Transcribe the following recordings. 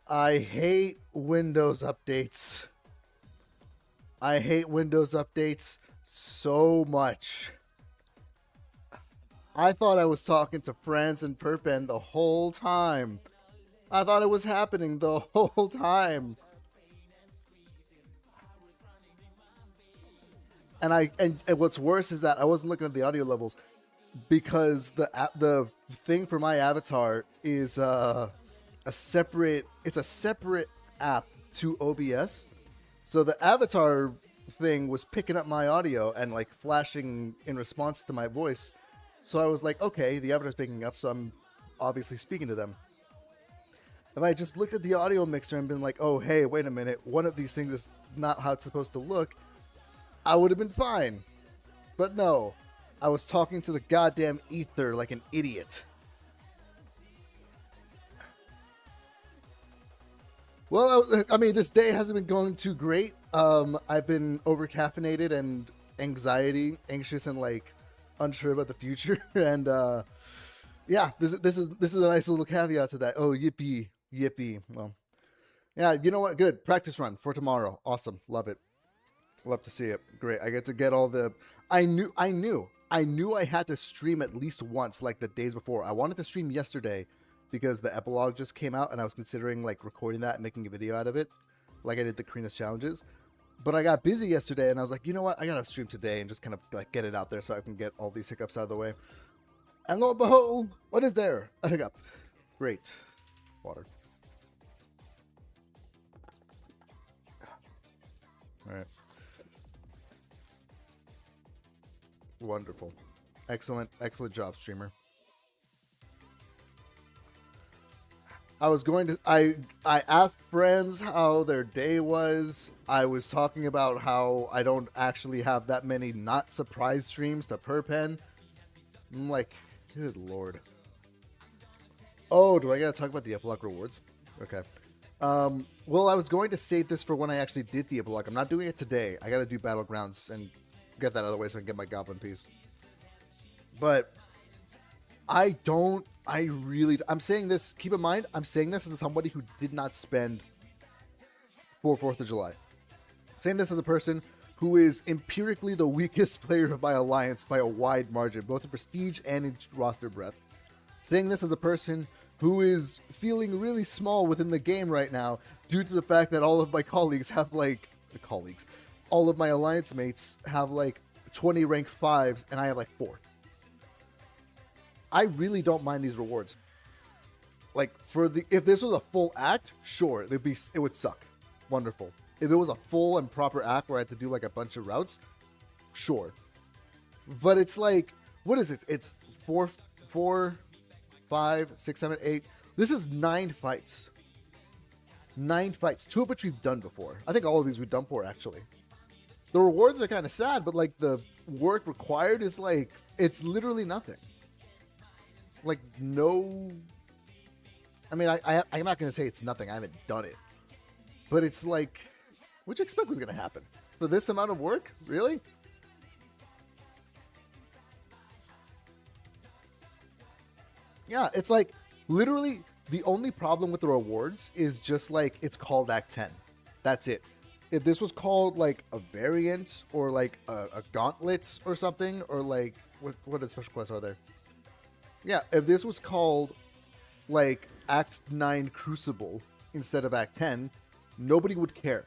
I hate Windows updates. I hate Windows updates so much. I thought I was talking to friends in Perpen the whole time. I thought it was happening the whole time. And what's worse is that I wasn't looking at the audio levels because the thing for my avatar is a separate. It's a separate app to OBS. So the avatar thing was picking up my audio and like flashing in response to my voice. So I was like, okay, the avatar's picking up, so I'm obviously speaking to them. If I just looked at the audio mixer and been like, oh, hey, wait a minute, one of these things is not how it's supposed to look, I would have been fine. But no, I was talking to the goddamn ether like an idiot. Well, I mean, this day hasn't been going too great. I've been over caffeinated and anxious, and like unsure about the future. And yeah, this is a nice little caveat to that. Oh, yippee, yippee. Well, yeah, you know what? Good practice run for tomorrow. Awesome, love it. Love to see it. Great. I get to get all the. I knew I had to stream at least once, like the days before. I wanted to stream yesterday because the epilogue just came out, and I was considering like recording that and making a video out of it, like I did the Krina's challenges. But I got busy yesterday, and I was like, you know what? I gotta stream today and just kind of like get it out there so I can get all these hiccups out of the way. And lo and behold, what is there? A hiccup. Great. Water. All right. Wonderful. Excellent job, streamer. I asked friends how their day was. I was talking about how I don't actually have that many not surprise streams to Perpen. I'm like, good lord. Oh, do I gotta talk about the epilogue rewards? Okay. Well, I was going to save this for when I actually did the epilogue. I'm not doing it today. I gotta do Battlegrounds and get that out of the way so I can get my goblin piece. But I'm saying this, keep in mind, I'm saying this as somebody who did not spend for 4th of July. Saying this as a person who is empirically the weakest player of my alliance by a wide margin, both in prestige and in roster breadth. Saying this as a person who is feeling really small within the game right now due to the fact that all of my colleagues have all of my alliance mates have like 20 rank 5s and I have like 4. I really don't mind these rewards. Like if this was a full act, sure, it would suck. Wonderful. If it was a full and proper act where I had to do like a bunch of routes, sure. But it's like, what is it? It's 4, 5, 6, 7, 8. This is 9 fights. 9 fights, 2 of which we've done before. I think all of these we've done before, actually. The rewards are kind of sad, but like the work required is like, it's literally nothing. Like no, I mean, I'm not going to say it's nothing. I haven't done it, but it's like, what do you expect was going to happen for this amount of work? Really? Yeah, it's like literally the only problem with the rewards is just like it's called Act 10. That's it. If this was called like a variant or like a gauntlet or something, or like what special quests are there? Yeah, if this was called like Act 9 Crucible instead of Act 10, nobody would care.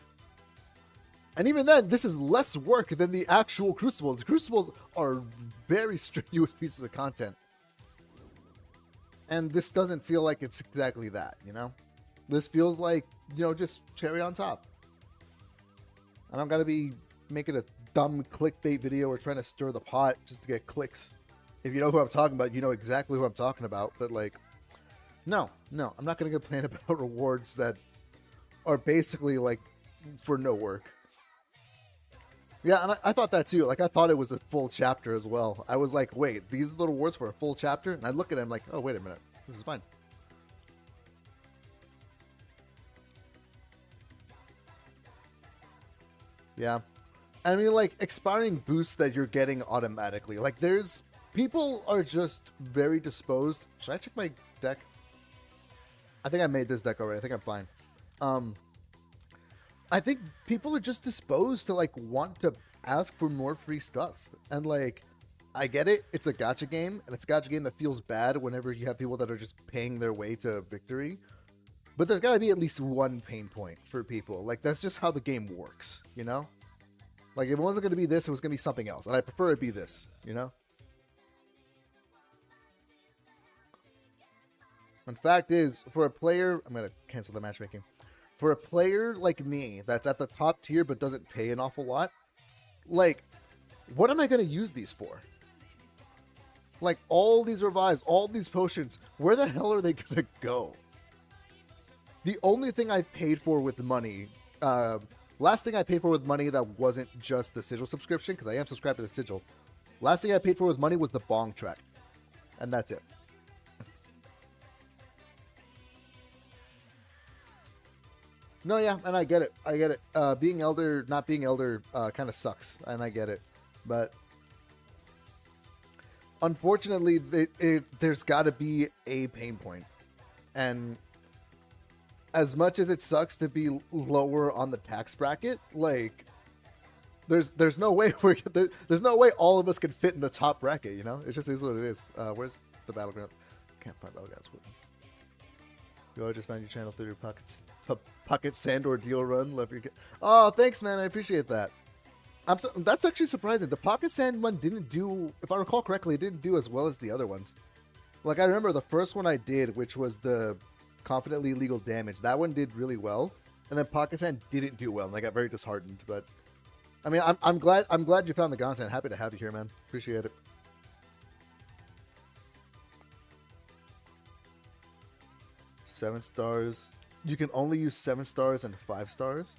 And even then, this is less work than the actual Crucibles. The Crucibles are very strenuous pieces of content. And this doesn't feel like it's exactly that, you know? This feels like, just cherry on top. I don't gotta be making a dumb clickbait video or trying to stir the pot just to get clicks. If you know who I'm talking about, you know exactly who I'm talking about. But like, no, I'm not going to complain about rewards that are basically like for no work. Yeah, and I thought that too. Like, I thought it was a full chapter as well. I was like, wait, these are the rewards for a full chapter? And I look at it, I'm like, oh, wait a minute. This is fine. Yeah. I mean, like, expiring boosts that you're getting automatically. Like, people are just very disposed. Should I check my deck? I think I made this deck already. I think I'm fine. Um, I think people are just disposed to like want to ask for more free stuff, and like I get it. It's a gacha game, and it's a gacha game that feels bad whenever you have people that are just paying their way to victory. But there's got to be at least one pain point for people. Like that's just how the game works, you know. Like if it wasn't going to be this, it was going to be something else, and I prefer it be this, you know. And fact is, for a player, I'm going to cancel the matchmaking. For a player like me that's at the top tier but doesn't pay an awful lot, like, what am I going to use these for? Like, all these revives, all these potions, where the hell are they going to go? The only thing I paid for with money, last thing I paid for with money that wasn't just the Sigil subscription, because I am subscribed to the Sigil, last thing I paid for with money was the Bong track. And that's it. No, yeah, and I get it. I get it. Being elder, not being elder, kind of sucks, and I get it. But unfortunately, there's got to be a pain point. And as much as it sucks to be lower on the tax bracket, like there's no way there's no way all of us can fit in the top bracket. You know, it just is what it is. Where's the battleground? Can't find battlegrounds. Yo, I just found your channel through your pocket sand ordeal run. Love your. Oh, thanks, man. I appreciate that. That's actually surprising. The pocket sand one didn't do, if I recall correctly, it didn't do as well as the other ones. Like I remember the first one I did, which was the confidently illegal damage. That one did really well, and then pocket sand didn't do well, and I got very disheartened. But I mean, I'm glad you found the content. Happy to have you here, man. Appreciate it. 7 stars. You can only use 7 stars and 5 stars.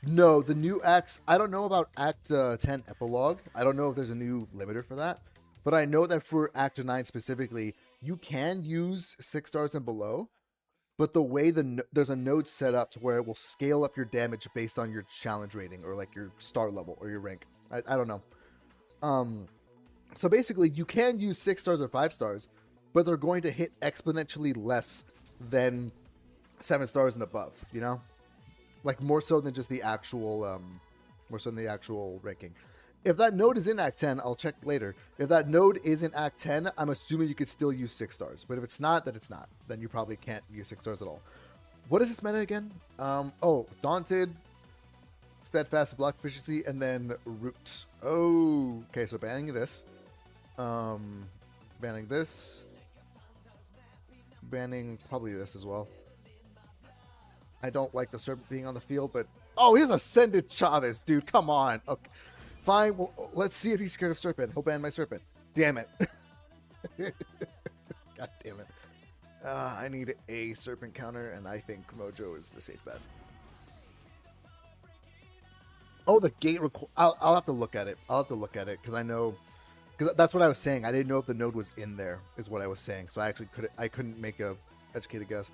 No, the new acts. I don't know about Act 10 Epilogue. I don't know if there's a new limiter for that. But I know that for Act 9 specifically, you can use 6 stars and below. But the way there's a node set up to where it will scale up your damage based on your challenge rating or like your star level or your rank. I don't know. So basically, you can use 6 stars or 5 stars, but they're going to hit exponentially less than 7 stars and above, you know? Like more so than just the actual ranking. If that node is in Act 10, I'll check later. If that node is in Act 10, I'm assuming you could still use 6 stars. But if it's not, then it's not. Then you probably can't use 6 stars at all. What is this meta again? Daunted, Steadfast, Block Efficiency, and then Root. Oh, okay, so banning this. Banning this. Banning probably this as well. I don't like the Serpent being on the field, but... Oh, he's Ascended Chavez, dude. Come on. Okay. Fine, well, let's see if he's scared of Serpent. He'll ban my Serpent. Damn it. God damn it. I need a Serpent counter, and I think Mojo is the safe bet. Oh, the gate... I'll have to look at it. Because I know... Because that's what I was saying. I didn't know if the node was in there, is what I was saying. So I actually couldn't make a educated guess.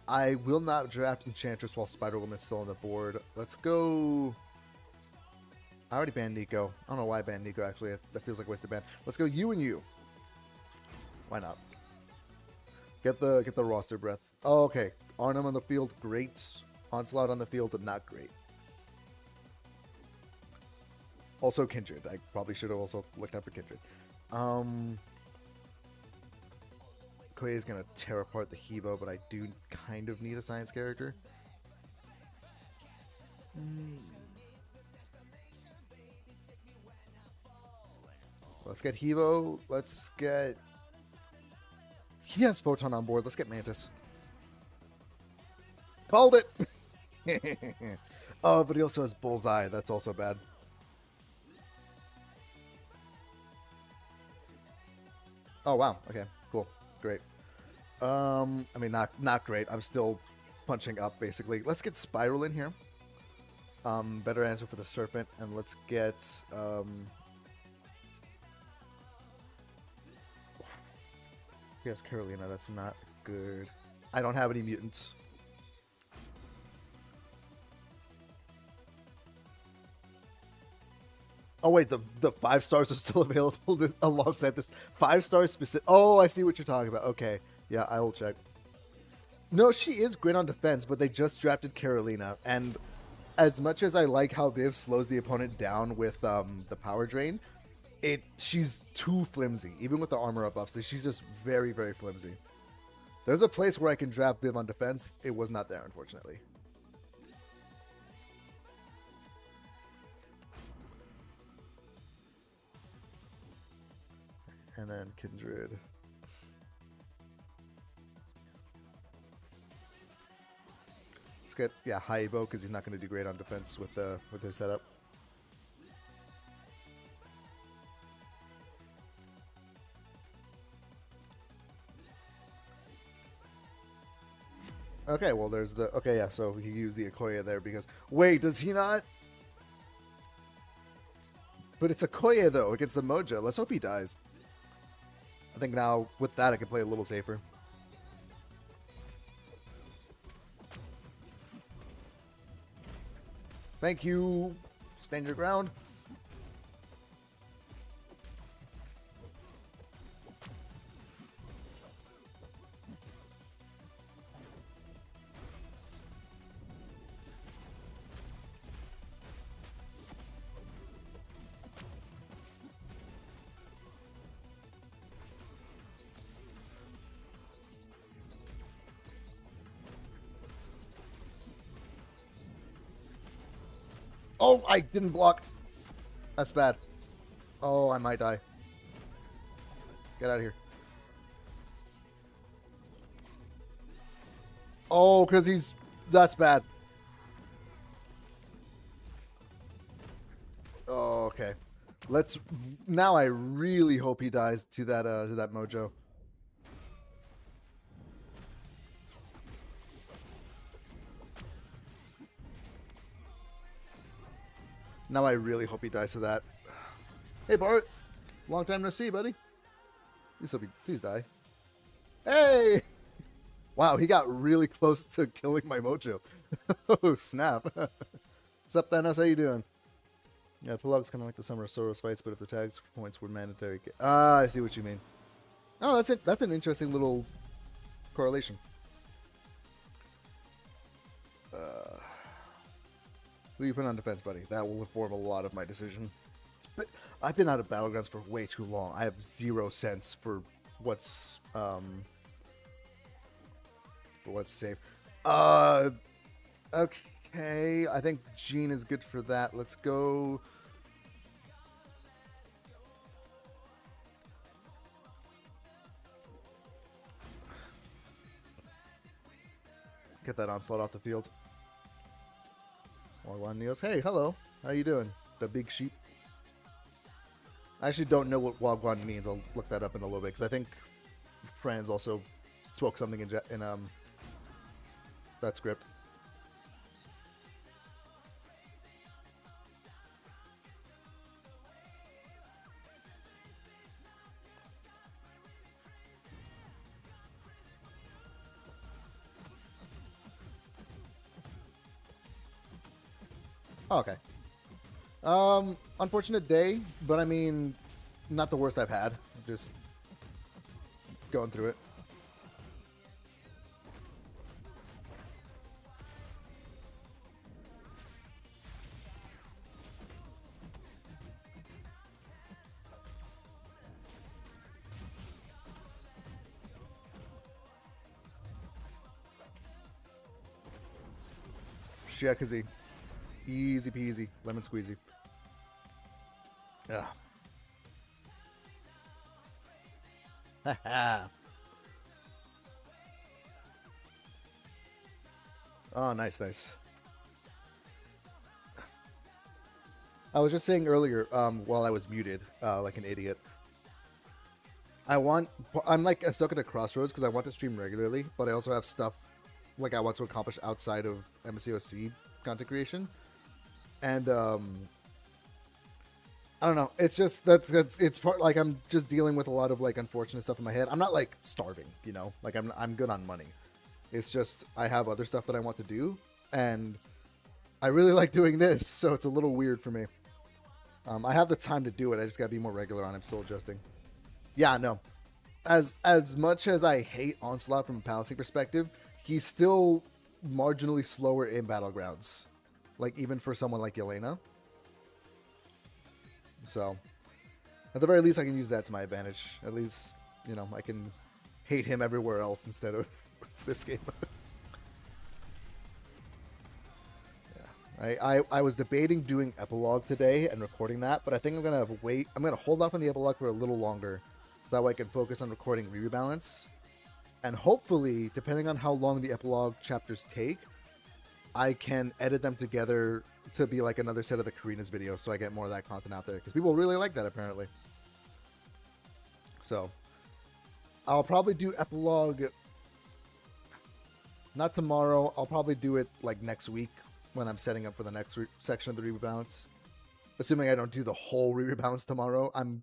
I will not draft Enchantress while Spider Woman's still on the board. Let's go... I already banned Nico. I don't know why I banned Nico, actually. That feels like a wasted ban. Let's go you and you. Why not? Get the roster breath. Oh, okay. Arnhem on the field, great. Onslaught on the field, not great. Also Kindred. I probably should have also looked out for Kindred. Koei is going to tear apart the Hebo, but I do kind of need a science character. Let's get Hebo. Let's get... He has Photon on board. Let's get Mantis. Called it! Oh, but he also has Bullseye. That's also bad. Oh, wow. Okay, cool. Great. I mean, not great. I'm still punching up, basically. Let's get Spiral in here. Better answer for the Serpent. And let's get... Yes, Carolina. That's not good. I don't have any mutants. Oh, wait. The 5 stars are still available alongside this. 5 stars specific. Oh, I see what you're talking about. Okay. Yeah, I will check. No, she is great on defense, but they just drafted Carolina, and as much as I like how Viv slows the opponent down with the power drain, she's too flimsy. Even with the armor up buffs, she's just very, very flimsy. There's a place where I can draft Viv on defense. It was not there, unfortunately. And then Kindred. Let's get, yeah, high evo because he's not going to do great on defense with his setup. Okay, well, there's the... Okay, yeah, so he used the Okoye there because... Wait, does he not? But it's Okoye, though, against the Mojo. Let's hope he dies. I think now, with that, I can play a little safer. Thank you. Stand your ground. Oh, I didn't block. That's bad. Oh, I might die. Get out of here. Oh, because he's... That's bad. Oh, okay. Let's... Now I really hope he dies to that Mojo. Now I really hope he dies to that. Hey, Bart. Long time no see, buddy. Please die. Hey! Wow, he got really close to killing my Mojo. Oh, snap. What's up, Thanos? How you doing? Yeah, Prologue's kind of like the Summer of Sorrows fights, but if the tags points were mandatory... Ah, I see what you mean. Oh, that's it. That's an interesting little correlation. Who you put on defense, buddy? That will inform a lot of my decision. I've been out of Battlegrounds for way too long. I have 0 sense for what's safe. Okay. I think Jean is good for that. Let's go. Get that onslaught off the field. Wagwan NEOS. Hey, hello. How you doing? The big sheep. I actually don't know what Wagwan means. I'll look that up in a little bit because I think Franz also spoke something in that script. Oh, okay. Unfortunate day, but I mean, not the worst I've had. Just going through it. Shiakazi. Easy peasy. Lemon squeezy. Yeah. Haha. Oh, nice, nice. I was just saying earlier, while I was muted, like an idiot. I'm like stuck at a crossroads because I want to stream regularly, but I also have stuff like I want to accomplish outside of MCOC content creation. And I don't know. It's just it's part like I'm just dealing with a lot of like unfortunate stuff in my head. I'm not like starving, you know. Like I'm good on money. It's just I have other stuff that I want to do, and I really like doing this, so it's a little weird for me. I have the time to do it. I just gotta be more regular on it. I'm still adjusting. Yeah, no. As much as I hate Onslaught from a balancing perspective, he's still marginally slower in Battlegrounds. Like, even for someone like Yelena. So, at the very least, I can use that to my advantage. At least, you know, I can hate him everywhere else instead of this game. I was debating doing epilogue today and recording that, but I think I'm gonna wait. I'm gonna hold off on the epilogue for a little longer, so that way I can focus on recording rebalance, and hopefully, depending on how long the epilogue chapters take, I can edit them together to be like another set of the Karina's videos, so I get more of that content out there because people really like that apparently. So I'll probably do epilogue not tomorrow. I'll probably do it like next week when I'm setting up for the next section of the rebalance. Assuming I don't do the whole rebalance tomorrow, I'm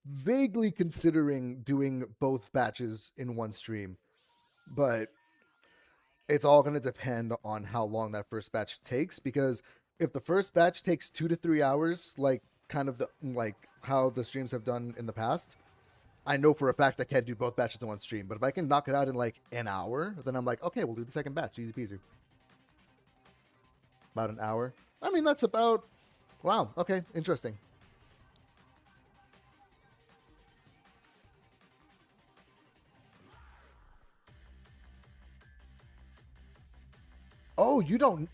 vaguely considering doing both batches in one stream, but it's all going to depend on how long that first batch takes, because if the first batch takes 2 to 3 hours, like kind of like how the streams have done in the past, I know for a fact I can't do both batches in one stream. But if I can knock it out in like an hour, then I'm like, okay, we'll do the second batch, easy peasy. About an hour. I mean, that's about... Wow, okay, interesting. Oh, you don't...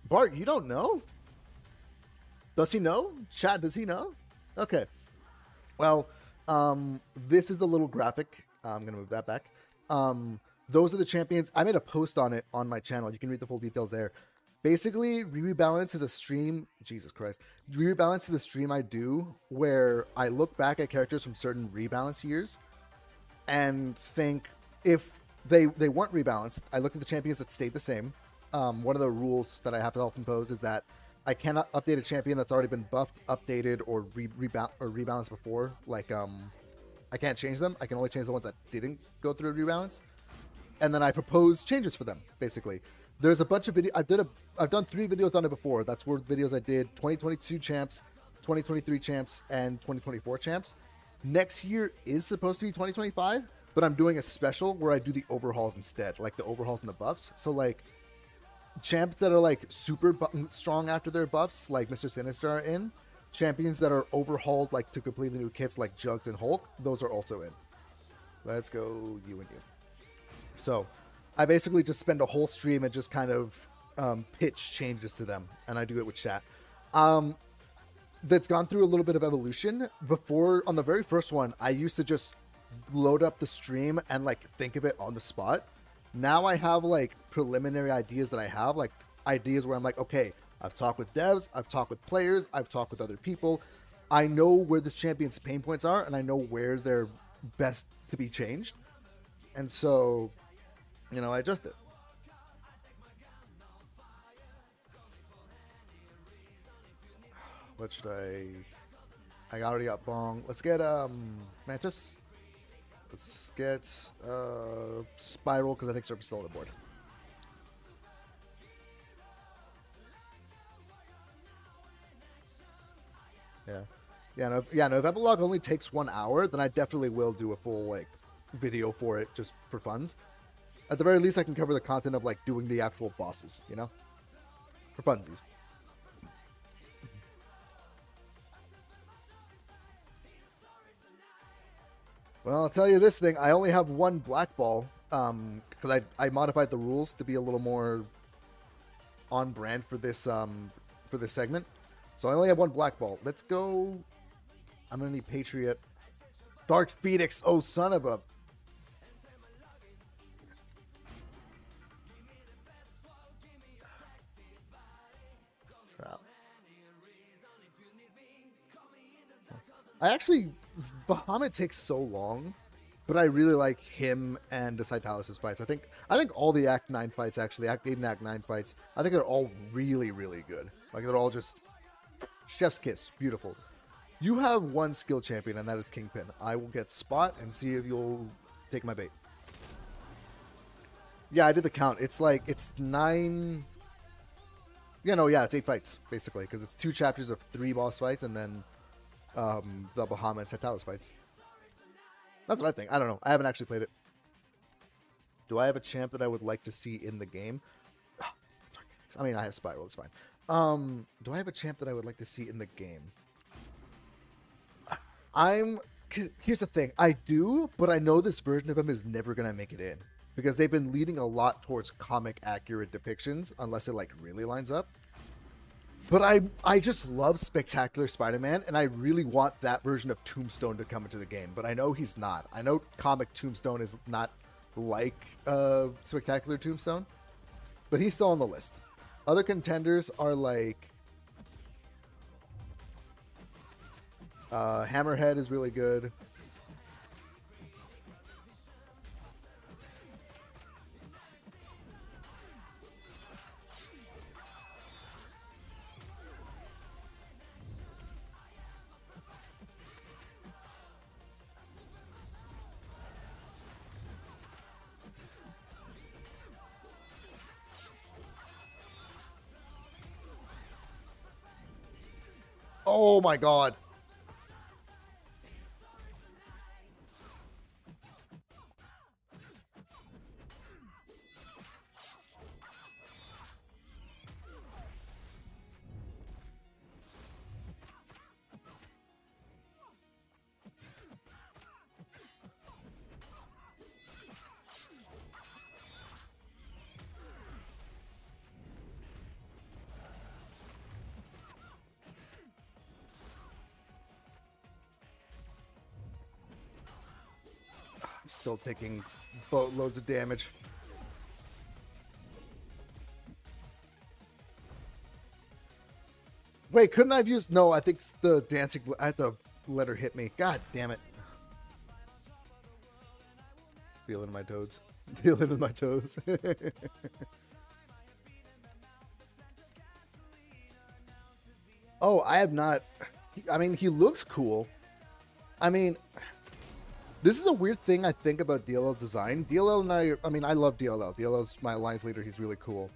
Bart, you don't know? Does he know? Chat, does he know? Okay. Well, this is the little graphic. I'm going to move that back. Those are the champions. I made a post on it on my channel. You can read the full details there. Basically, Rebalance is a stream... Jesus Christ. Rebalance is a stream I do where I look back at characters from certain rebalance years and think if they weren't rebalanced, I look at the champions that stayed the same. One of the rules that I have to self-impose is that I cannot update a champion that's already been buffed, updated, or rebalanced before. Like, I can't change them. I can only change the ones that didn't go through a rebalance. And then I propose changes for them, basically. There's a bunch of videos. I've done 3 videos on it before. That's where videos I did 2022 champs, 2023 champs, and 2024 champs. Next year is supposed to be 2025, but I'm doing a special where I do the overhauls instead, like the overhauls and the buffs. So, like, champs that are like super strong after their buffs, like Mr. Sinister, are in. Champions that are overhauled, like to completely new kits, like Jugs and Hulk, those are also in. Let's go you and you. So I basically just spend a whole stream and just kind of pitch changes to them, and I do it with chat. That's gone through a little bit of evolution. Before, on the very first one, I used to just load up the stream and like think of it on the spot. Now I have like preliminary ideas that I have, like ideas where I'm like, okay, I've talked with devs, I've talked with players, I've talked with other people. I know where this champion's pain points are, and I know where they're best to be changed. And so, you know, I adjust it. What should I already got Bong. Let's get Mantis. Let's get Spiral, because I think Serpent's still on the board. No, if epilogue only takes 1 hour, then I definitely will do a full like video for it just for funs. At the very least, I can cover the content of like doing the actual bosses, you know, for funsies. Well, I'll tell you this thing. I only have 1 black ball because I modified the rules to be a little more on brand for this segment. So I only have 1 black ball. Let's go. I'm gonna need Patriot. Dark Phoenix. Oh, son of a. Crap. I actually, Bahamut takes so long, but I really like him and the Cytalis' fights. I think all the Act 9 fights, actually, Act 8 and Act 9 fights, I think they're all really, really good. Like, they're all just chef's kiss. Beautiful. You have 1 skill champion, and that is Kingpin. I will get Spot and see if you'll take my bait. Yeah, I did the count. It's like, it's 9... it's 8 fights, basically, because it's 2 chapters of 3 boss fights, and then the Bahamut and Cytalis fights. That's what I think. I don't know. I haven't actually played it. Do I have a champ that I would like to see in the game? I mean, I have Spiral. It's fine. Do I have a champ that I would like to see in the game? Here's the thing. I do, but I know this version of him is never gonna make it in because they've been leading a lot towards comic accurate depictions, unless it like really lines up. But I just love Spectacular Spider-Man, and I really want that version of Tombstone to come into the game. But I know he's not. I know comic Tombstone is not like Spectacular Tombstone, but he's still on the list. Other contenders are like Hammerhead is really good. Oh my god. Still taking boatloads of damage. Wait, couldn't I have used... No, I think the dancing... I had to let her hit me. God damn it. Feel it in my toes. Feel it in my toes. Oh, I have not... I mean, he looks cool. I mean... This is a weird thing I think about DLL's design. DLL and I mean, I love DLL. DLL's my alliance leader. He's really cool.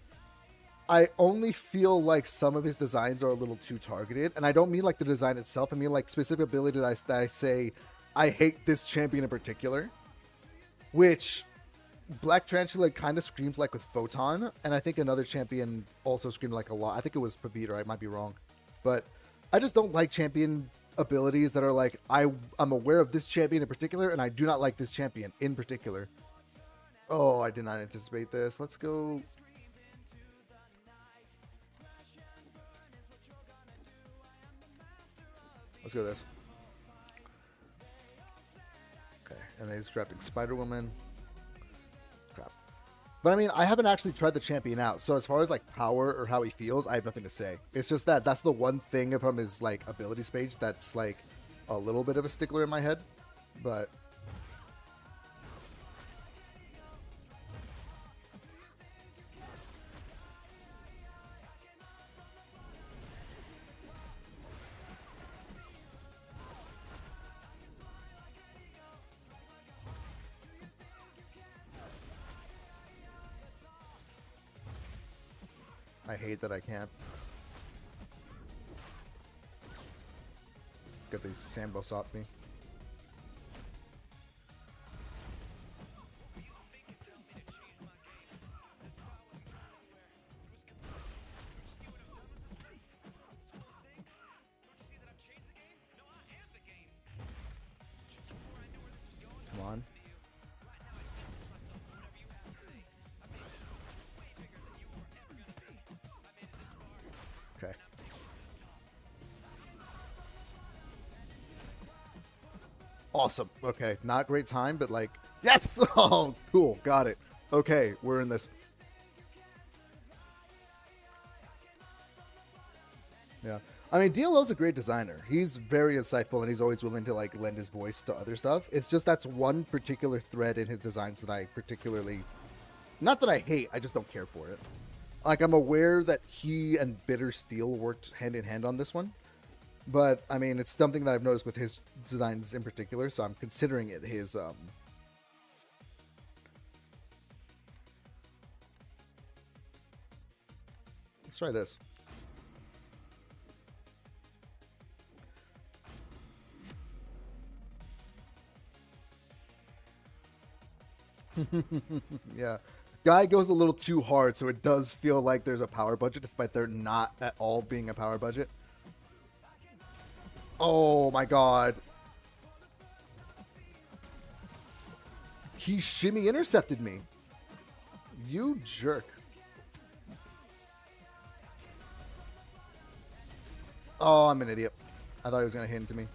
I only feel like some of his designs are a little too targeted. And I don't mean like the design itself. I mean like specific ability that I say, I hate this champion in particular. Which Black Tarantula kind of screams like with Photon. And I think another champion also screamed like a lot. I think it was Pavita. I might be wrong. But I just don't like champion abilities that are like, I'm aware of this champion in particular, and I do not like this champion in particular. Oh, I did not anticipate this. Let's go. Let's go this. Okay, and then he's drafting Spider-Woman. Crap. But I mean, I haven't actually tried the champion out, so as far as like power or how he feels, I have nothing to say. It's just that that's the one thing from his like abilities page that's like a little bit of a stickler in my head. But I hate that I can't get these sandbows off me. Come on. Okay. Awesome. Okay. Not great time, but like, yes! Oh, cool. Got it. Okay. We're in this. Yeah. I mean, DLL's a great designer. He's very insightful, and he's always willing to like lend his voice to other stuff. It's just that's one particular thread in his designs that I particularly, not that I hate, I just don't care for it. Like, I'm aware that he and Bitter Steel worked hand in hand on this one. But, I mean, it's something that I've noticed with his designs in particular, so I'm considering it his, Let's try this. Yeah. Guy goes a little too hard, so it does feel like there's a power budget, despite there not at all being a power budget. Oh my god. He shimmy intercepted me. You jerk. Oh, I'm an idiot. I thought he was going to hit into me.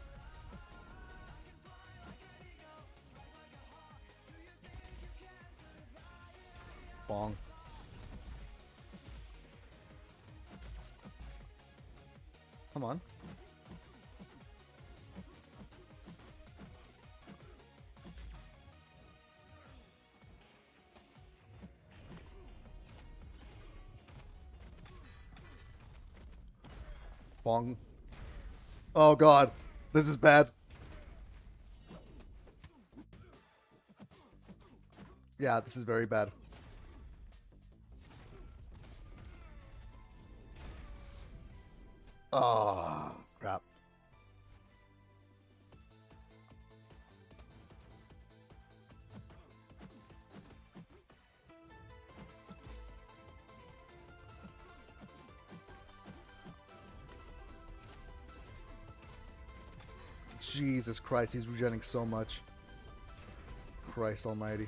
Bong. Come on. Bong. Oh god. This is bad. Yeah, this is very bad. Oh, crap. Jesus Christ, he's regenerating so much. Christ almighty.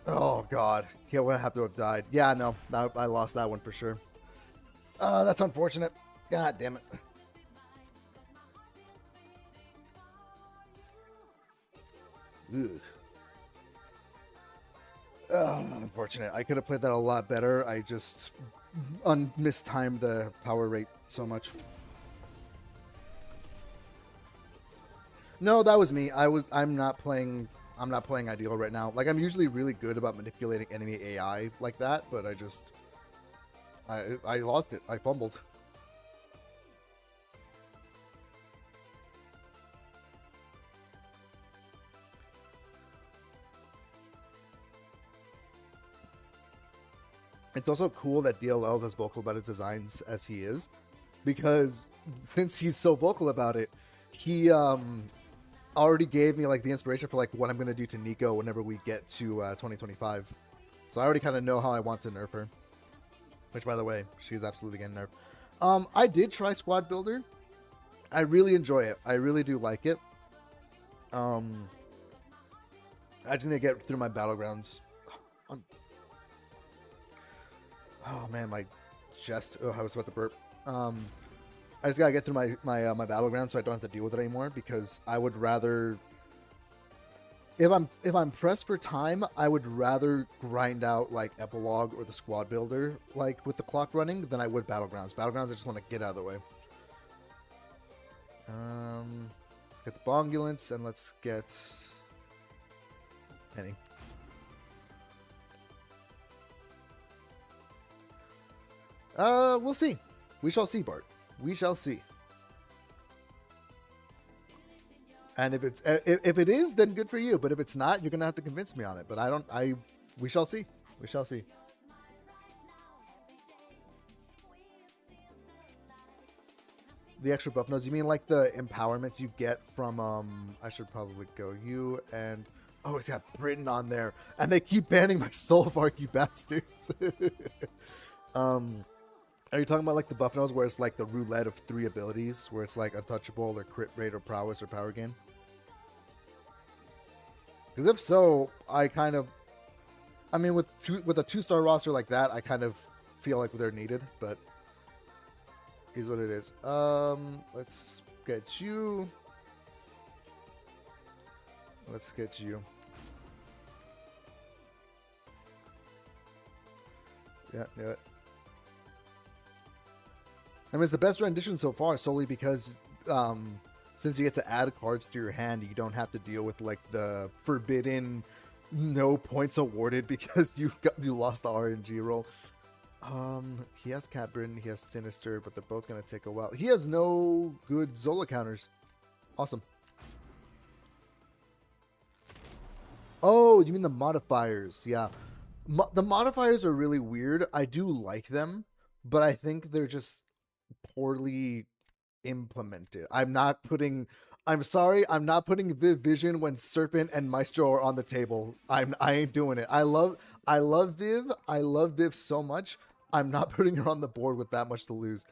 Oh god. He would have to have died. Yeah, no. I lost that one for sure. That's unfortunate. God damn it. Ugh. Unfortunate. I could have played that a lot better. I just mistimed the power rate so much. No, that was me. I'm not playing ideal right now. Like, I'm usually really good about manipulating enemy AI like that, but I lost it. I fumbled. It's also cool that DLL is as vocal about his designs as he is, because since he's so vocal about it, he already gave me like the inspiration for like what I'm gonna do to Nico whenever we get to 2025. So I already kind of know how I want to nerf her. Which, by the way, she's absolutely getting nerfed. I did try Squad Builder. I really enjoy it. I really do like it. I just need to get through my battlegrounds. Oh man, my chest. Oh, I was about to burp. I just gotta get through my battleground so I don't have to deal with it anymore, because I would rather, if I'm pressed for time, I would rather grind out like Epilogue or the Squad Builder like with the clock running than I would Battlegrounds. Battlegrounds, I just want to get out of the way. Let's get the Bongulance and let's get Penny. We'll see. We shall see, Bart. We shall see. And if it is, then good for you. But if it's not, you're gonna have to convince me on it. But we shall see. We shall see. The extra buff nodes. You mean like the empowerments you get from I should probably go you and oh, it's got Britain on there, and they keep banning my soul bark, you bastards. Are you talking about like the buff nodes where it's like the roulette of 3 abilities, where it's like untouchable or crit rate or prowess or power gain? Because if so, I mean, with a 2-star roster like that, I kind of feel like they're needed, but is what it is. Let's get you. Let's get you. Yeah, knew it. I mean, it's the best rendition so far, solely because since you get to add cards to your hand, you don't have to deal with like the forbidden no points awarded because you lost the RNG roll. He has Cat Britain, he has Sinister, but they're both gonna take a while. He has no good Zola counters. Awesome. Oh, you mean the modifiers? Yeah. The modifiers are really weird. I do like them, but I think they're just poorly implemented. I'm sorry, I'm not putting Viv Vision when Serpent and Maestro are on the table. I ain't doing it. I love Viv. I love Viv so much. I'm not putting her on the board with that much to lose.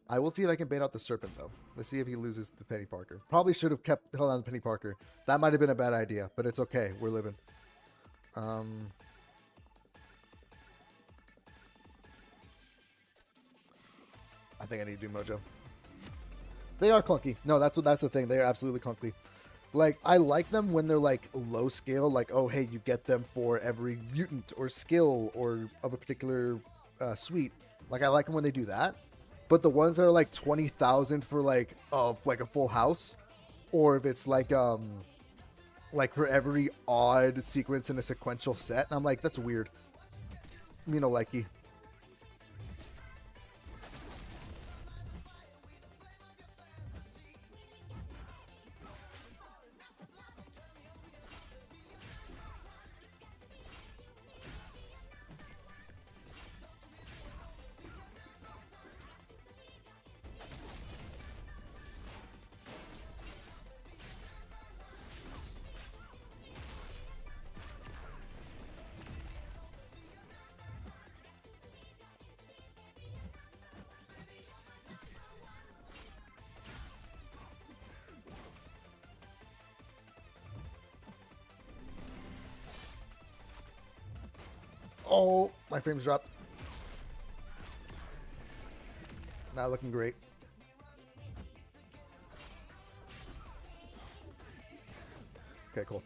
I will see if I can bait out the Serpent though. Let's see if he loses to Penny Parker. Probably should have held on to Penny Parker. That might have been a bad idea, but it's okay. We're living. I think I need to do Mojo. They are clunky. No, that's the thing. They are absolutely clunky. Like, I like them when they're like low scale, like, oh hey, you get them for every mutant or skill or of a particular suite. Like, I like them when they do that. But the ones that are like 20,000 for like a full house, or if it's like for every odd sequence in a sequential set, and I'm like, that's weird. Me no likey. Oh, my frames dropped. Not looking great. Okay, cool.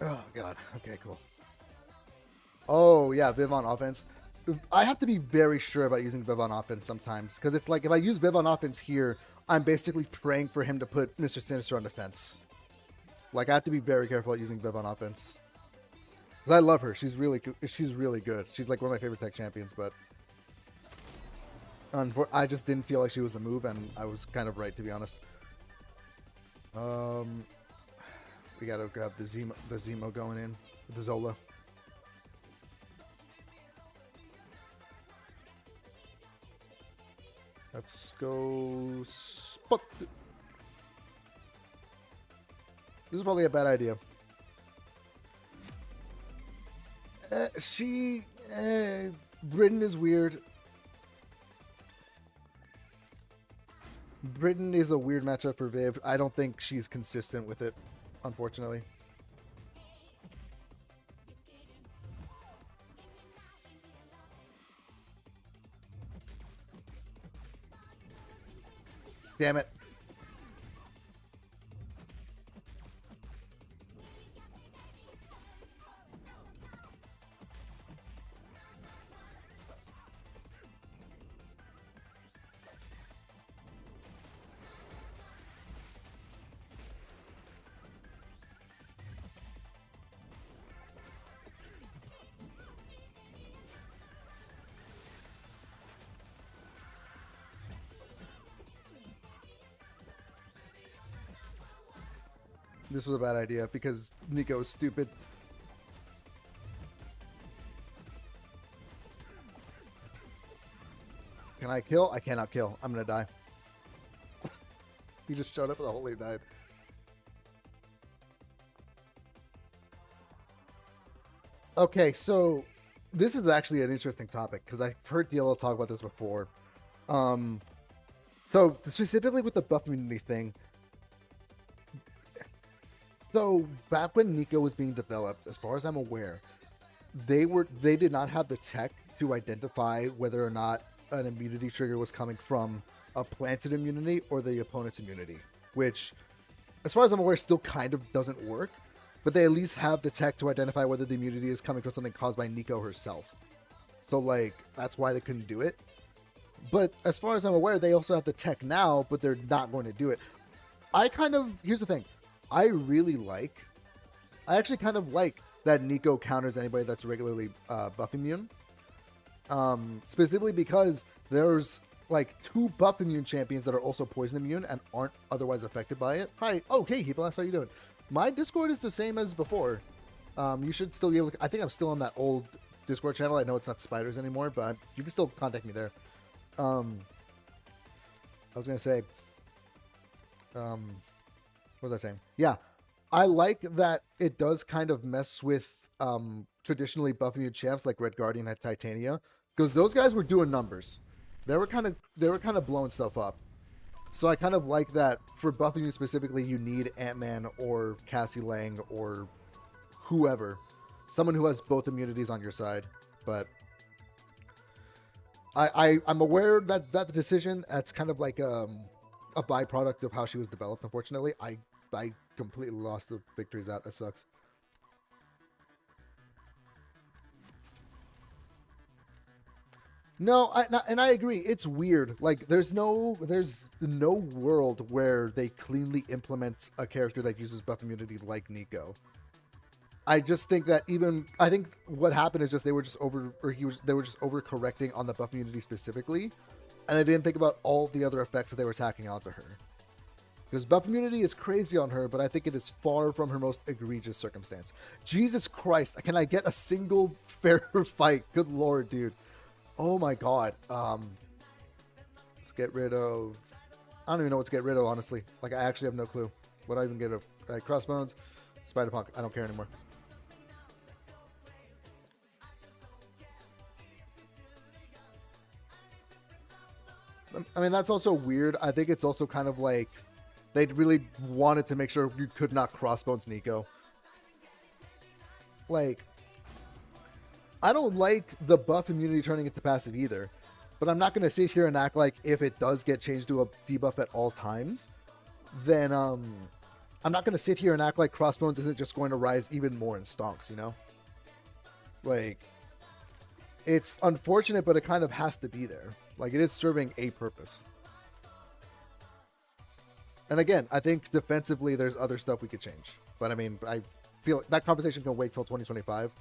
Oh, God. Okay, cool. Oh, yeah, Viv on offense. I have to be very sure about using Viv on offense sometimes, because it's like if I use Viv on offense here, I'm basically praying for him to put Mr. Sinister on defense. Like, I have to be very careful at using Viv on offense. I love her. She's really good. She's like one of my favorite tech champions, but I just didn't feel like she was the move, and I was kind of right, to be honest. We gotta grab the Zemo going in with the Zola. Let's go spot. This is probably a bad idea. Britain is weird. Britain is a weird matchup for Viv. I don't think she's consistent with it, unfortunately. Damn it. This was a bad idea because Nico is stupid. Can I kill? I cannot kill. I'm gonna die. He just showed up with a holy died. Okay, so this is actually an interesting topic because I've heard DLL talk about this before. So specifically with the buff immunity thing. So back when Nico was being developed, as far as I'm aware, they did not have the tech to identify whether or not an immunity trigger was coming from a planted immunity or the opponent's immunity, which, as far as I'm aware, still kind of doesn't work. But they at least have the tech to identify whether the immunity is coming from something caused by Nico herself. So, like, that's why they couldn't do it. But as far as I'm aware, they also have the tech now, but they're not going to do it. Here's the thing. I actually kind of like that Nico counters anybody that's regularly buff immune. Specifically because there's like 2 buff immune champions that are also poison immune and aren't otherwise affected by it. Hi. Okay, Heatblast, how you doing? My Discord is the same as before. You should still be able to, I think I'm still on that old Discord channel. I know it's not spiders anymore, but you can still contact me there. I was going to say, what was I saying? Yeah, I like that it does kind of mess with traditionally buff immune champs like Red Guardian and Titania, because those guys were doing numbers. They were kind of blowing stuff up. So I kind of like that for buff immune specifically. You need Ant-Man or Cassie Lang or whoever, someone who has both immunities on your side. But I'm aware that the decision, that's kind of like a byproduct of how she was developed. Unfortunately, I completely lost the victories out. That sucks. No, I agree. It's weird. Like, there's no world where they cleanly implement a character that uses buff immunity like Nico. I just think that I think what happened is just they were just overcorrecting on the buff immunity specifically, and they didn't think about all the other effects that they were tacking onto her. Because buff immunity is crazy on her, but I think it is far from her most egregious circumstance. Jesus Christ, can I get a single fair fight? Good lord, dude. Oh my god. Let's get rid of... I don't even know what to get rid of, honestly. Like, I actually have no clue. What do I even get rid of? Crossbones, Spider-Punk. I don't care anymore. I mean, that's also weird. I think it's also kind of like they really wanted to make sure you could not Crossbones Nico. Like, I don't like the buff immunity turning into passive either, but I'm not going to sit here and act like if it does get changed to a debuff at all times, then I'm not going to sit here and act like Crossbones isn't just going to rise even more in stonks, you know? Like, it's unfortunate, but it kind of has to be there. Like, it is serving a purpose. And again, I think defensively there's other stuff we could change. But I mean, I feel like that conversation can wait till 2025.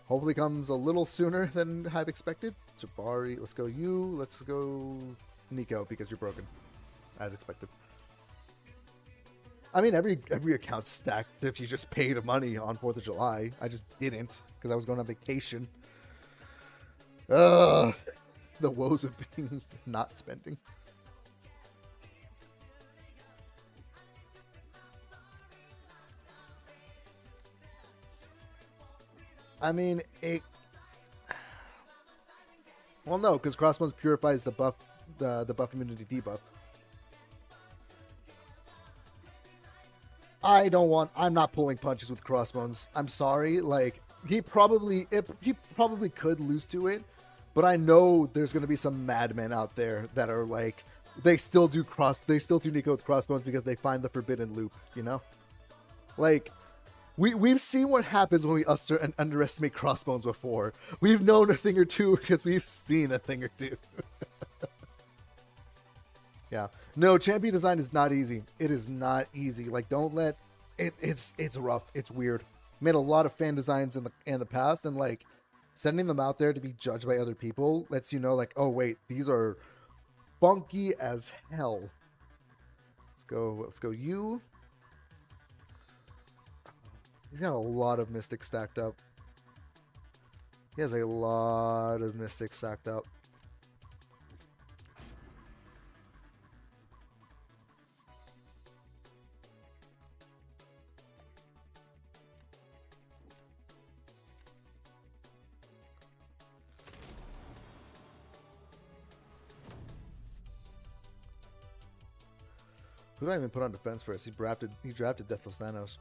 Hopefully comes a little sooner than I've expected. Jabari, let's go you. Let's go Nico, because you're broken. As expected. I mean, every account's stacked if you just paid money on 4th of July. I just didn't, because I was going on vacation. Ugh. The woes of being not spending. I mean, it... Well, no, because Crossbones purifies the buff, the buff immunity debuff. I'm not pulling punches with Crossbones. I'm sorry. Like, he probably could lose to it, but I know there's going to be some madmen out there that are like, they still do Nico with Crossbones because they find the forbidden loop, you know? Like, we've seen what happens when we underestimate Crossbones before. We've known a thing or two because we've seen a thing or two. Yeah. No, champion design is not easy. It is not easy. Like, don't let it. It's rough. It's weird. Made a lot of fan designs in the past, and like sending them out there to be judged by other people lets you know, like, oh wait, these are funky as hell. Let's go. You. He's got a lot of mystics stacked up. He has a lot of mystics stacked up. Who did I even put on defense first? He drafted Deathless Thanos.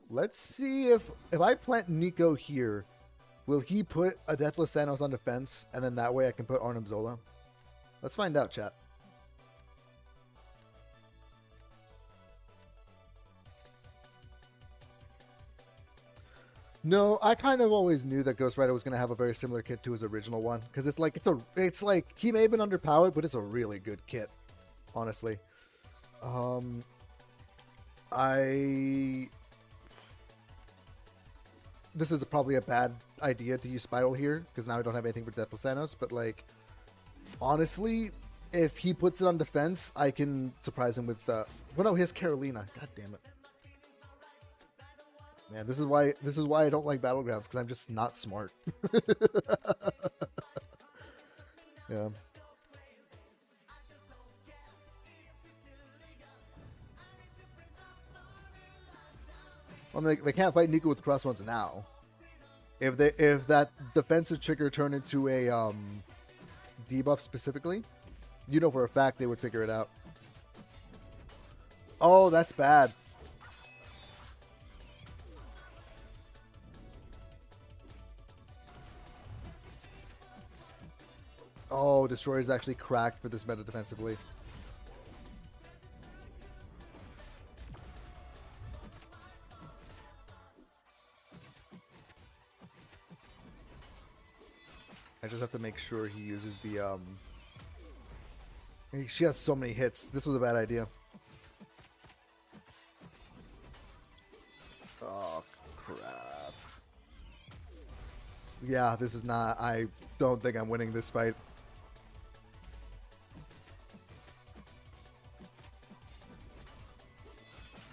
Let's see if I plant Nico here, will he put a Deathless Thanos on defense, and then that way I can put Arnim Zola? Let's find out, chat. No, I kind of always knew that Ghost Rider was going to have a very similar kit to his original one, because it's like he may have been underpowered, but it's a really good kit, honestly. This is probably a bad idea to use Spiral here, because now I don't have anything for Deathless Thanos, but like, honestly, if he puts it on defense, I can surprise him with Well, no, he has Carolina. God damn it. Man, this is why I don't like Battlegrounds, because I'm just not smart. Yeah. Well, they can't fight Nico with crossbones now. If that defensive trigger turned into a debuff specifically, you know for a fact they would figure it out. Oh, that's bad. Oh, Destroyer is actually cracked for this meta defensively. I just have to make sure he uses the She has so many hits. This was a bad idea. Oh, crap. Yeah, this is not... I don't think I'm winning this fight.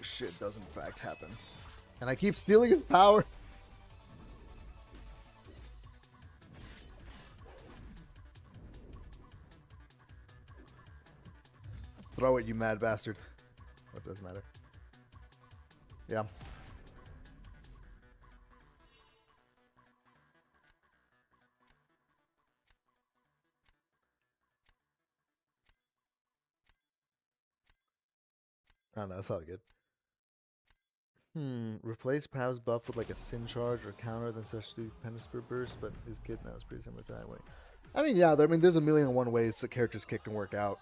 Shit does in fact happen. And I keep stealing his power. Throw it, you mad bastard. What does matter? Yeah. I don't know, it's all good. Replace Pav's buff with like a Sin Charge or counter, then such to Penisper Burst, but his kit now is pretty similar to that way. I mean, yeah, there's a million and one ways the character's kit can work out.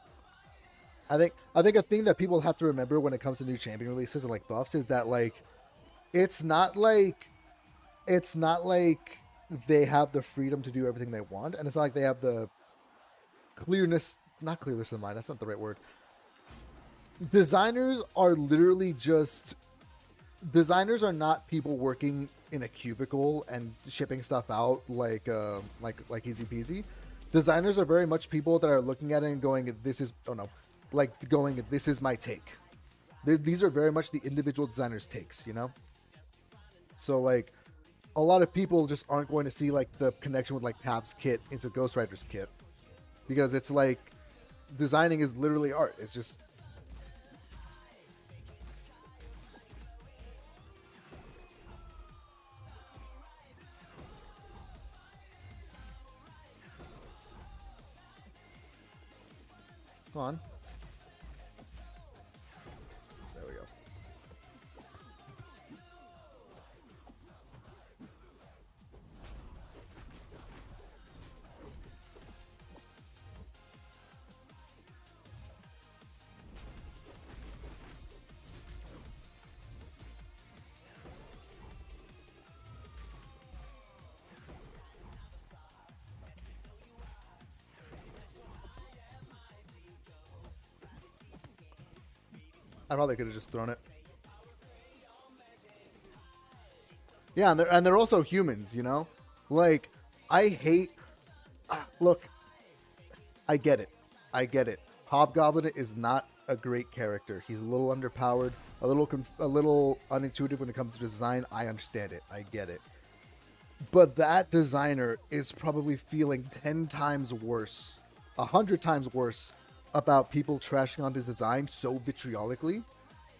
I think a thing that people have to remember when it comes to new champion releases and like buffs is that like it's not like they have the freedom to do everything they want, and it's not like they have the not clearness of mind, that's not the right word. Designers are not people working in a cubicle and shipping stuff out like easy peasy. Designers are very much people that are looking at it and going, this is my take. These are very much the individual designers' takes, you know? So like a lot of people just aren't going to see like the connection with like Pab's kit into Ghost Rider's kit, because it's like designing is literally art. It's just come on. There we go. I probably could have just thrown it. Yeah, and they're also humans, you know? Like, I hate... Look, I get it. Hobgoblin is not a great character. He's a little underpowered, a little unintuitive when it comes to design. I understand it. I get it. But that designer is probably feeling 10 times worse, 100 times worse about people trashing on his design so vitriolically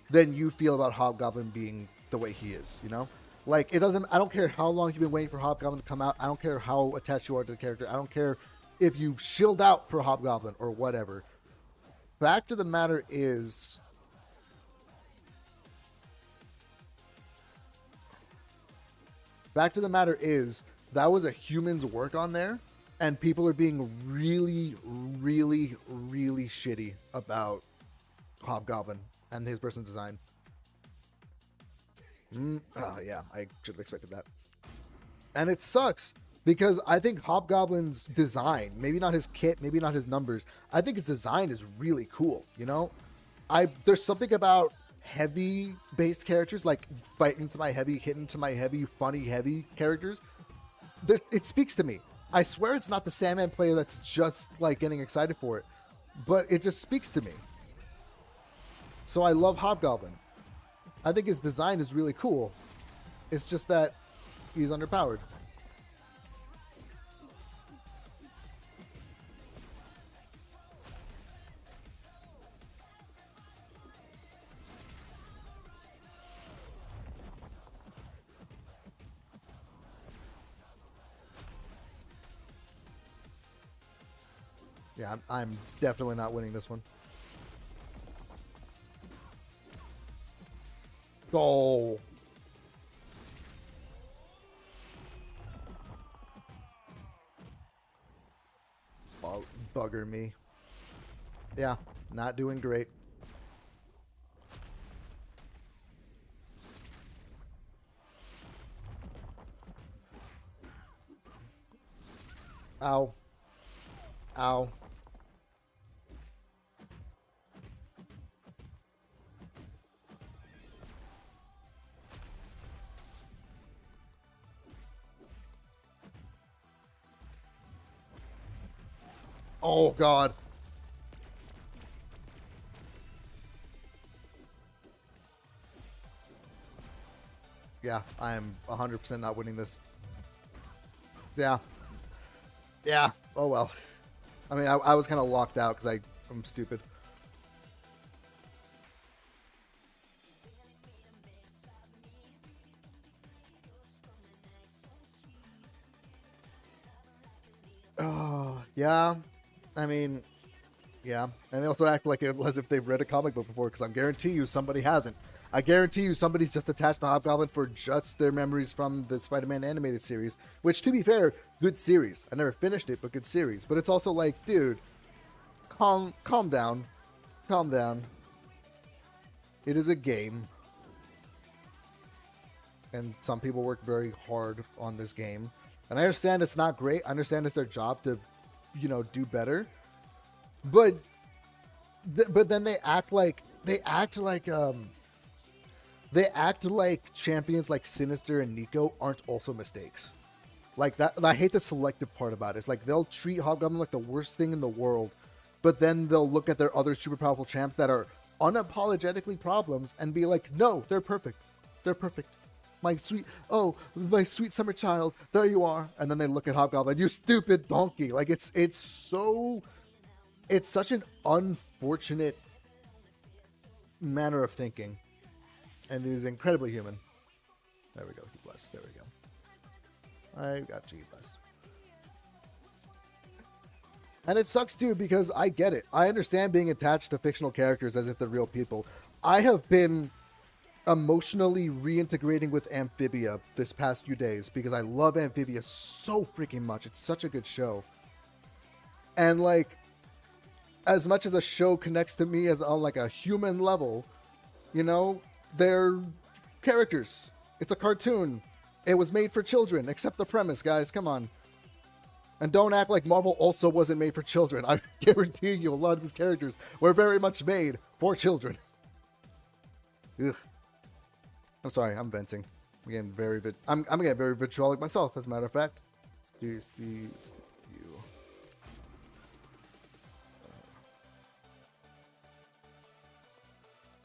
than you feel about Hobgoblin being the way he is, you know? Like, I don't care how long you've been waiting for Hobgoblin to come out. I don't care how attached you are to the character. I don't care if you shilled out for Hobgoblin or whatever. Fact of the matter is, that was a human's work on there, and people are being really, really, really shitty about Hobgoblin and his person's design. Yeah, I should have expected that. And it sucks, because I think Hobgoblin's design, maybe not his kit, maybe not his numbers, I think his design is really cool, you know? There's something about heavy-based characters, like fighting to my heavy, hitting to my heavy, funny, heavy characters. It speaks to me. I swear it's not the Sandman player that's just like getting excited for it, but it just speaks to me. So I love Hobgoblin. I think his design is really cool. It's just that he's underpowered. Yeah, I'm definitely not winning this one. Goal. Bugger me. Yeah, not doing great. Ow. Ow. Oh, God. Yeah, I am 100% not winning this. Yeah. Yeah. Oh, well. I mean, I was kind of locked out because I'm stupid. Oh, yeah. I mean, yeah. And they also act like it as if they've read a comic book before, because I guarantee you somebody hasn't. I guarantee you somebody's just attached to Hobgoblin for just their memories from the Spider-Man animated series, which, to be fair, good series. I never finished it, but good series. But it's also like, dude, calm down. Calm down. It is a game. And some people work very hard on this game. And I understand it's not great. I understand it's their job to, do better. But then they act like champions like Sinister and Nico aren't also mistakes. Like that, I hate the selective part about it. It's like they'll treat Hobgoblin like the worst thing in the world, but then they'll look at their other super powerful champs that are unapologetically problems and be like, no, they're perfect. They're perfect. My sweet summer child, there you are. And then they look at Hobgoblin, you stupid donkey. Like it's such an unfortunate manner of thinking, and it is incredibly human. There we go. He blessed. There we go. I got G blessed. And it sucks too, because I get it. I understand being attached to fictional characters as if they're real people. I have been emotionally reintegrating with Amphibia this past few days because I love Amphibia so freaking much. It's such a good show. And like, as much as a show connects to me as on like a human level, they're characters. It's a cartoon. It was made for children. Accept the premise, guys. Come on. And don't act like Marvel also wasn't made for children. I guarantee you a lot of these characters were very much made for children. Ugh. I'm sorry, I'm venting. I'm getting very vitriolic myself, as a matter of fact.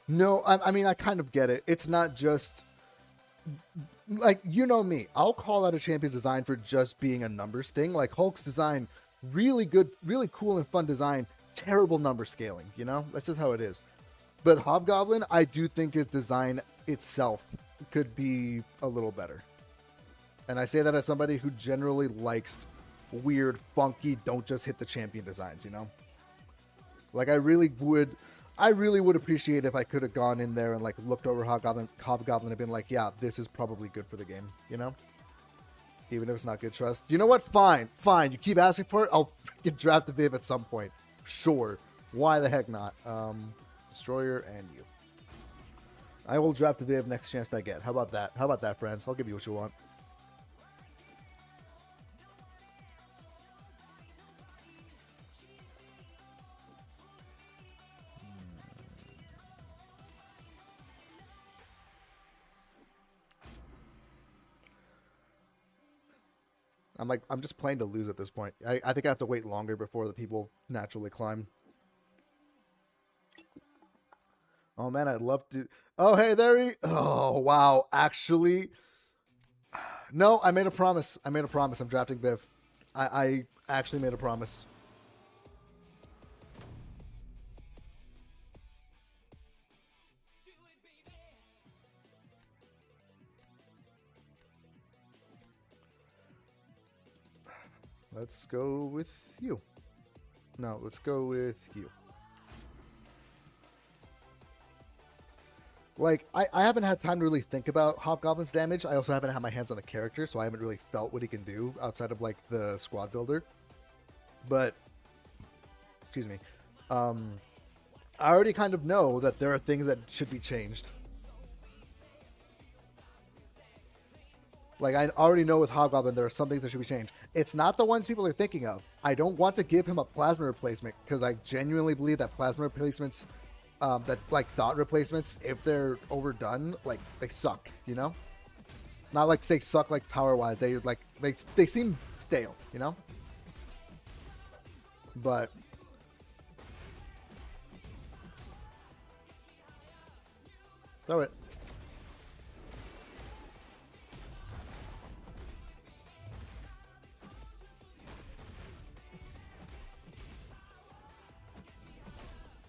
No, I mean, I kind of get it. It's not just like, me. I'll call out a champion's design for just being a numbers thing. Like Hulk's design, really good, really cool and fun design. Terrible number scaling, That's just how it is. But Hobgoblin, I do think his design itself could be a little better. And I say that as somebody who generally likes weird, funky, don't just hit the champion designs, Like I really would appreciate if I could have gone in there and like looked over Hobgoblin and been like, yeah, this is probably good for the game, Even if it's not good trust. You know what? Fine. You keep asking for it, I'll freaking draft the Viv at some point. Sure. Why the heck not? Destroyer and you. I will draft the Viv next chance I get. How about that, friends? I'll give you what you want. I'm just playing to lose at this point. I think I have to wait longer before the people naturally climb. Oh man, I'd love to. Oh hey, there he. Oh wow, actually, no. I made a promise. I made a promise. I'm drafting Viv. I actually made a promise. Let's go with you. No, let's go with you. Like, I haven't had time to really think about Hobgoblin's damage. I also haven't had my hands on the character, so I haven't really felt what he can do outside of, like, the squad builder. But, excuse me. I already kind of know that there are things that should be changed. Like, I already know with Hobgoblin there are some things that should be changed. It's not the ones people are thinking of. I don't want to give him a plasma replacement because I genuinely believe that plasma replacements, that like dot replacements, if they're overdone, like they suck. You know, not like they suck like power wise. They seem stale. You know, but throw it.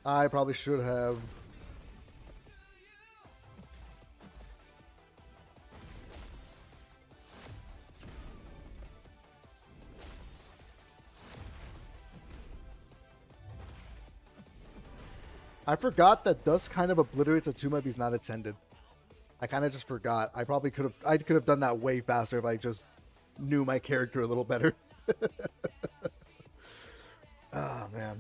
I probably should have. I forgot that Dust kind of obliterates a tomb if he's not attended. I kind of just forgot. I probably could have. I could have done that way faster if I just knew my character a little better. Oh man.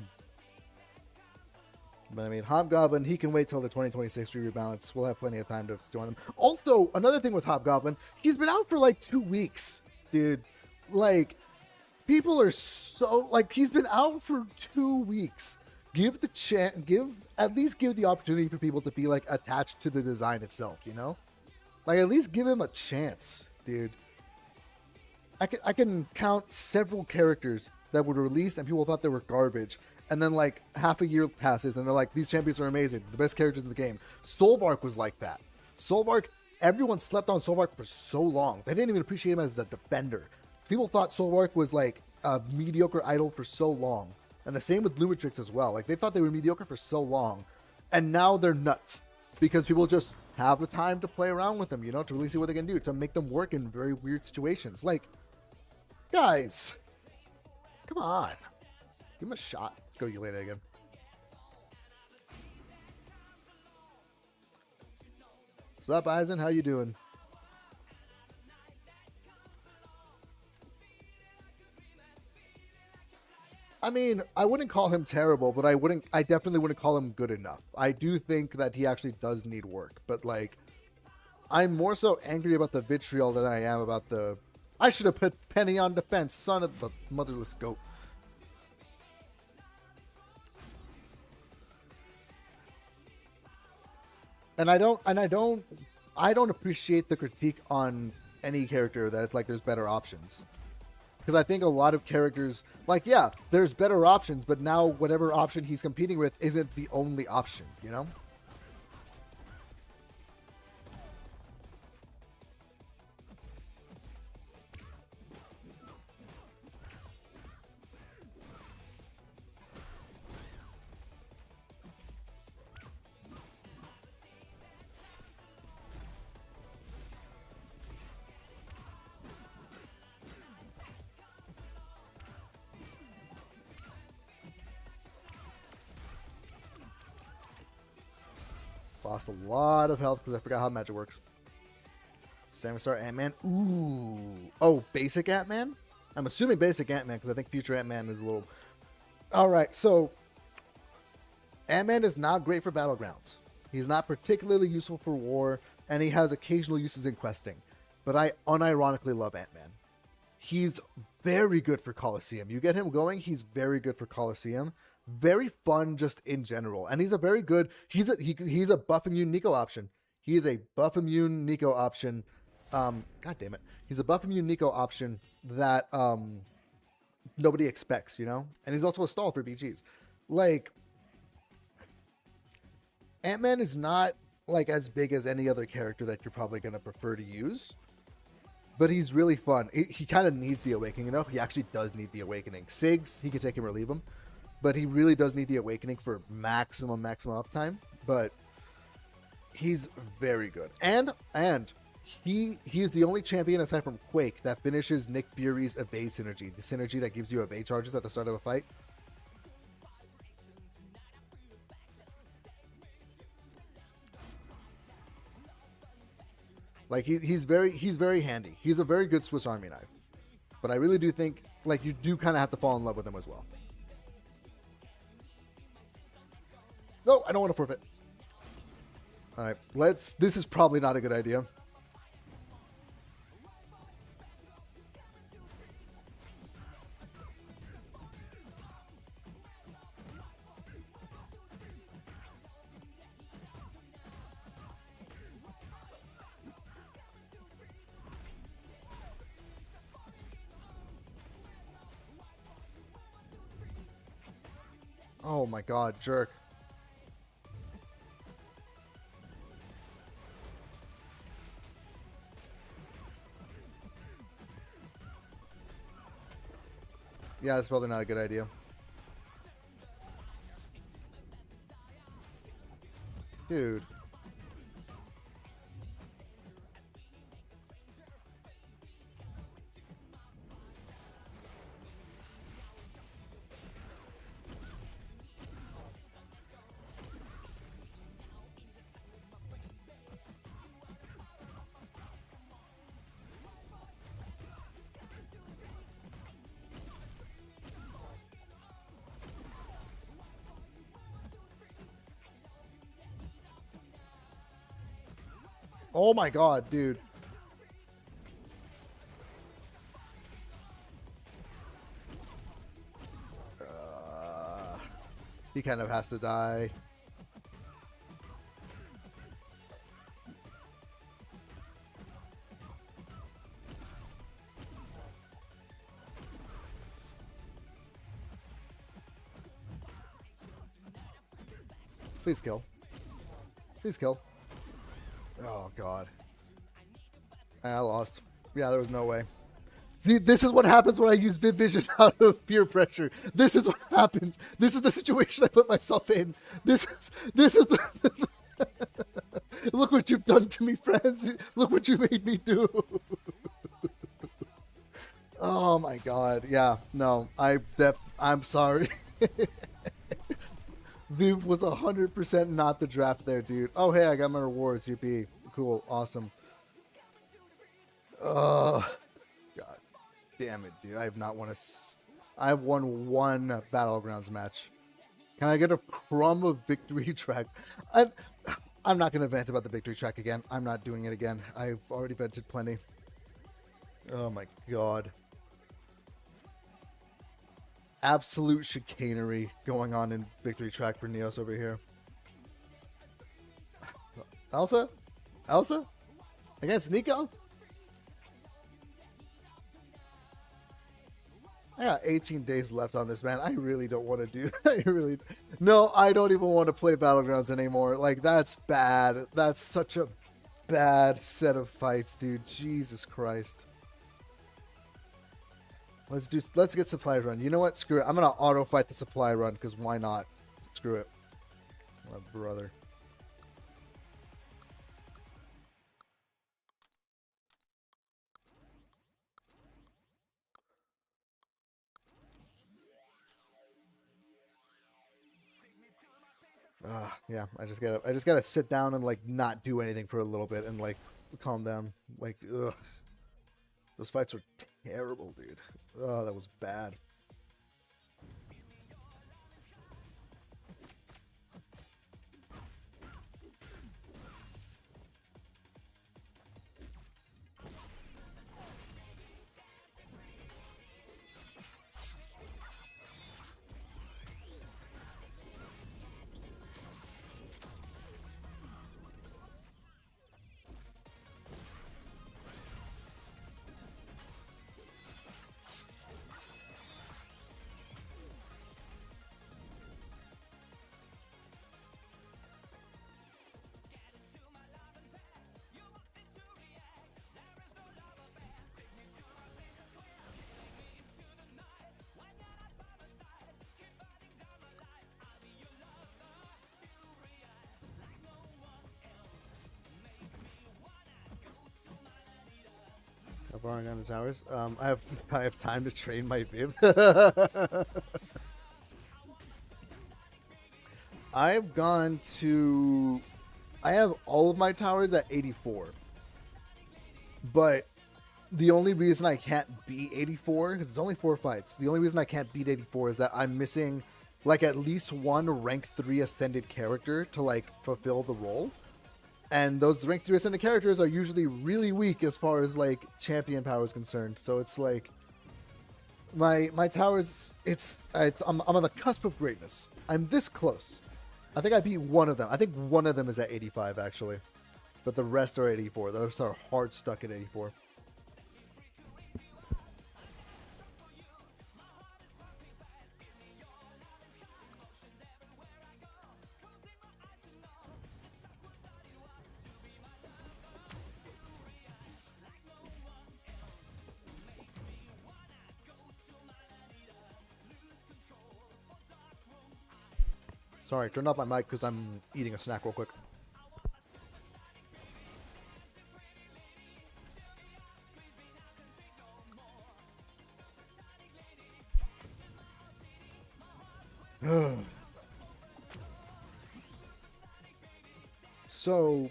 But I mean, Hobgoblin, he can wait till the 2026 rebalance. We'll have plenty of time to do on him. Also, another thing with Hobgoblin, he's been out for like 2 weeks, dude. Like, people are so like he's been out for 2 weeks. Give the chance, at least give the opportunity for people to be like attached to the design itself. You know, like at least give him a chance, dude. I can count several characters that were released and people thought they were garbage. And then like half a year passes and they're like, these champions are amazing, the best characters in the game. Solvark was like that. Solvark, everyone slept on Solvark for so long. They didn't even appreciate him as the defender. People thought Solvark was like a mediocre idol for so long. And the same with Lumitrix as well. Like they thought they were mediocre for so long. And now they're nuts. Because people just have the time to play around with them, you know, to really see what they can do, to make them work in very weird situations. Like, guys, come on. Give him a shot. Let's go Yelena again. What's up, Eisen? How you doing? I mean, I wouldn't call him terrible, but I definitely wouldn't call him good enough. I do think that he actually does need work, but like, I'm more so angry about the vitriol than I am about the, I should have put Penny on defense, son of a motherless goat. And I don't appreciate the critique on any character that it's like there's better options. Because I think a lot of characters, like, yeah, there's better options, but now whatever option he's competing with isn't the only option, you know? Lost a lot of health because I forgot how magic works. Salmon Star Ant-Man. Ooh. Oh, basic Ant-Man? I'm assuming basic Ant-Man because I think future Ant-Man is a little... Alright, so... Ant-Man is not great for Battlegrounds. He's not particularly useful for war, and he has occasional uses in questing. But I unironically love Ant-Man. He's very good for Coliseum. You get him going, he's very good for Coliseum. Very fun just in general. And he's a very good, he's a buff immune Nico option. He is a buff immune Nico option. God damn it. He's a buff immune Nico option that nobody expects, you know? And he's also a stall for BGs. Like, Ant-Man is not like as big as any other character that you're probably going to prefer to use, but he's really fun. He kind of needs the awakening though. He actually does need the awakening. Siggs, he can take him or leave him, but he really does need the awakening for maximum uptime. But he's very good, and he is the only champion aside from Quake that finishes Nick Fury's evade synergy, the synergy that gives you evade charges at the start of a fight. Like he's very handy. He's a very good Swiss Army knife. But I really do think like you do kind of have to fall in love with him as well. No, I don't want to forfeit. All right, this is probably not a good idea. Oh my god, jerk. Yeah, that's probably not a good idea. Dude. Oh my god, dude. He kind of has to die. Please kill. Please kill. Oh, God. I lost. Yeah, there was no way. See, this is what happens when I use Bid Vision out of peer pressure. This is what happens. This is the situation I put myself in. This is the... Look what you've done to me, friends. Look what you made me do. Oh, my God. Yeah, no. I'm sorry. Viv was 100% not the draft there, dude. Oh, hey, I got my rewards, CP. Cool, awesome. God damn it, dude. I have not won I've won one Battlegrounds match. Can I get a crumb of victory track? I'm not going to vent about the victory track again. I'm not doing it again. I've already vented plenty. Oh, my God. Absolute chicanery going on in victory track for NEOS over here. Elsa? Against Nico? I got 18 days left on this, man. I really don't want to do No, I don't even want to play Battlegrounds anymore. Like, that's bad. That's such a bad set of fights, dude. Jesus Christ. Let's get supply run. You know what? Screw it. I'm gonna auto fight the supply run because why not? Screw it. My brother. Yeah, I just gotta sit down and like not do anything for a little bit and like calm down. Like, ugh. Those fights were terrible, dude. Oh, that was bad. Borrowing on the towers. I have time to train my Viv. I've gone to. I have all of my towers at 84, but the only reason I can't beat 84 because it's only 4 fights. The only reason I can't beat 84 is that I'm missing like at least one rank 3 ascended character to like fulfill the role. And those rank 3 ascended characters are usually really weak as far as like champion power is concerned. So it's like my towers. I'm on the cusp of greatness. I'm this close. I think I beat one of them. I think one of them is at 85 actually, but the rest are 84. Those are hard stuck at 84. Sorry, turned off my mic because I'm eating a snack real quick. So,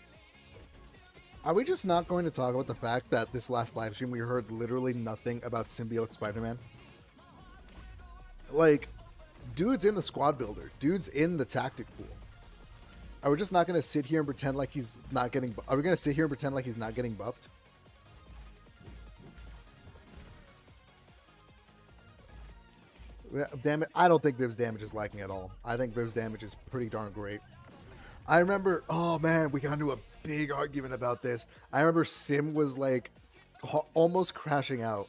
are we just not going to talk about the fact that this last live stream we heard literally nothing about Symbiote Spider-Man? Like, dude's in the squad builder. Dude's in the tactic pool. Are we just not going to sit here and pretend like he's not getting... Are we going to sit here and pretend like he's not getting buffed? Damn it. I don't think Viv's damage is lacking at all. I think Viv's damage is pretty darn great. I remember... Oh, man. We got into a big argument about this. I remember Sim was like almost crashing out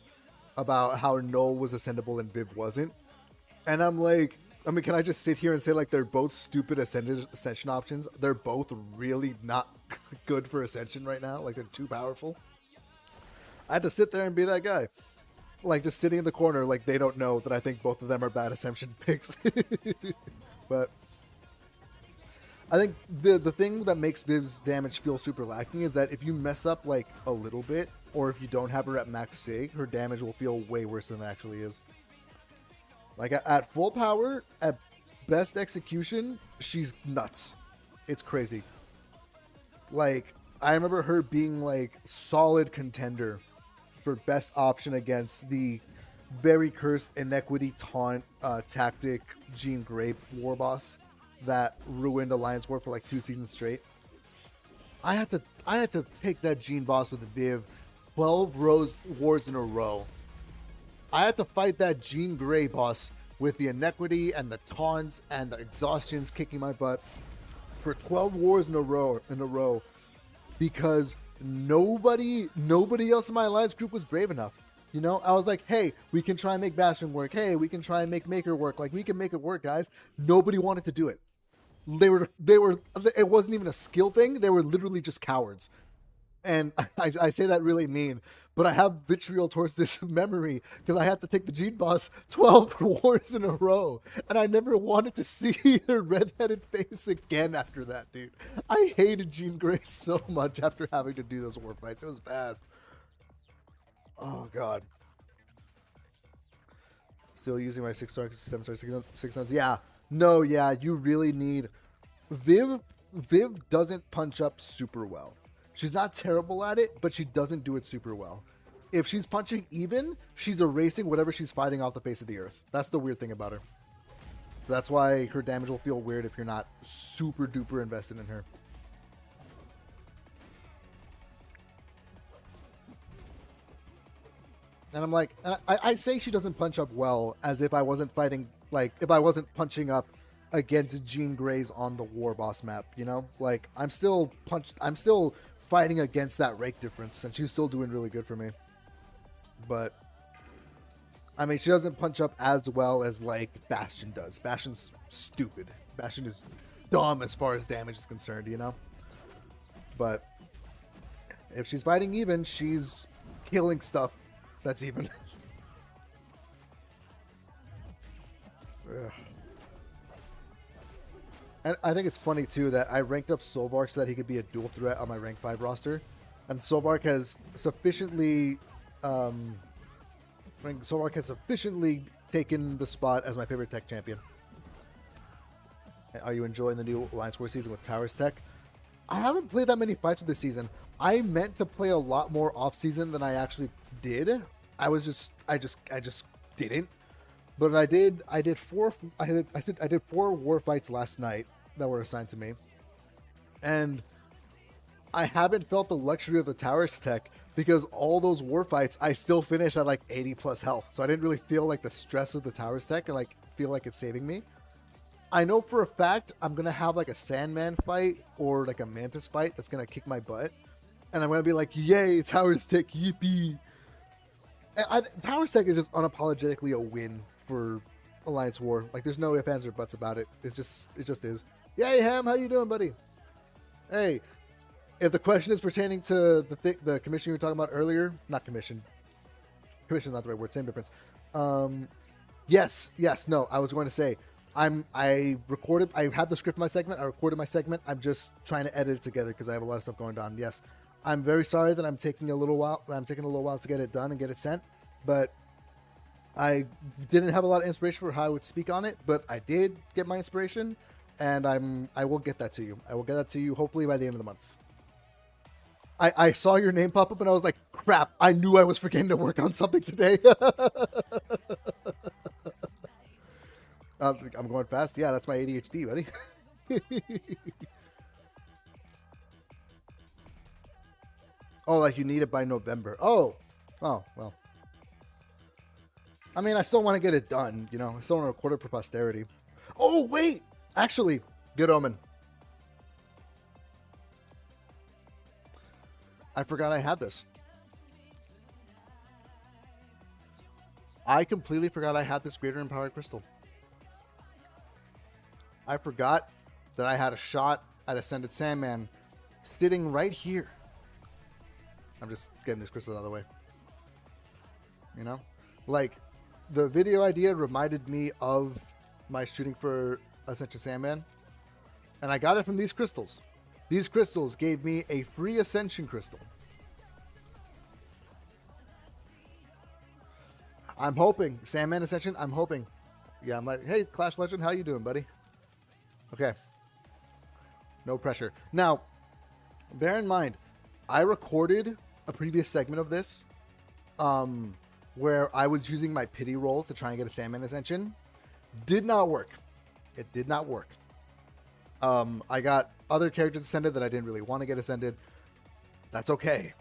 about how Null was ascendable and Viv wasn't. And I'm like, I mean, can I just sit here and say like they're both stupid ascension options? They're both really not good for ascension right now. Like they're too powerful. I had to sit there and be that guy. Like just sitting in the corner like they don't know that I think both of them are bad ascension picks. But I think the thing that makes Viv's damage feel super lacking is that if you mess up like a little bit, or if you don't have her at max sig, her damage will feel way worse than it actually is. Like at full power, at best execution, she's nuts. It's crazy. Like I remember her being like solid contender for best option against the very cursed Inequity Taunt tactic Jean Grey war boss that ruined Alliance War for like 2 seasons straight. I had to take that Jean boss with Viv 12 wars in a row. I had to fight that Jean Grey boss with the Inequity and the taunts and the exhaustions kicking my butt for 12 wars in a row because nobody else in my alliance group was brave enough. You know, I was like, hey, we can try and make Bastion work. Hey, we can try and make Maker work. Like, we can make it work, guys. Nobody wanted to do it. They were. It wasn't even a skill thing. They were literally just cowards. And I say that really mean, but I have vitriol towards this memory because I had to take the Jean boss 12 wars in a row, and I never wanted to see her redheaded face again after that, dude. I hated Jean Grey so much after having to do those war fights. It was bad. Oh, God. Still using my 6-star, 7-star, 6 nuns. Yeah. No, yeah, you really need... Viv doesn't punch up super well. She's not terrible at it, but she doesn't do it super well. If she's punching even, she's erasing whatever she's fighting off the face of the earth. That's the weird thing about her. So that's why her damage will feel weird if you're not super duper invested in her. And I'm like, I say she doesn't punch up well as if I wasn't fighting, like, if I wasn't punching up against Jean Grey's on the war boss map, you know? Like, I'm still fighting against that rank difference, and she's still doing really good for me. But, I mean, she doesn't punch up as well as, like, Bastion does. Bastion's stupid. Bastion is dumb as far as damage is concerned, you know? But, if she's fighting even, she's killing stuff that's even. And I think it's funny, too, that I ranked up Solvark so that he could be a dual threat on my rank 5 roster. And Solvark has sufficiently Solmark has officially taken the spot as my favorite tech champion. Are you enjoying the new Alliance War season with Towers Tech? I haven't played that many fights with this season. I meant to play a lot more off season than I actually did. I just didn't. But I did 4 war fights last night that were assigned to me. And I haven't felt the luxury of the Towers Tech because all those war fights I still finished at like 80 plus health. So I didn't really feel like the stress of the Towers Tech and like feel like it's saving me. I know for a fact I'm going to have like a Sandman fight or like a Mantis fight that's going to kick my butt. And I'm going to be like, yay, Towers Tech, yippee. Towers Tech is just unapologetically a win for Alliance War. Like, there's no ifs, ands, or buts about it. It just is. Yay, Ham, how you doing, buddy? Hey, if the question is pertaining to the commission you were talking about earlier, not commission. Commission is not the right word, same difference. Yes, no, I was going to say, I had the script for my segment, I recorded my segment, I'm just trying to edit it together because I have a lot of stuff going on. Yes, I'm very sorry that I'm taking a little while to get it done and get it sent, but I didn't have a lot of inspiration for how I would speak on it, but I did get my inspiration, and I will get that to you. I will get that to you hopefully by the end of the month. I saw your name pop up and I was like, crap, I knew I was forgetting to work on something today. I'm going fast. Yeah, that's my ADHD, buddy. Oh, like you need it by November. Oh, well. I mean, I still want to get it done, you know. I still want to record it for posterity. Oh, wait. Actually, good omen. I forgot I had this. I completely forgot I had this greater empowered crystal. I forgot that I had a shot at Ascended Sandman sitting right here. I'm just getting this crystal out of the way. You know? Like, the video idea reminded me of my shooting for Ascension Sandman. And I got it from these crystals. These crystals gave me a free Ascension crystal. I'm hoping. Sandman Ascension, I'm hoping. Yeah, I'm like, hey, Clash Legend, how you doing, buddy? Okay. No pressure. Now, bear in mind, I recorded a previous segment of this where I was using my pity rolls to try and get a Sandman Ascension. Did not work. It did not work. I got other characters ascended that I didn't really want to get ascended. That's okay.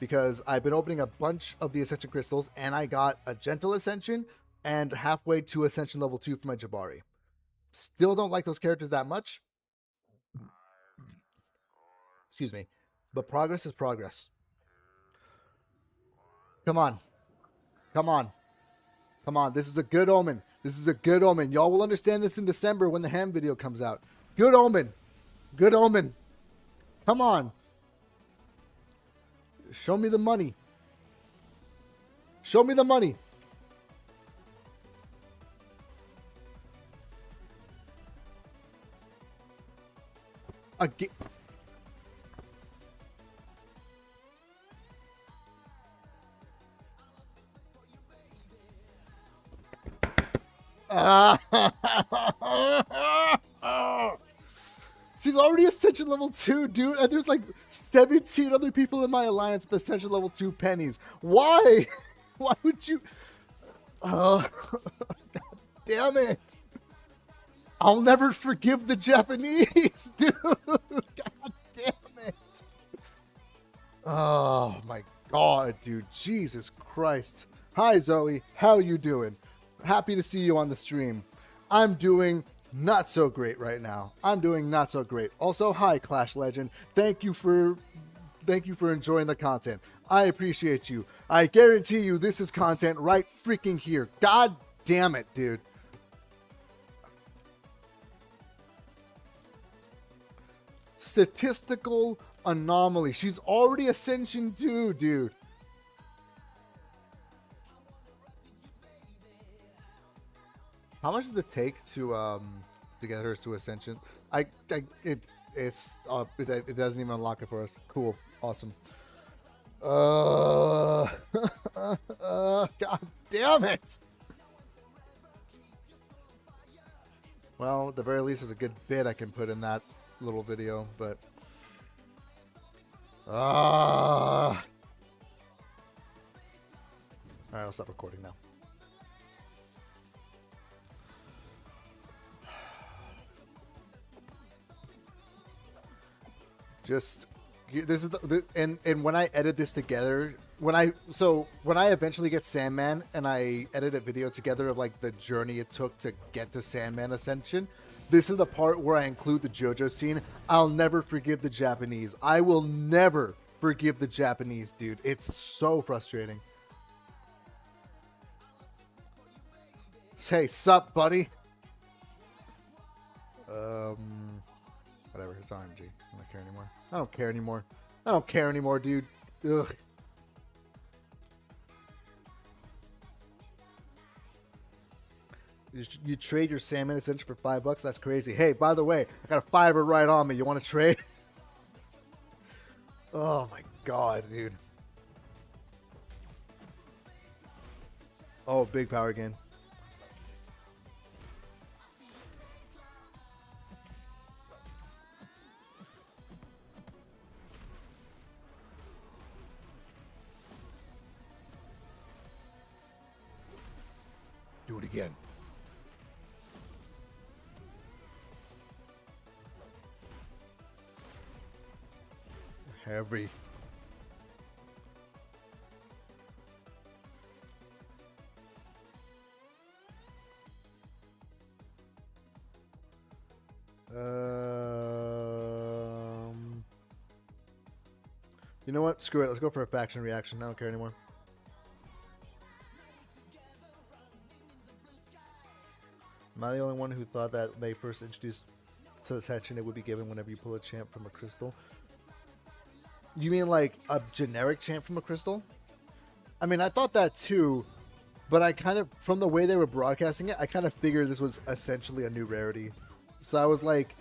Because I've been opening a bunch of the Ascension Crystals, and I got a Gentle Ascension and halfway to Ascension Level 2 for my Jabari. Still don't like those characters that much. Excuse me. But progress is progress. Come on. Come on. Come on. This is a good omen. This is a good omen. Y'all will understand this in December when the Ham video comes out. Good omen. Good omen. Come on. Show me the money. Show me the money. Again. She's already Ascension Level 2, dude. And there's like 17 other people in my alliance with Ascension Level 2 pennies. Why? Why would you? God damn it. I'll never forgive the Japanese, dude. God damn it. Oh, my God, dude. Jesus Christ. Hi, Zoe. How you doing? Happy to see you on the stream. I'm doing not so great right now. I'm doing not so great. Also, hi, Clash Legend. Thank you for enjoying the content. I appreciate you. I guarantee you this is content right freaking here. God damn it, dude. Statistical anomaly. She's already Ascension 2, dude. How much does it take to get her to Ascension? It doesn't even unlock it for us. Cool, awesome. Damn it! Well, at the very least, there's a good bit I can put in that little video, but... Alright, I'll stop recording now. Just... This is and when I edit this together, when I eventually get Sandman and I edit a video together of like the journey it took to get to Sandman Ascension, this is the part where I include the JoJo scene. I'll never forgive the Japanese. I will never forgive the Japanese, dude. It's so frustrating. Hey, sup, buddy? Whatever. It's RMG. I don't care anymore. I don't care anymore. I don't care anymore, dude. Ugh. You trade your Salmon Ascension for $5? That's crazy. Hey, by the way, I got a fiver right on me. You want to trade? Oh my god, dude. Oh, big power gain. Do it again. Heavy. You know what? Screw it. Let's go for a faction reaction. I don't care anymore. Am I the only one who thought that they first introduced to the section it would be given whenever you pull a champ from a crystal? You mean like a generic champ from a crystal? I mean, I thought that too, but I kind of, from the way they were broadcasting it, I kind of figured this was essentially a new rarity. So I was like,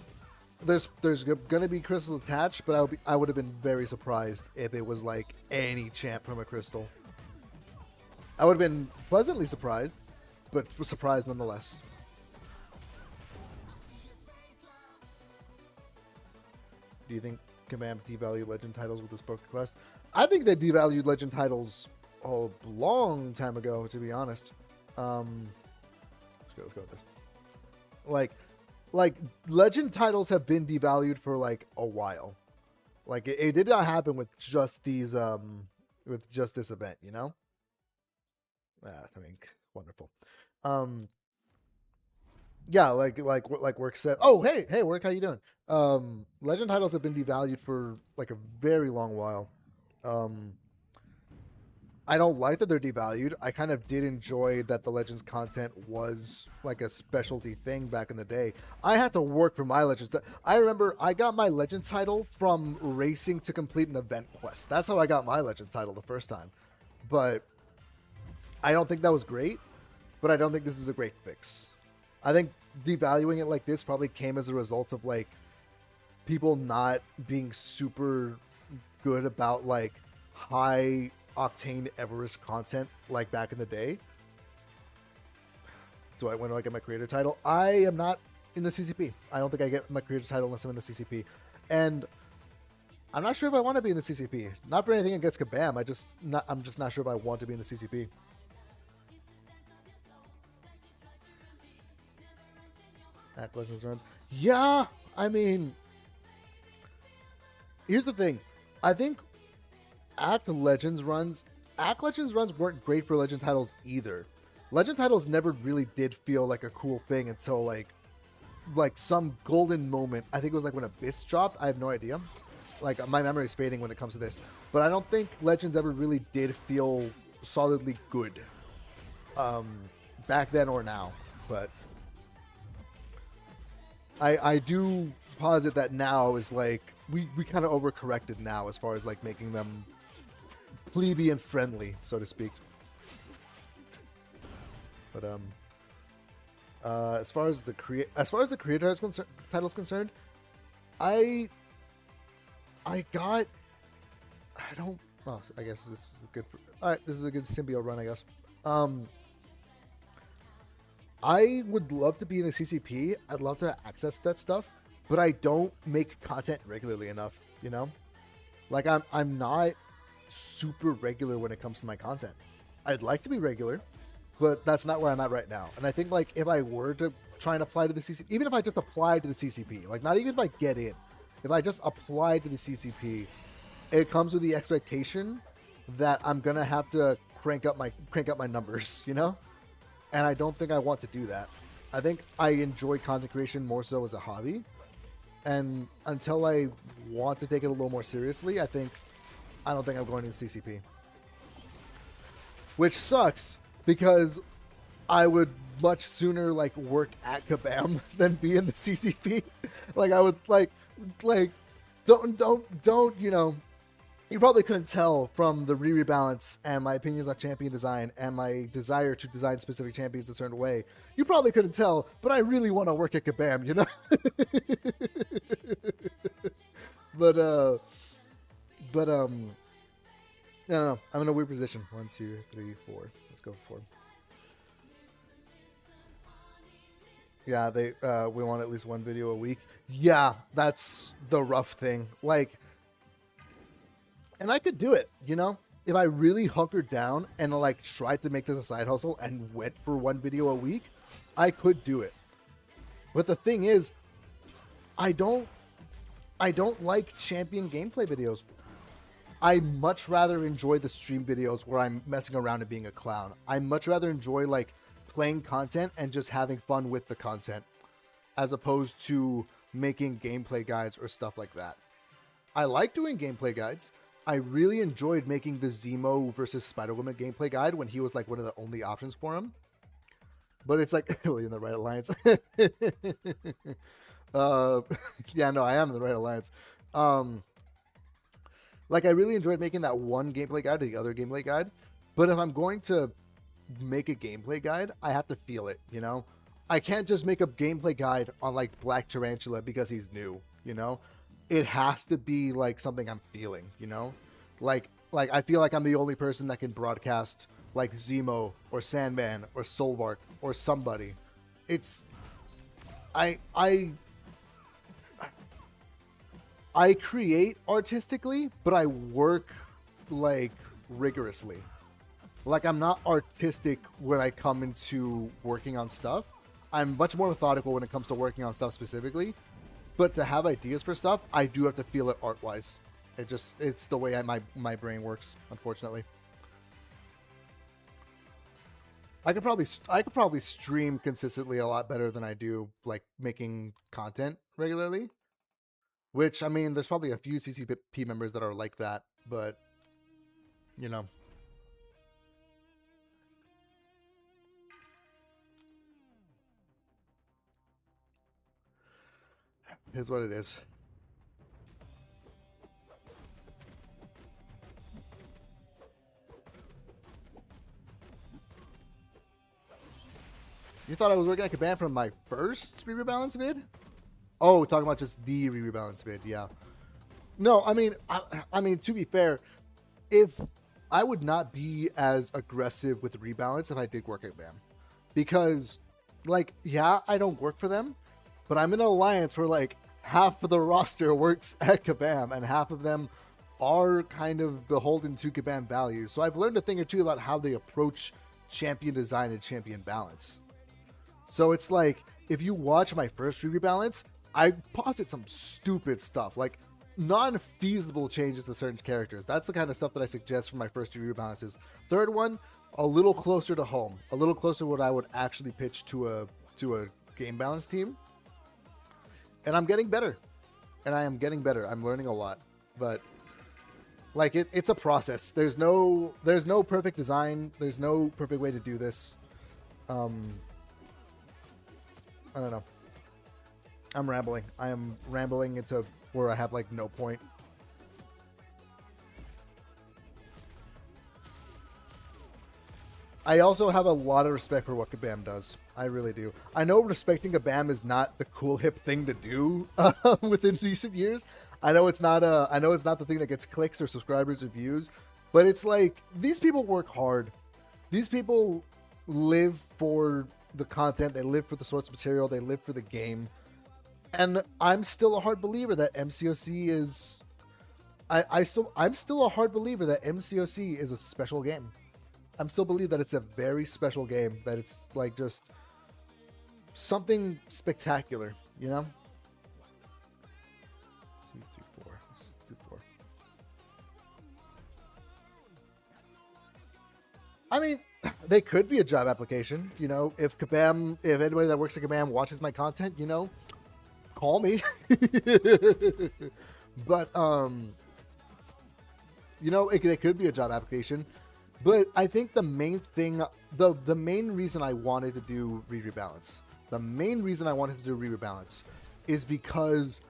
there's going to be crystals attached, but I would have been very surprised if it was like any champ from a crystal. I would have been pleasantly surprised, but surprised nonetheless. Do you think Kabam devalued legend titles with this poker quest? I think they devalued legend titles a long time ago, to be honest. Let's go with this. Like legend titles have been devalued for like a while. Like it did not happen with just these with just this event, you know? I mean, wonderful. Yeah, like Work said. Oh, hey, Work, how you doing? Legend titles have been devalued for like a very long while. I don't like that they're devalued. I kind of did enjoy that the Legends content was like a specialty thing back in the day. I had to work for my Legends. I remember I got my Legends title from racing to complete an event quest. That's how I got my Legends title the first time. But I don't think that was great, but I don't think this is a great fix. I think devaluing it like this probably came as a result of like people not being super good about like high octane Everest content like back in the day. When do I get my creator title? I am not in the CCP. I don't think I get my creator title unless I'm in the CCP. And I'm not sure if I want to be in the CCP. Not for anything against Kabam. I'm just not sure if I want to be in the CCP. Act Legends runs. Yeah, I mean, here's the thing. I think Act Legends runs weren't great for Legend titles either. Legend titles never really did feel like a cool thing until like some golden moment. I think it was like when Abyss dropped. I have no idea. Like my memory is fading when it comes to this, but I don't think Legends ever really did feel solidly good back then or now. But I do posit that now is like we kind of overcorrected now as far as like making them plebeian friendly, so to speak. But as far as the creator title is concerned, I guess this is a good. All right, this is a good symbiote run, I guess. I would love to be in the CCP. I'd love to access that stuff, but I don't make content regularly enough, you know? Like I'm not super regular when it comes to my content. I'd like to be regular, but that's not where I'm at right now. And I think like if I were to try and apply to the CCP, even if I just apply to the CCP, like not even if I get in, if I just apply to the CCP, it comes with the expectation that I'm gonna have to crank up my numbers, you know? And I don't think I want to do that. I think I enjoy content creation more so as a hobby. And until I want to take it a little more seriously, I don't think I'm going to the CCP. Which sucks because I would much sooner like work at Kabam than be in the CCP. Like I would like don't you know, you probably couldn't tell from the rebalance and my opinions on champion design and my desire to design specific champions a certain way. You probably couldn't tell, but I really want to work at Kabam, you know? but I don't know. I'm in a weird position. 1, 2, 3, 4. Let's go for 4. Yeah, we want at least one video a week. Yeah, that's the rough thing. Like, and I could do it, you know? If I really hunkered down and like tried to make this a side hustle and went for one video a week, I could do it. But the thing is, I don't like champion gameplay videos. I much rather enjoy the stream videos where I'm messing around and being a clown. I much rather enjoy like playing content and just having fun with the content as opposed to making gameplay guides or stuff like that. I like doing gameplay guides. I really enjoyed making the Zemo versus Spider-Woman gameplay guide when he was like one of the only options for him. But it's like, really in the right alliance. Yeah, no, I am in the right alliance. Like I really enjoyed making that one gameplay guide to the other gameplay guide. But if I'm going to make a gameplay guide, I have to feel it, you know? I can't just make a gameplay guide on like Black Tarantula because he's new, you know? It has to be like something I'm feeling, you know? Like I feel like I'm the only person that can broadcast like Zemo or Sandman or Soulbark or somebody. It's I create artistically, but I work like rigorously. Like I'm not artistic when I come into working on stuff. I'm much more methodical when it comes to working on stuff specifically. But to have ideas for stuff, I do have to feel it art-wise. It's the way my brain works, unfortunately. I could probably stream consistently a lot better than I do, like making content regularly. Which, I mean, there's probably a few CCP members that are like that, but, you know. Here's what it is. You thought I was working at Kabam from my first rebalance vid? Oh, talking about just the rebalance vid, yeah. No, I mean, to be fair, if I would not be as aggressive with rebalance if I did work at BAM, because, like, yeah, I don't work for them, but I'm in an alliance where like half of the roster works at Kabam, and half of them are kind of beholden to Kabam values. So I've learned a thing or two about how they approach champion design and champion balance. So it's like, if you watch my first rebalance, I posit some stupid stuff, like non-feasible changes to certain characters. That's the kind of stuff that I suggest for my first two rebalances. Third one, a little closer to home, a little closer to what I would actually pitch to a game balance team. And I'm getting better. And I am getting better. I'm learning a lot. But like it's a process. There's no perfect design. There's no perfect way to do this. I don't know. I'm rambling. I am rambling into where I have like no point. I also have a lot of respect for what Kabam does. I really do. I know respecting Kabam is not the cool hip thing to do within recent years. I know it's not the thing that gets clicks or subscribers or views, but it's like these people work hard. These people live for the content, they live for the source material, they live for the game. And I'm still a hard believer that MCOC is I'm still a hard believer that MCOC is a special game. I'm still believe that it's a very special game, that it's like just something spectacular, you know? 2, 3, 4. Let's do 4. I mean, they could be a job application, you know. If anybody that works at Kabam watches my content, you know, call me. But you know, they could be a job application. But I think the main thing, the main reason I wanted to do rebalance, is because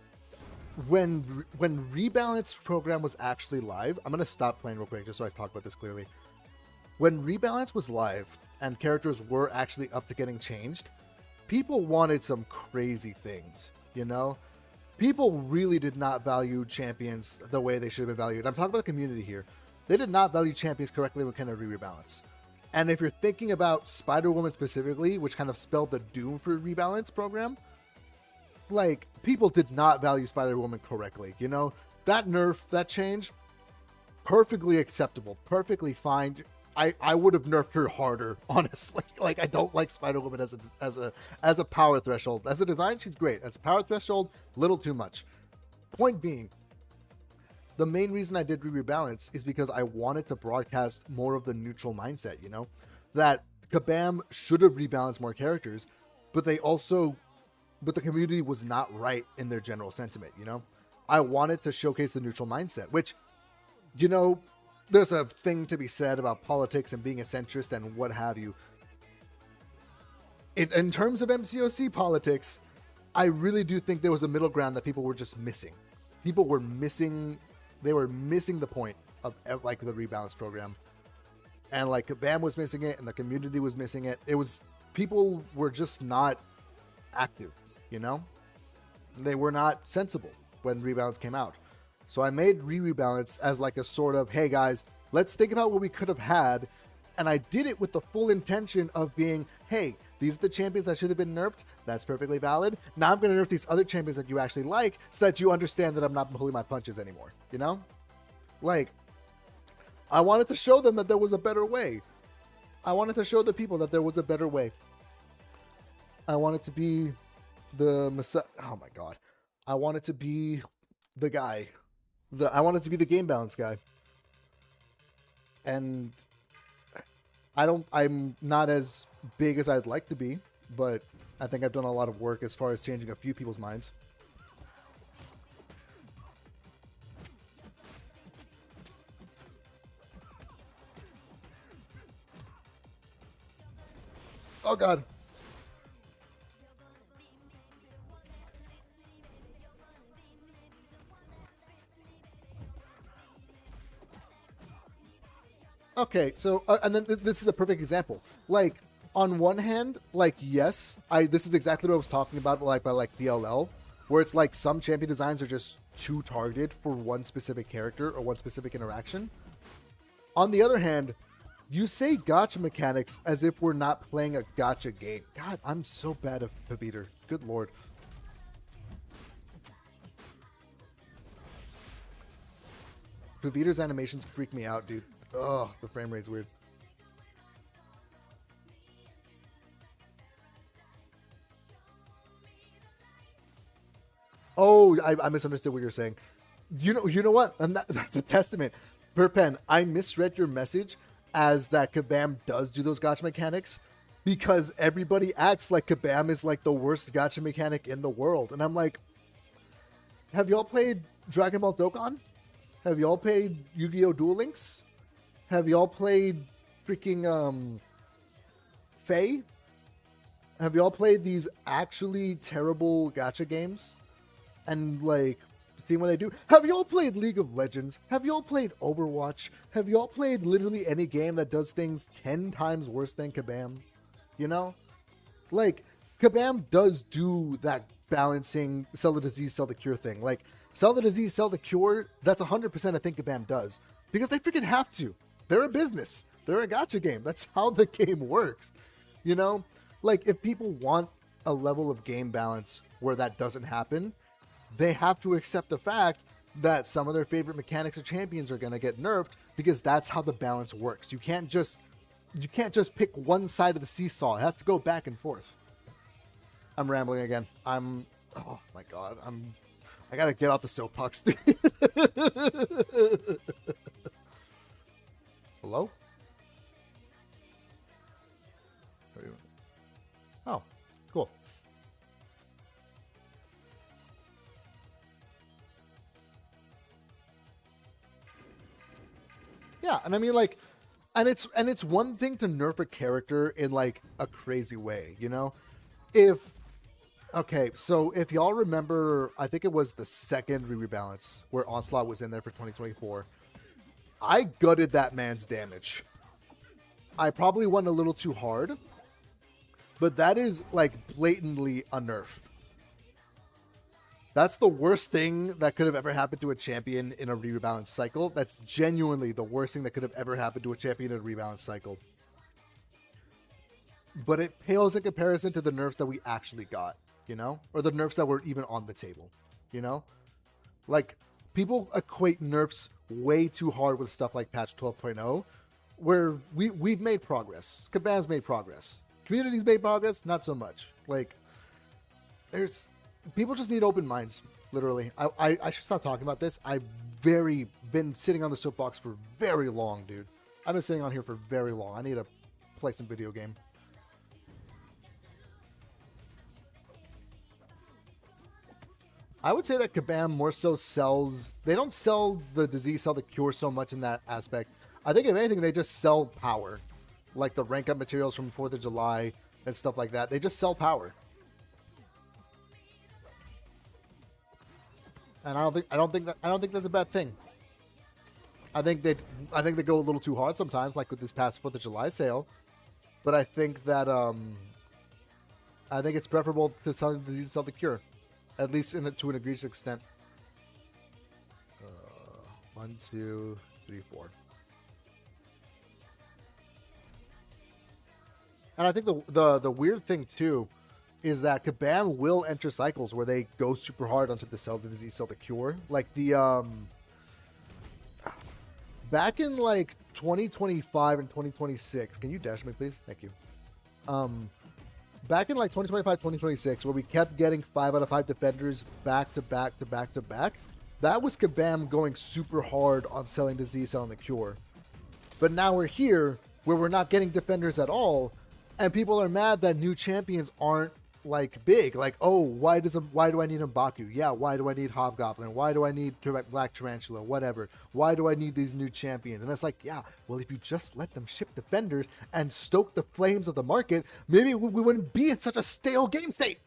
when Rebalance program was actually live, I'm gonna stop playing real quick just so I talk about this clearly. When Rebalance was live and characters were actually up to getting changed, people wanted some crazy things, you know? People really did not value champions the way they should have been valued. I'm talking about the community here. They did not value champions correctly when kind of Rebalance. And if you're thinking about Spider-Woman specifically, which kind of spelled the doom for Rebalance program, like, people did not value Spider-Woman correctly, you know? That nerf, that change, perfectly acceptable, perfectly fine. I would have nerfed her harder, honestly. Like, I don't like Spider-Woman as a power threshold. As a design, she's great. As a power threshold, little too much. Point being, the main reason I did Rebalance is because I wanted to broadcast more of the neutral mindset, you know? That Kabam should have rebalanced more characters, but the community was not right in their general sentiment, you know? I wanted to showcase the neutral mindset, which, you know, there's a thing to be said about politics and being a centrist and what have you. In terms of MCOC politics, I really do think there was a middle ground that people were just missing. They were missing the point of, like, the Rebalance program. And, like, Kabam was missing it, and the community was missing it. People were just not active, you know? They were not sensible when Rebalance came out. So I made Rebalance as like a sort of, hey guys, let's think about what we could have had. And I did it with the full intention of being, hey, these are the champions that should have been nerfed. That's perfectly valid. Now I'm going to nerf these other champions that you actually like so that you understand that I'm not pulling my punches anymore. You know? Like, I wanted to show them that there was a better way. I wanted to show the people that there was a better way. I wanted to be the Messiah. Oh my God. I wanted to be the guy. I wanted to be the game balance guy. And I'm not as big as I'd like to be, but I think I've done a lot of work as far as changing a few people's minds. Oh God. Okay, so and then this is a perfect example. Like, on one hand, like, yes, this is exactly what I was talking about, like, by like DLL, where it's like some champion designs are just too targeted for one specific character or one specific interaction. On the other hand, you say gacha mechanics as if we're not playing a gacha game. God, I'm so bad at Paviter. Good lord. Paviter's animations freak me out, dude. Oh, the frame rate's weird. Oh, I misunderstood what you're saying. You know what? And that's a testament. Perpen, I misread your message as that Kabam does do those gacha mechanics because everybody acts like Kabam is like the worst gacha mechanic in the world. And I'm like, have y'all played Dragon Ball Dokkan? Have y'all played Yu-Gi-Oh! Duel Links? Have y'all played freaking Faye? Have y'all played these actually terrible gacha games? And like, see what they do? Have y'all played League of Legends? Have y'all played Overwatch? Have y'all played literally any game that does things 10 times worse than Kabam? You know? Like, Kabam does do that balancing sell the disease, sell the cure thing. Like, sell the disease, sell the cure, that's 100% I think Kabam does. Because they freaking have to. They're a business. They're a gacha game. That's how the game works. You know? Like, if people want a level of game balance where that doesn't happen, they have to accept the fact that some of their favorite mechanics or champions are going to get nerfed, because that's how the balance works. You can't just pick one side of the seesaw. It has to go back and forth. I'm rambling again. Oh my god. I gotta get off the soapbox. Hello? Oh, cool. Yeah, and I mean, like, and it's one thing to nerf a character in like a crazy way, you know? Okay, so if y'all remember, I think it was the second rebalance where Onslaught was in there for 2024. I gutted that man's damage. I probably went a little too hard, but that is like blatantly a nerf. That's the worst thing that could have ever happened to a champion in a rebalance cycle. That's genuinely the worst thing that could have ever happened to a champion in a rebalance cycle. But it pales in comparison to the nerfs that we actually got, you know? Or the nerfs that were even on the table, you know? Like, people equate nerfs way too hard with stuff like patch 12.0, where we've made progress. Kabam's made progress. Community's made progress, not so much. Like, people just need open minds, literally. I should stop talking about this. I've been sitting on the soapbox for very long, dude. I've been sitting on here for very long. I need to play some video game. I would say that Kabam more so sells... They don't sell the disease, sell the cure so much in that aspect. I think if anything, they just sell power. Like the rank up materials from 4th of July and stuff like that. They just sell power. And I don't think that's a bad thing. I think they go a little too hard sometimes, like with this past 4th of July sale. But I think that I think it's preferable to sell the disease, sell the cure. At least to an egregious extent. 1, 2, 3, 4. And I think the weird thing too is that Kabam will enter cycles where they go super hard onto the sell the disease, sell the cure. Like the back in like 2025 and 2026. Can you dash me, please? Thank you. Back in like 2025, 2026, where we kept getting 5 out of 5 defenders back to back to back to back, that was Kabam going super hard on selling disease, selling the cure. But now we're here where we're not getting defenders at all, and people are mad that new champions aren't like big. Like, oh, why do I need M'Baku? Yeah, why do I need Hobgoblin? Why do I need Black Tarantula? Whatever. Why do I need these new champions? And it's like, yeah, well, if you just let them ship defenders and stoke the flames of the market, maybe we wouldn't be in such a stale game state.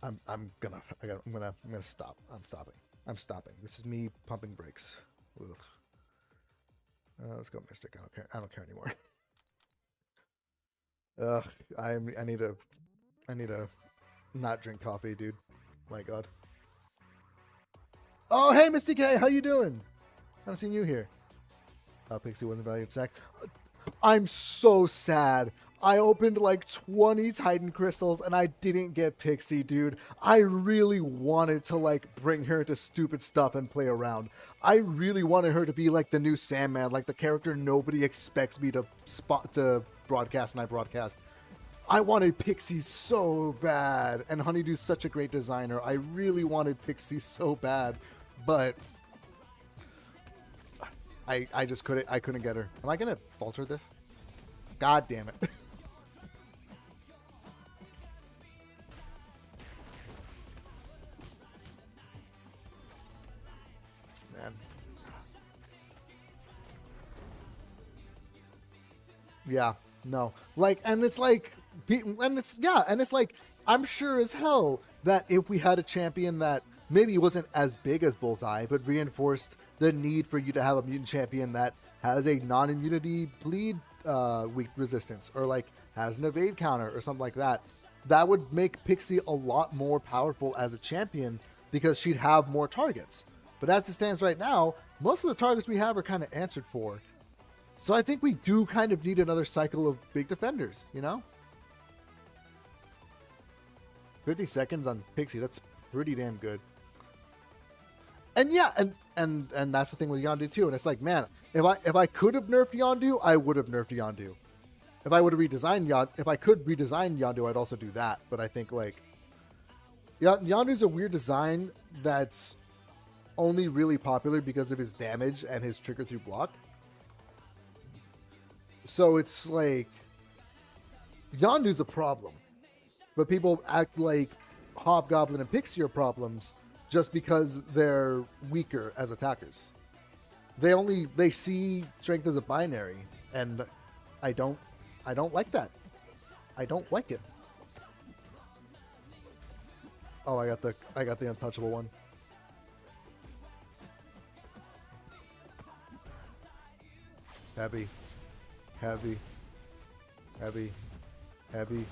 I'm gonna stop. I'm stopping. This is me pumping brakes. Ugh. Let's go Mystic. I don't care anymore. Ugh, I need to not drink coffee, dude. My God. Oh, hey, Misty K, how you doing? Haven't seen you here. Pixie wasn't valued snack. I'm so sad. I opened like 20 Titan crystals and I didn't get Pixie, dude. I really wanted to like bring her to stupid stuff and play around. I really wanted her to be like the new Sandman, like the character nobody expects me to broadcast and I broadcast. I wanted Pixie so bad, and Honeydew's such a great designer. I really wanted Pixie so bad, but I just couldn't get her. Am I gonna falter this? God damn it. Man. Yeah. No, like, and it's like, I'm sure as hell that if we had a champion that maybe wasn't as big as Bullseye, but reinforced the need for you to have a mutant champion that has a non-immunity bleed weak resistance, or like has an evade counter or something like that, that would make Pixie a lot more powerful as a champion because she'd have more targets. But as it stands right now, most of the targets we have are kind of answered for. So I think we do kind of need another cycle of big defenders, you know? 50 seconds on Pixie, that's pretty damn good. And yeah, and that's the thing with Yondu too. And it's like, man, if I could have nerfed Yondu, I would have nerfed Yondu. If I would have redesigned Yondu, if I could redesign Yondu, I'd also do that. But I think like Yondu's a weird design that's only really popular because of his damage and his trigger through block. So it's like Yondu's a problem, but people act like Hobgoblin and Pixie are problems just because they're weaker as attackers. They see strength as a binary, and I don't like that. I don't like it. Oh, I got the untouchable one. Heavy. Heavy. Heavy. Heavy.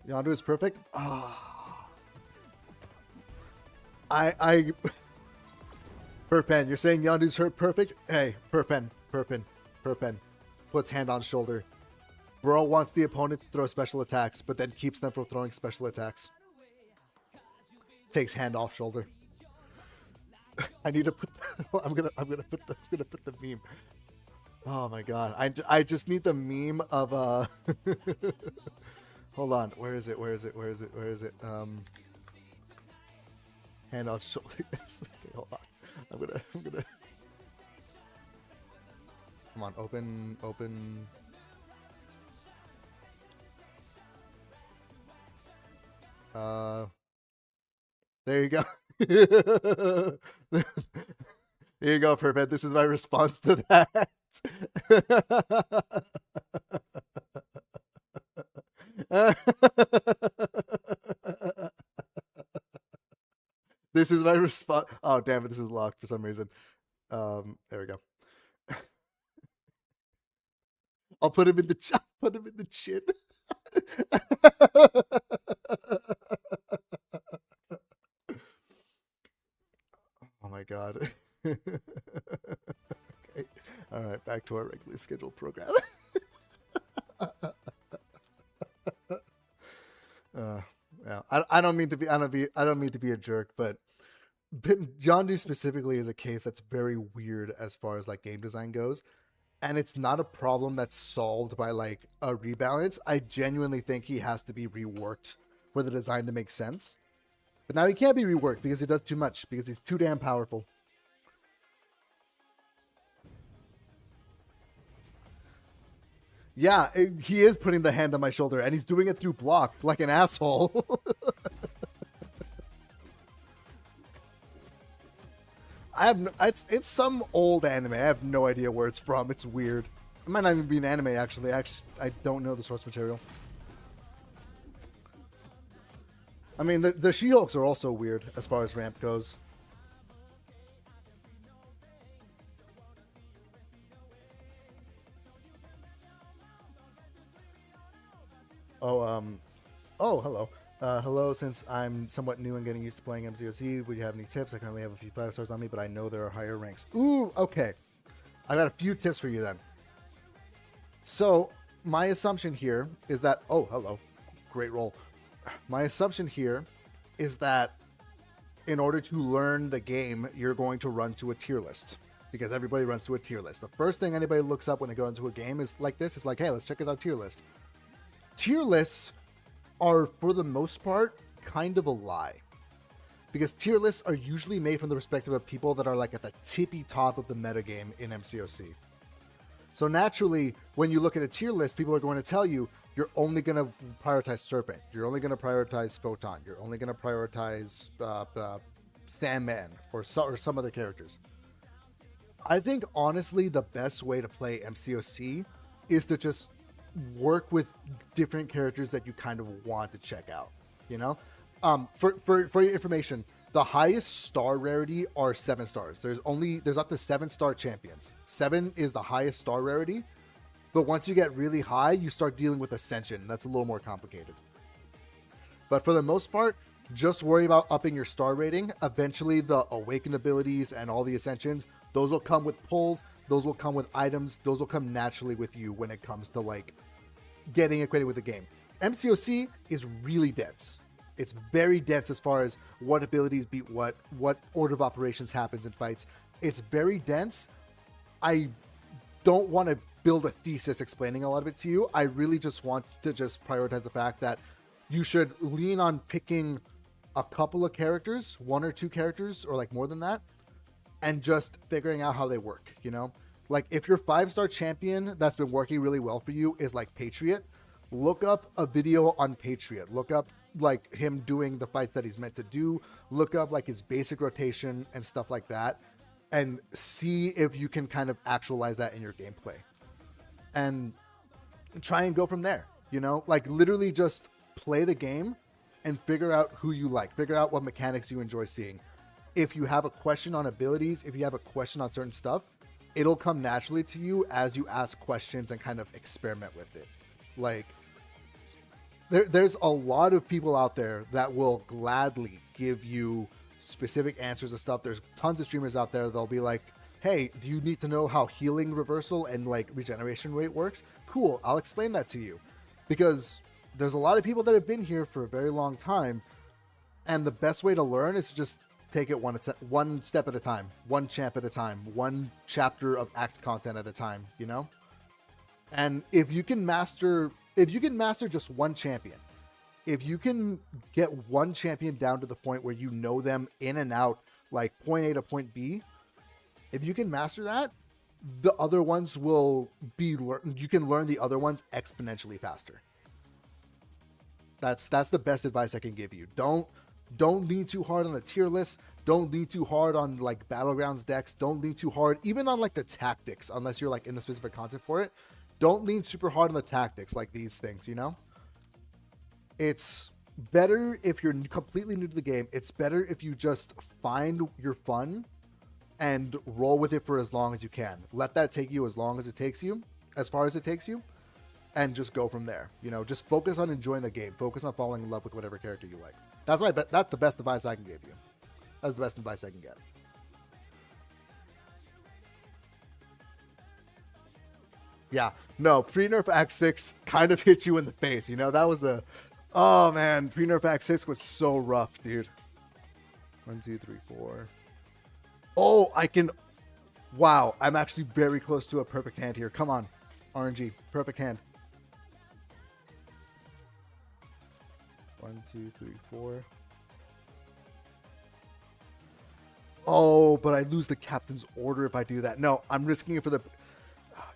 Yondu is perfect. I Perpen, you're saying Yondu's hurt perfect? Hey, Perpen. Puts hand on shoulder. Bro wants the opponent to throw special attacks, but then keeps them from throwing special attacks. Takes hand off shoulder. I need to put. I'm gonna put the meme. Oh my god! I just need the meme of Hold on. Where is it? Hand on shoulder. Okay, hold on. I'm gonna. Come on, open. There you go. There you go, Perfect. This is my response to that. This is my response. Oh, damn it. This is locked for some reason. There we go. I'll put him in the chin. Oh my god. Okay. All right, back to our regularly scheduled program. Yeah, I don't mean to be a jerk, but Yondu specifically is a case that's very weird as far as like game design goes. And it's not a problem that's solved by like a rebalance. I genuinely think he has to be reworked for the design to make sense. But now he can't be reworked because he does too much, because he's too damn powerful. Yeah, he is putting the hand on my shoulder, and he's doing it through block like an asshole. It's some old anime. I have no idea where it's from. It's weird. It might not even be an anime, actually. I don't know the source material. I mean, the She-Hulks are also weird as far as ramp goes. Oh, hello. Hello, since I'm somewhat new and getting used to playing MCOC, would you have any tips? I currently have a few 5 stars on me, but I know there are higher ranks. Ooh, okay. I got a few tips for you then. So, my assumption here is that... Oh, hello. Great roll. My assumption here is that in order to learn the game, you're going to run to a tier list. Because everybody runs to a tier list. The first thing anybody looks up when they go into a game is like this. It's like, hey, let's check out our tier list. Tier lists are, for the most part, kind of a lie. Because tier lists are usually made from the perspective of people that are like at the tippy top of the metagame in MCOC. So naturally, when you look at a tier list, people are going to tell you, you're only going to prioritize Serpent. You're only going to prioritize Photon. You're only going to prioritize Sandman or some other characters. I think, honestly, the best way to play MCOC is to just work with different characters that you kind of want to check out, you know? For your information, the highest star rarity are 7 stars. There's up to 7-star champions. 7 is the highest star rarity, but once you get really high, you start dealing with Ascension. That's a little more complicated. But for the most part, Just worry about upping your star rating. Eventually, the awakened abilities and all the ascensions, those will come with pulls. Those will come with items. Those will come naturally with you when it comes to like getting acquainted with the game. MCOC is really dense. It's very dense as far as what abilities beat what order of operations happens in fights. It's very dense. I don't want to build a thesis explaining a lot of it to you. I really just want to just prioritize the fact that you should lean on picking a couple of characters, 1 or 2 characters, or like more than that, and just figuring out how they work, you know? Like if your 5-star champion that's been working really well for you is like Patriot, look up a video on Patriot. Look up like him doing the fights that he's meant to do. Look up like his basic rotation and stuff like that, and see if you can kind of actualize that in your gameplay. And try and go from there, you know? Like literally just play the game and figure out who you like. Figure out what mechanics you enjoy seeing. If you have a question on abilities, if you have a question on certain stuff, it'll come naturally to you as you ask questions and kind of experiment with it. Like, there's a lot of people out there that will gladly give you specific answers and stuff. There's tons of streamers out there that'll be like, hey, do you need to know how healing reversal and like regeneration rate works? Cool, I'll explain that to you. Because there's a lot of people that have been here for a very long time, and the best way to learn is to just take it one step at a time, one champ at a time, one chapter of act content at a time, you know? And if you can master just one champion, if you can get one champion down to the point where you know them in and out, like point A to point B, if you can master that, the other ones will be you can learn the other ones exponentially faster. That's the best advice I can give you. Don't lean too hard on the tier list. Don't lean too hard on like battlegrounds decks. Don't lean too hard even on like the tactics, unless you're like in the specific content for it. Don't lean super hard on the tactics like these things, you know? It's better if you're completely new to the game. It's better if you just find your fun and roll with it for as long as you can. Let that take you as long as it takes you, as far as it takes you, and just go from there. You know, just focus on enjoying the game. Focus on falling in love with whatever character you like. That's the best advice I can give you. That's the best advice I can get. Yeah, no, pre-nerf Act 6 kind of hit you in the face. You know, that was oh man, pre-nerf Act 6 was so rough, dude. 1, 2, 3, 4. Oh, wow, I'm actually very close to a perfect hand here. Come on, RNG, perfect hand. 1, 2, 3, 4. Oh, but I lose the captain's order if I do that. No, I'm risking it for the...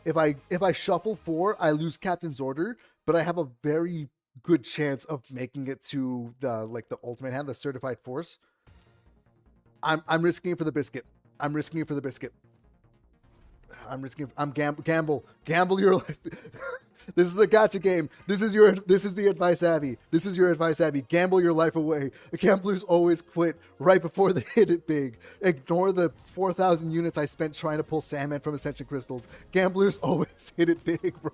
If I shuffle 4, I lose captain's order, but I have a very good chance of making it to the ultimate hand, the certified force. I'm risking it for the biscuit. I'm risking it for the biscuit. Gamble your life. This is a gacha game. This is the advice, Abby. This is your advice, Abby. Gamble your life away. The gamblers always quit right before they hit it big. Ignore the 4,000 units I spent trying to pull Sandman from Ascension Crystals. Gamblers always hit it big, bro.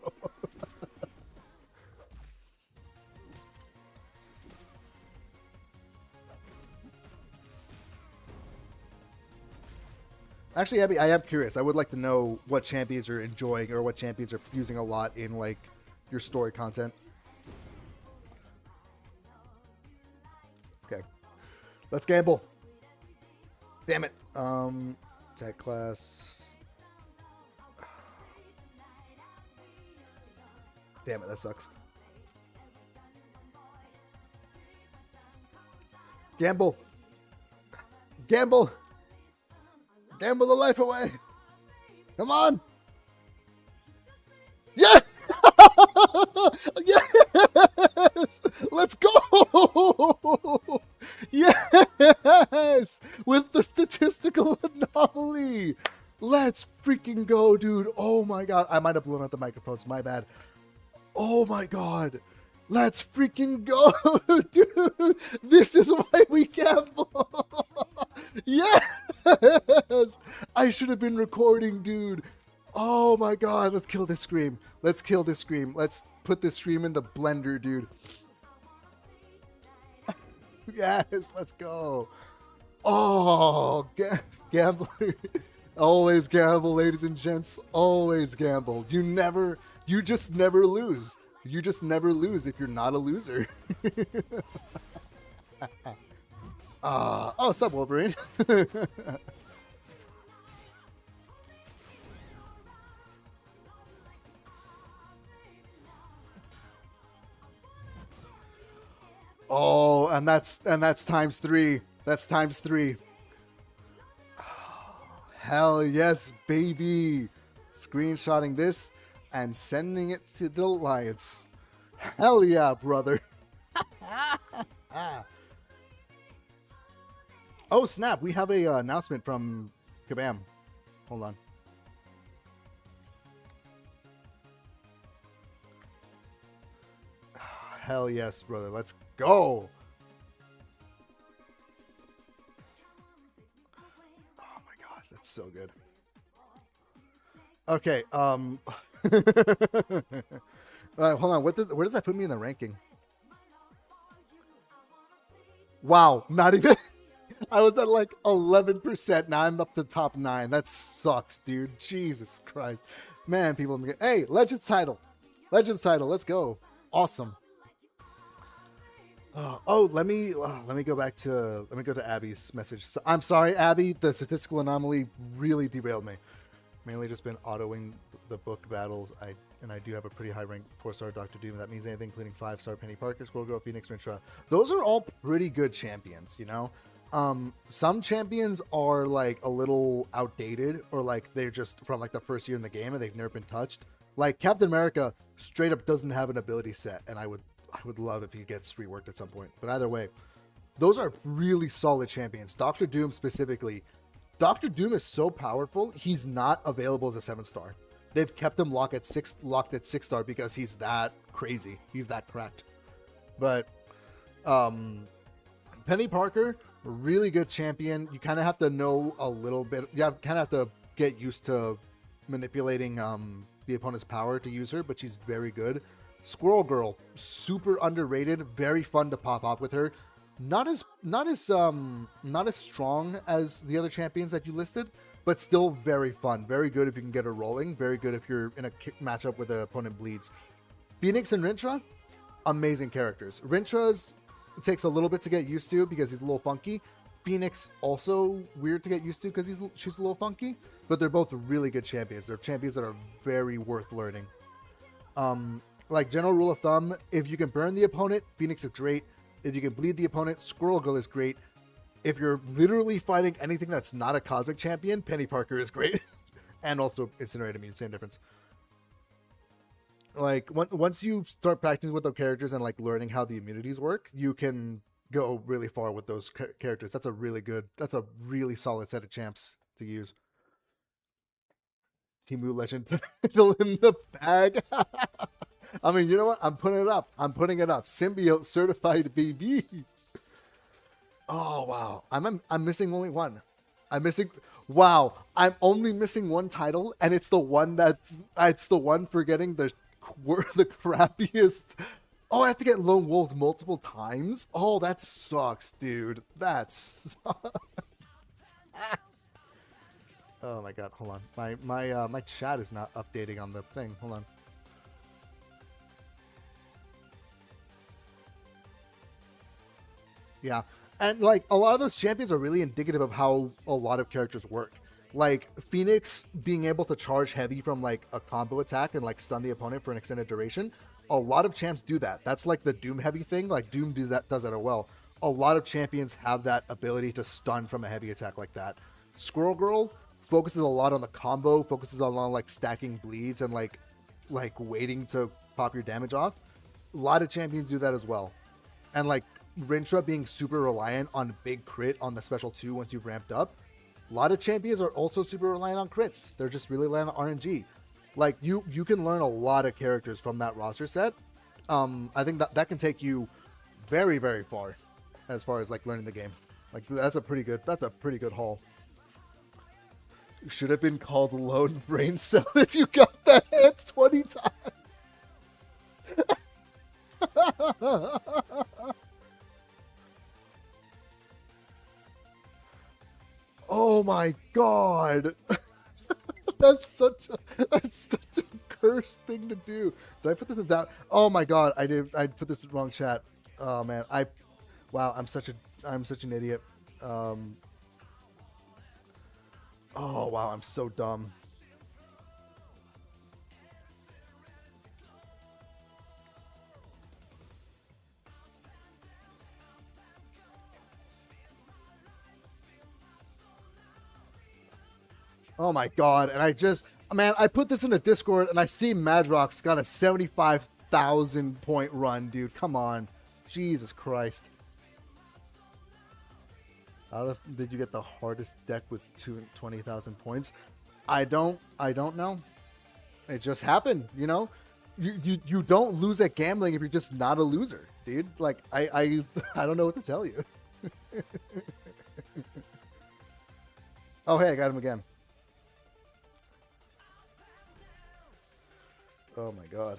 Actually, Abby, I am curious. I would like to know what champions you're enjoying or what champions are using a lot in, like, your story content. Okay. Let's gamble. Damn it. Tech class. Damn it, that sucks. Gamble. Gamble. Gamble the life away. Come on. Yeah. Yes. Let's go. Yes. With the statistical anomaly. Let's freaking go, dude. Oh my God. I might have blown out the microphones. My bad. Oh my God. Let's freaking go, dude. This is why we gamble. Yes. I should have been recording, dude. Oh my God. Let's kill this scream. Let's kill this scream. Let's put this scream in the blender, dude. Yes, let's go. Oh, gambler. Always gamble, ladies and gents. Always gamble. You just never lose. You just never lose if you're not a loser. Oh, what's up, Wolverine? Oh, and that's times three. That's times three. Hell yes, baby. Screenshotting this and sending it to the Alliance. Hell yeah, brother. Oh, snap. We have a announcement from Kabam. Hold on. Hell yes, brother. Let's go. Oh my god, that's so good. Okay, hold on. Where does that put me in the ranking? Wow, not even. I was at like 11%. Now I'm up to top 9. That sucks, dude. Jesus Christ. Man, people. Hey, Legends title. Legends title. Let's go. Awesome. Oh, let me go to Abby's message. So, I'm sorry, Abby. The statistical anomaly really derailed me. Mainly just been autoing the book battles. I do have a pretty high rank 4-star Doctor Doom. That means anything, including 5-star Penny Parker, Squirrel Girl, Phoenix, Rintra. Those are all pretty good champions, you know. Some champions are like a little outdated, or like they're just from like the first year in the game and they've never been touched. Like Captain America straight up doesn't have an ability set, and I would love if he gets reworked at some point. But either way, those are really solid champions. Doctor Doom specifically. Doctor Doom is so powerful, he's not available as a 7-star. They've kept him locked at 6-star because he's that crazy. He's that cracked. But Penny Parker, really good champion. You kind of have to know a little bit. You kind of have to get used to manipulating the opponent's power to use her, but she's very good. Squirrel Girl, super underrated, very fun to pop off with her. Not as strong as the other champions that you listed, but still very fun. Very good if you can get her rolling. Very good if you're in a matchup where the opponent bleeds. Phoenix and Rintra, amazing characters. Rintra's it takes a little bit to get used to because he's a little funky. Phoenix also weird to get used to because she's a little funky, but they're both really good champions. They're champions that are very worth learning. Like general rule of thumb, if you can burn the opponent, Phoenix is great. If you can bleed the opponent, Squirrel Girl is great. If you're literally fighting anything that's not a cosmic champion, Penny Parker is great. And also Incinerate Immune, same difference. Like once you start practicing with the characters and like learning how the immunities work, you can go really far with those characters. That's a really solid set of champs to use. Timu Legend still in the bag. I mean, you know what? I'm putting it up. Symbiote certified BB. Oh wow. I'm missing only one. Wow. I'm only missing one title, and it's the one for getting the crappiest. Oh, I have to get Lone Wolves multiple times. Oh, that sucks, dude. That sucks. Oh my god, hold on. My chat is not updating on the thing. Hold on. Yeah. And like a lot of those champions are really indicative of how a lot of characters work. Like Phoenix being able to charge heavy from like a combo attack and like stun the opponent for an extended duration. A lot of champs do that. That's like the Doom heavy thing. Like Doom does that as well. A lot of champions have that ability to stun from a heavy attack like that. Squirrel Girl focuses a lot on the combo, focuses a lot on like stacking bleeds and like waiting to pop your damage off. A lot of champions do that as well. And like Rintra being super reliant on big crit on the special 2 once you've ramped up. A lot of champions are also super reliant on crits. They're just really reliant on RNG. Like you can learn a lot of characters from that roster set. I think that can take you very, very far as like learning the game. Like that's a pretty good haul. Should have been called Lone Brain Cell if you got that hit 20 times. Oh my god. That's such a cursed thing to do. Did I put this in that? Oh my god, I did. I put this in the wrong chat. Oh man, wow, I'm such an idiot. Um, oh wow, I'm so dumb. Oh my god, and I put this in a Discord and I see Madrox got a 75,000 point run, dude. Come on. Jesus Christ. How did you get the hardest deck with 20,000 points? I don't know. It just happened, you know? You don't lose at gambling if you're just not a loser, dude. Like I I don't know what to tell you. Oh hey, I got him again. Oh my god.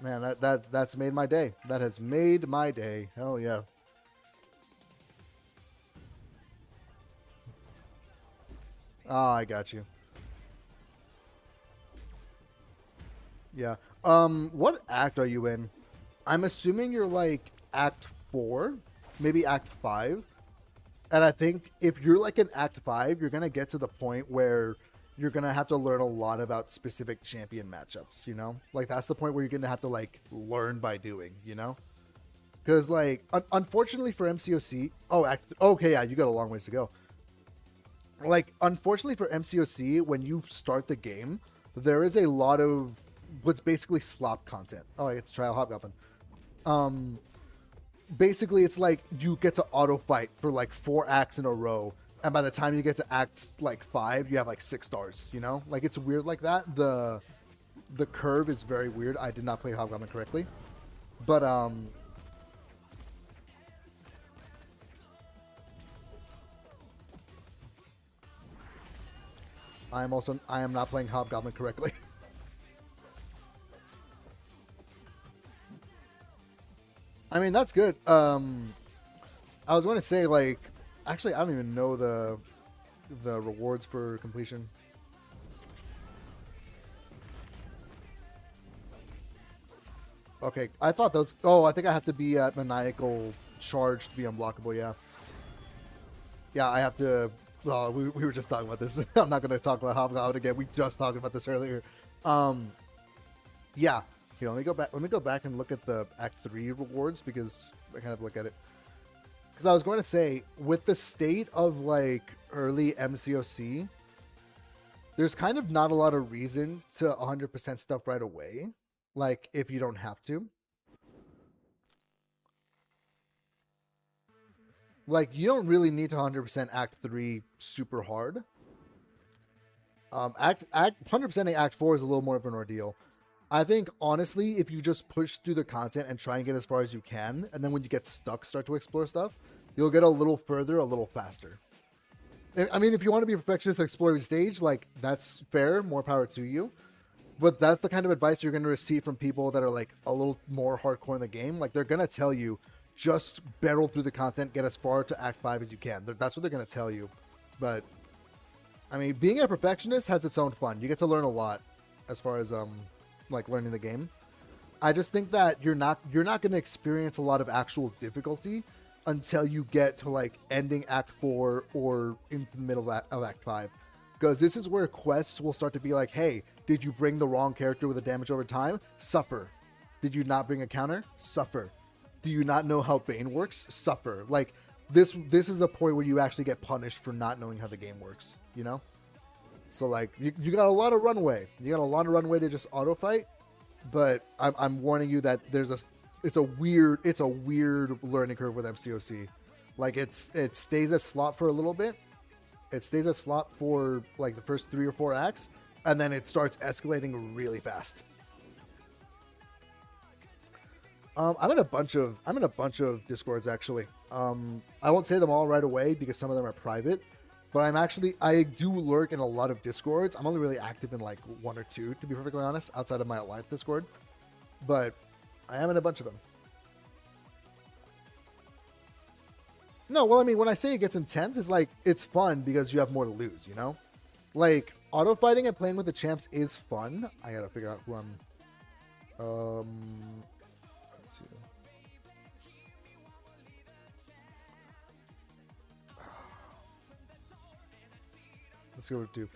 Man, that's made my day. That has made my day. Hell yeah. Oh, I got you. Yeah. What act are you in? I'm assuming you're like act 4, maybe act 5. And I think if you're like in act 5, you're going to get to the point where you're going to have to learn a lot about specific champion matchups, you know? Like that's the point where you're going to have to like learn by doing, you know? Cuz like unfortunately for MCOC, okay, yeah, you got a long ways to go. Like unfortunately for MCOC, when you start the game, there is a lot of what's basically slop content. Oh, I get to try a Hobgoblin. Basically it's like you get to auto fight for like 4 acts in a row, and by the time you get to act like 5, you have like 6 stars, you know? Like it's weird like that. The curve is very weird. I did not play Hobgoblin correctly. But I am not playing Hobgoblin correctly. I mean, that's good. I was going to say, like, actually, I don't even know the rewards for completion. Okay, I thought those. Oh, I think I have to be at maniacal charge to be unblockable. Yeah, yeah, I have to. We were just talking about this. I'm not going to talk about Hobgoblin again. We just talked about this earlier. Yeah. Here, let me go back. Let me go back and look at the Act 3 rewards because I kind of look at it. Because I was going to say, with the state of like early MCOC, there's kind of not a lot of reason to 100% stuff right away. Like if you don't have to. Like you don't really need to 100% Act 3 super hard. Act 100% Act 4 is a little more of an ordeal. I think honestly, if you just push through the content and try and get as far as you can, and then when you get stuck, start to explore stuff, you'll get a little further, a little faster. I mean, if you want to be a perfectionist and explore every stage, like that's fair, more power to you. But that's the kind of advice you're going to receive from people that are like a little more hardcore in the game. Like they're going to tell you, just barrel through the content, get as far to Act 5 as you can. That's what they're going to tell you. But I mean, being a perfectionist has its own fun. You get to learn a lot as far as like learning the game. I just think that you're not going to experience a lot of actual difficulty until you get to like ending Act 4 or in the middle of Act 5. Because this is where quests will start to be like, hey, did you bring the wrong character with a damage over time? Suffer. Did you not bring a counter? Suffer. Do you not know how Bane works? Suffer. Like this is the point where you actually get punished for not knowing how the game works, you know? So like you got a lot of runway. You got a lot of runway to just auto fight, but I'm warning you that it's a weird learning curve with MCOC. Like it stays at slot for a little bit. It stays at slot for like the first 3 or 4 acts, and then it starts escalating really fast. I'm in a bunch of Discords actually. I won't say them all right away because some of them are private. But I do lurk in a lot of Discords. I'm only really active in like 1 or 2, to be perfectly honest, outside of my Alliance Discord. But I am in a bunch of them. No, well, I mean, when I say it gets intense, it's like it's fun because you have more to lose, you know? Like, auto fighting and playing with the champs is fun. I gotta figure out who I'm. Let's go with 2.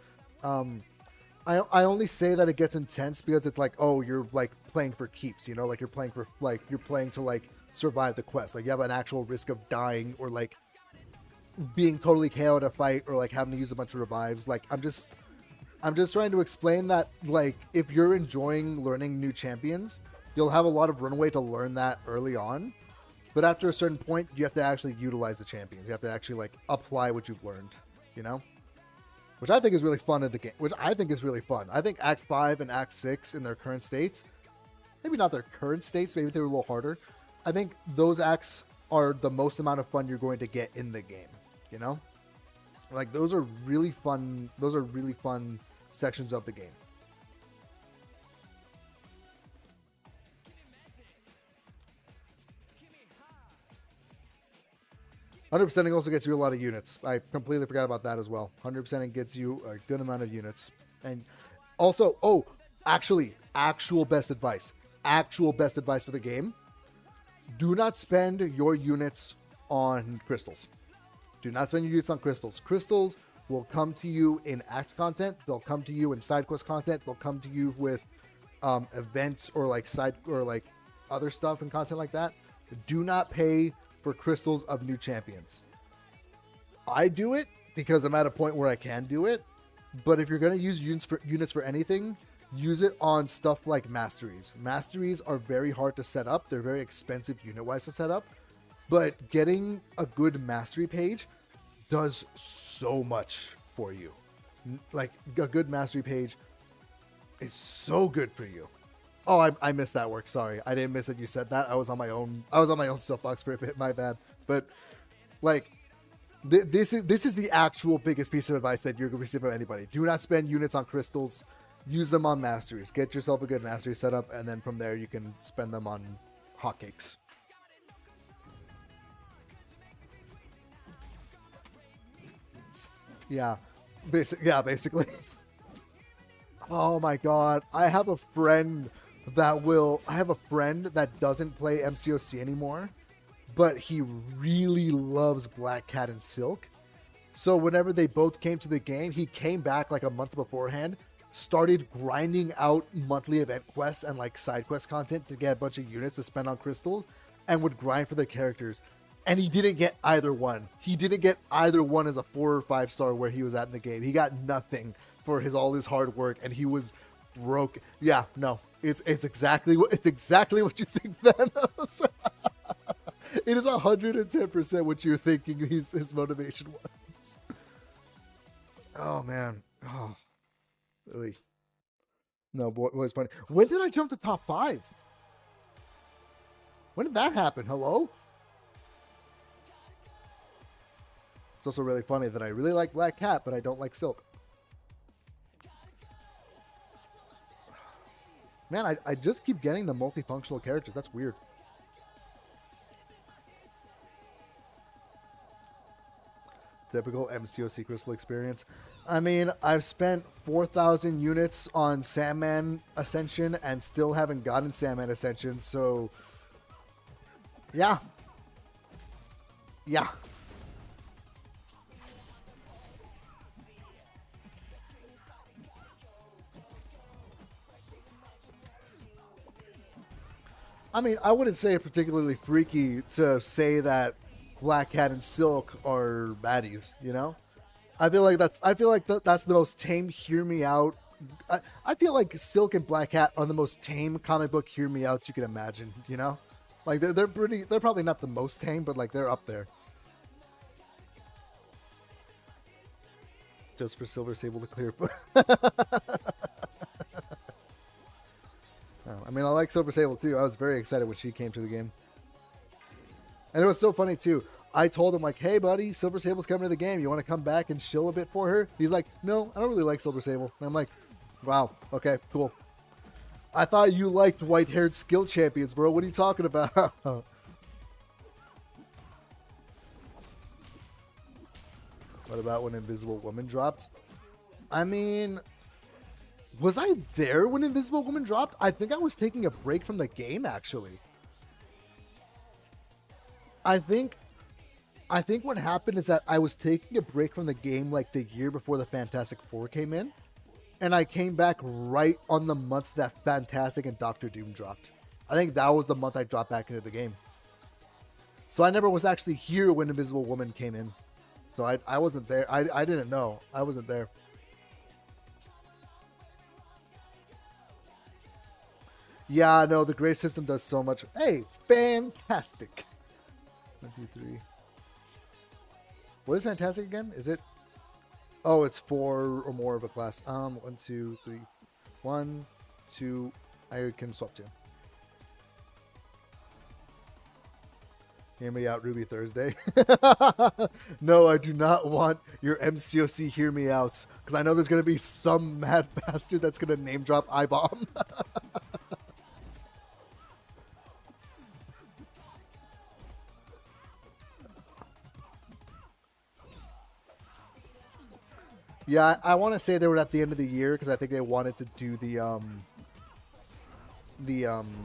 I only say that it gets intense because it's like, oh, you're like playing for keeps, you know, like you're playing to like survive the quest. Like you have an actual risk of dying or like being totally KO'd a fight or like having to use a bunch of revives. Like I'm just trying to explain that like if you're enjoying learning new champions, you'll have a lot of runway to learn that early on. But after a certain point, you have to actually utilize the champions. You have to actually like apply what you've learned, you know? Which I think is really fun in the game. Which I think is really fun. I think Act 5 and Act 6 in their current states, maybe not their current states, maybe they're a little harder. I think those acts are the most amount of fun you're going to get in the game. You know? Like those are really fun sections of the game. 100%ing also gets you a lot of units. I completely forgot about that as well. 100%ing gets you a good amount of units. And also, actual best advice. Actual best advice for the game. Do not spend your units on crystals. Do not spend your units on crystals. Crystals will come to you in act content. They'll come to you in side quest content. They'll come to you with events or like side or like other stuff and content like that. Do not pay for crystals of new champions. I do it because I'm at a point where I can do it, but if you're going to use units for anything, use it on stuff like masteries. Masteries are very hard to set up. They're very expensive unit-wise to set up, but getting a good mastery page does so much for you. Like a good mastery page is so good for you. Oh, I missed that work. Sorry. I didn't miss it. You said that. I was on my own soapbox for a bit. My bad. But like this is the actual biggest piece of advice that you're going to receive from anybody. Do not spend units on crystals. Use them on masteries. Get yourself a good mastery setup, and then from there you can spend them on hotcakes. Yeah. Basically. Oh my god. I have a friend that doesn't play MCOC anymore, but he really loves Black Cat and Silk. So whenever they both came to the game, he came back like a month beforehand, started grinding out monthly event quests and like side quest content to get a bunch of units to spend on crystals, and would grind for the characters. And he didn't get either one. He didn't get either one as a 4 or 5 star where he was at in the game. He got nothing for all his hard work, and he was broke. Yeah, no. It's exactly what you think, Thanos. It is 110% what you're thinking his motivation was. Oh man. Oh, really. No, boy, it was funny. When did I jump to top 5? When did that happen? Hello? It's also really funny that I really like Black Cat, but I don't like Silk. Man, I just keep getting the multifunctional characters. That's weird. Typical MCOC crystal experience. I mean, I've spent 4,000 units on Sandman Ascension and still haven't gotten Sandman Ascension, so... Yeah. Yeah. I mean, I wouldn't say it particularly freaky to say that Black Cat and Silk are baddies, you know? I feel like that's the most tame hear me out. I feel like Silk and Black Cat are the most tame comic book hear me outs you can imagine, you know? Like they're probably not the most tame, but like they're up there. Just for Silver Sable to clear. I mean, I like Silver Sable too. I was very excited when she came to the game. And it was so funny too. I told him like, hey buddy, Silver Sable's coming to the game. You want to come back and shill a bit for her? He's like, no, I don't really like Silver Sable. And I'm like, wow, okay, cool. I thought you liked white-haired skill champions, bro. What are you talking about? What about when Invisible Woman dropped? I mean, was I there when Invisible Woman dropped? I think I was taking a break from the game, actually. I think what happened is that I was taking a break from the game like the year before the Fantastic Four came in. And I came back right on the month that Fantastic and Doctor Doom dropped. I think that was the month I dropped back into the game. So I never was actually here when Invisible Woman came in. So I wasn't there. I didn't know. I wasn't there. Yeah, no, the gray system does so much. Hey, fantastic. 1, 2, 3. What is fantastic again? Is it? Oh, it's 4 or more of a class. 1, 2, 3. 1, 2. I can swap 2. Hear me out, Ruby Thursday. No, I do not want your MCOC hear me outs. Because I know there's going to be some mad bastard that's going to name drop I-Bomb. Yeah, I want to say they were at the end of the year because I think they wanted to do the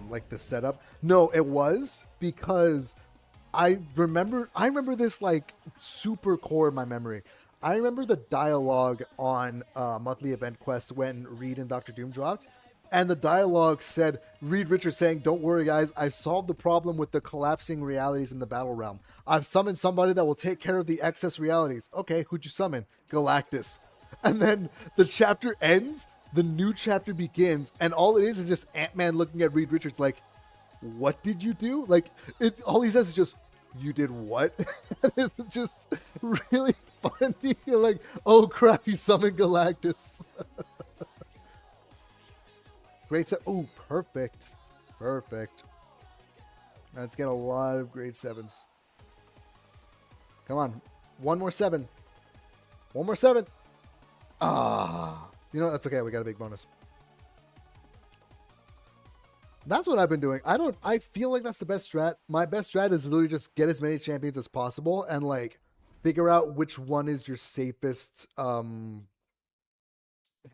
like the setup. No, it was because I remember this like super core in my memory. I remember the dialogue on Monthly Event Quest when Reed and Doctor Doom dropped. And the dialogue said, Reed Richards saying, "Don't worry, guys. I've solved the problem with the collapsing realities in the battle realm. I've summoned somebody that will take care of the excess realities." Okay, who'd you summon? Galactus. And then the chapter ends, the new chapter begins, and all it is just Ant-Man looking at Reed Richards like, "What did you do?" Like, all he says is just, "You did what?" It's just really funny. Like, oh crap, he summoned Galactus. Great set. Oh, perfect. Perfect. Let's get a lot of grade 7s. Come on. One more 7. One more 7. Ah. You know, that's okay. We got a big bonus. That's what I've been doing. I feel like that's the best strat. My best strat is literally just get as many champions as possible and like figure out which one is your safest hand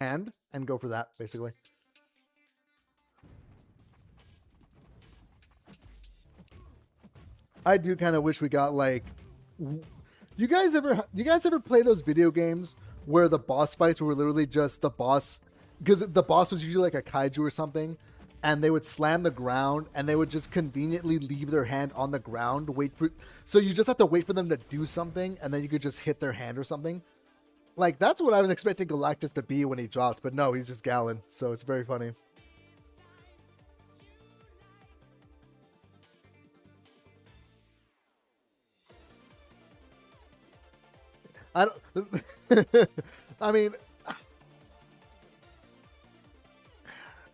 and go for that, basically. I do kind of wish we got like, you guys ever play those video games where the boss fights were literally just the boss, because the boss was usually like a kaiju or something, and they would slam the ground and they would just conveniently leave their hand on the ground, so you just have to wait for them to do something and then you could just hit their hand or something. Like, that's what I was expecting Galactus to be when he dropped, but no, he's just Galen, so it's very funny. I don't. I mean,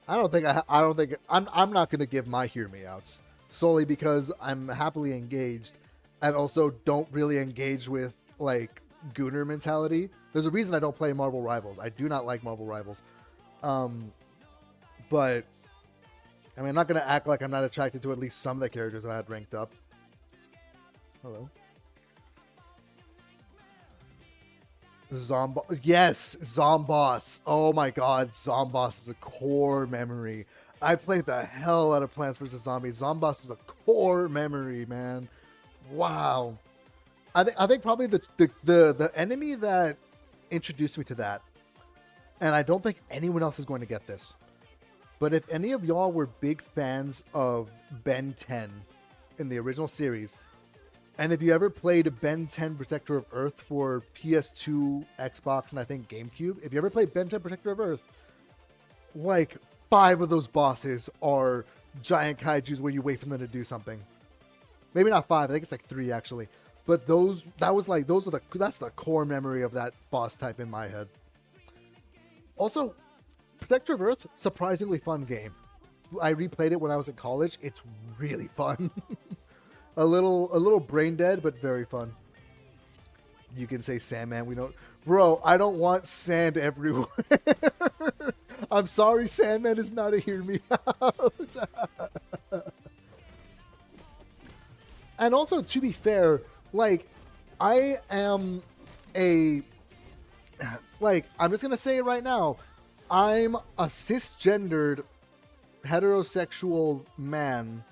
I don't think I'm not gonna give my hear me outs solely because I'm happily engaged, and also don't really engage with like Gooner mentality. There's a reason I don't play Marvel Rivals. I do not like Marvel Rivals. But I mean, I'm not gonna act like I'm not attracted to at least some of the characters I had ranked up. Hello. Yes, Zomboss. Oh my god, Zomboss is a core memory. I played the hell out of Plants vs. Zombies. Zomboss is a core memory, man. Wow. I think probably the enemy that introduced me to that, and I don't think anyone else is going to get this, but if any of y'all were big fans of Ben 10 in the original series, and if you ever played Ben 10 Protector of Earth for PS2, Xbox, and I think GameCube, if you ever played Ben 10 Protector of Earth, like 5 of those bosses are giant kaijus where you wait for them to do something. Maybe not 5, I think it's like 3 actually. But that's the core memory of that boss type in my head. Also, Protector of Earth, surprisingly fun game. I replayed it when I was in college. It's really fun. A little brain dead, but very fun. You can say Sandman. We don't, bro. I don't want sand everywhere. I'm sorry, Sandman is not a hear me out. And also, to be fair, like, I am a like, I'm just gonna say it right now. I'm a cisgendered heterosexual man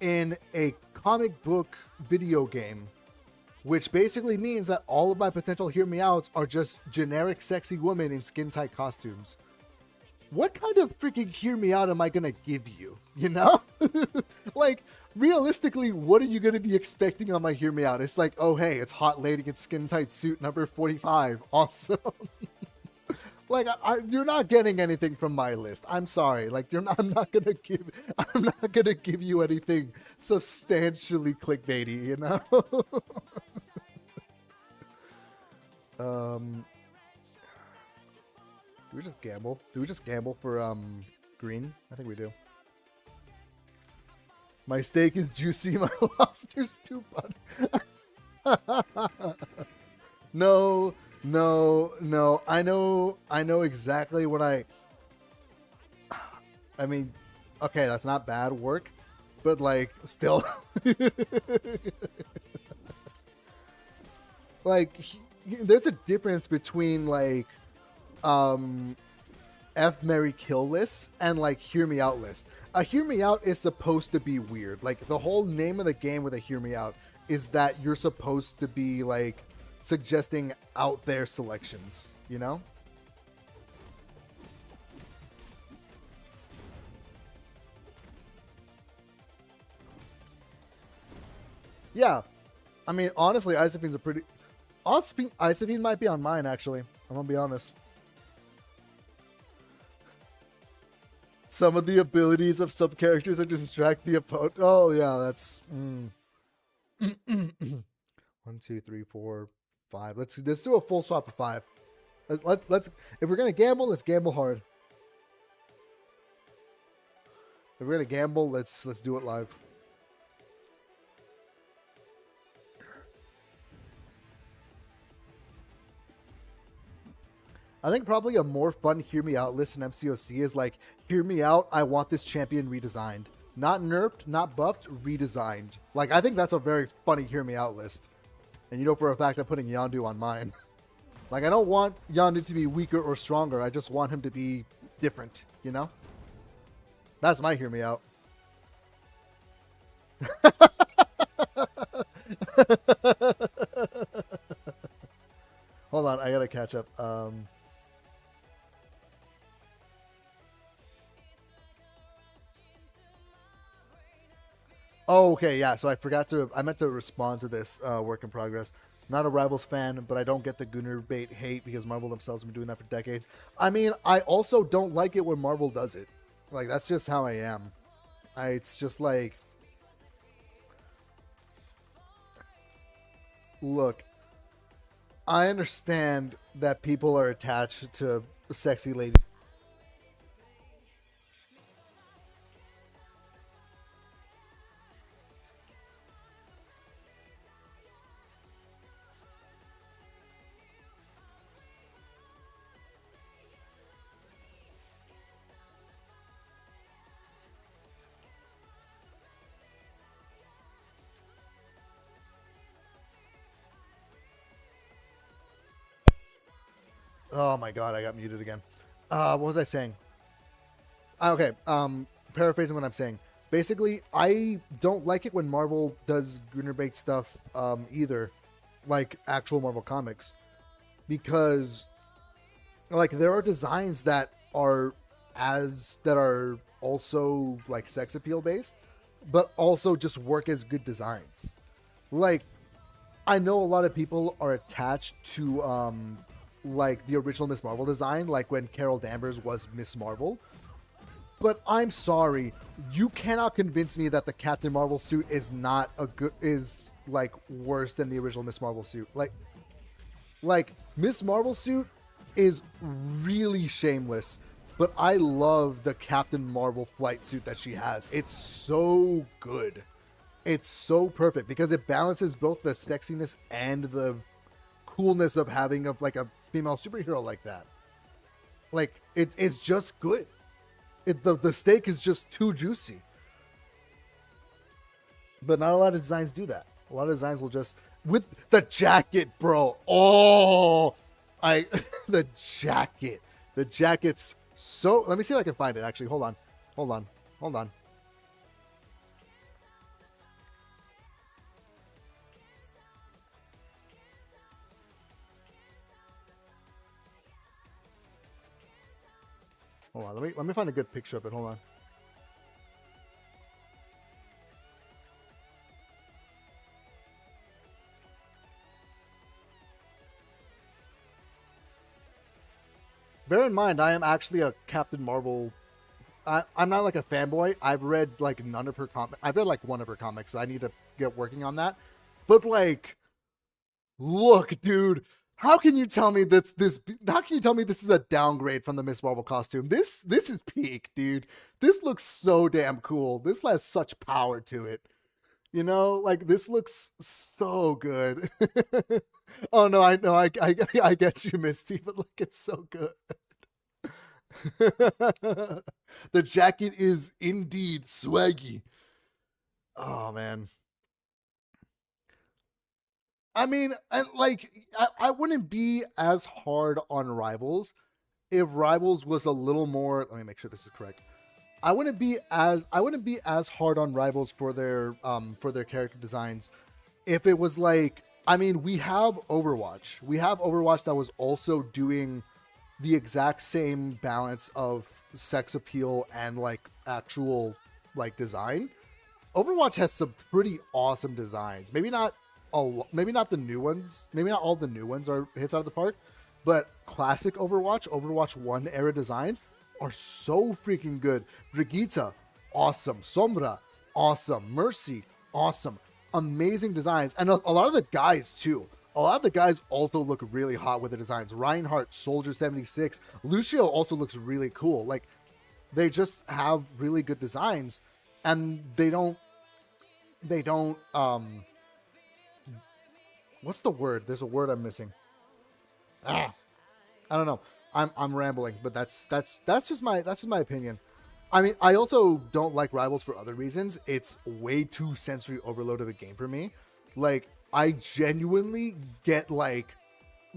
in a comic book video game, which basically means that all of my potential hear me outs are just generic sexy women in skin tight costumes. What kind of freaking hear me out am I gonna give you? You know? Like, realistically, what are you gonna be expecting on my hear me out? It's like, oh hey, it's hot lady in skin tight suit number 45. Awesome. Like, you're not getting anything from my list. I'm sorry. Like, I'm not gonna give you anything substantially clickbaity, you know? Do we just gamble? Do we just gamble for green? I think we do. My steak is juicy, my lobster's too butter. No. I know exactly what I mean, okay, that's not bad work, but like still like there's a difference between like F Marry Kill list and like hear me out list. A hear me out is supposed to be weird. Like the whole name of the game with a hear me out is that you're supposed to be like suggesting out there selections, you know? Yeah. I mean, honestly, Isophine's a pretty... Isophine might be on mine, actually. I'm gonna be honest. Some of the abilities of some characters are to distract the opponent. Oh, yeah, that's... 1, 2, 3, 4, 5. Let's do a full swap of 5. Let's if we're gonna gamble, let's gamble hard. If we're gonna gamble, let's do it live. I think probably a more fun hear me out list in MCOC is like, hear me out, I want this champion redesigned. Not nerfed, not buffed, redesigned. Like, I think that's a very funny hear me out list. And you know for a fact I'm putting Yondu on mine. Like, I don't want Yondu to be weaker or stronger. I just want him to be different, you know? That's my hear me out. Hold on, I gotta catch up. Oh, okay, yeah. So I meant to respond to this work in progress. Not a Rivals fan, but I don't get the Gunnar bait hate because Marvel themselves have been doing that for decades. I mean, I also don't like it when Marvel does it. Like, that's just how I am. It's just like... Look, I understand that people are attached to sexy ladies. Oh my god, I got muted again. What was I saying? Okay, paraphrasing what I'm saying. Basically, I don't like it when Marvel does Gunnar bait stuff either, like actual Marvel comics, because like there are designs that are also like sex appeal based, but also just work as good designs. Like, I know a lot of people are attached to like the original Miss Marvel design, like when Carol Danvers was Miss Marvel. But I'm sorry, you cannot convince me that the Captain Marvel suit is not is like worse than the original Miss Marvel suit. Like Miss Marvel suit is really shameless, but I love the Captain Marvel flight suit that she has. It's so good. It's so perfect because it balances both the sexiness and the coolness of having like a female superhero like that. Like it's just good. The steak is just too juicy. But not a lot of designs do that. A lot of designs will just with the jacket, bro. Oh, I the jacket. The jacket's so. Let me see if I can find it. Actually, hold on, hold on, hold on. Hold on. Let me find a good picture of it. Hold on. Bear in mind, I am actually a Captain Marvel. I'm not like a fanboy. I've read like none of her comics. I've read like one of her comics. I need to get working on that. But like, look, dude. How can you tell me this? How can you tell me this is a downgrade from the Miss Marvel costume? This is peak, dude. This looks so damn cool. This has such power to it. You know, like this looks so good. Oh no, I know, I get you, Misty, but look, it's so good. The jacket is indeed swaggy. Oh man. I mean, I wouldn't be as hard on Rivals if Rivals was a little more. Let me make sure this is correct. I wouldn't be as hard on Rivals for their character designs if it was like, I mean, we have Overwatch. We have Overwatch that was also doing the exact same balance of sex appeal and like actual like design. Overwatch has some pretty awesome designs. Maybe not the new ones. Maybe not all the new ones are hits out of the park, but classic Overwatch 1 era designs are so freaking good. Brigitte, awesome. Sombra, awesome. Mercy, awesome. Amazing designs. And a lot of the guys too. A lot of the guys also look really hot with the designs. Reinhardt, Soldier 76. Lucio also looks really cool. Like, they just have really good designs, and they don't what's the word? There's a word I'm missing. I don't know. I'm rambling, but that's just my opinion. I mean, I also don't like Rivals for other reasons. It's way too sensory overload of a game for me. Like, I genuinely get like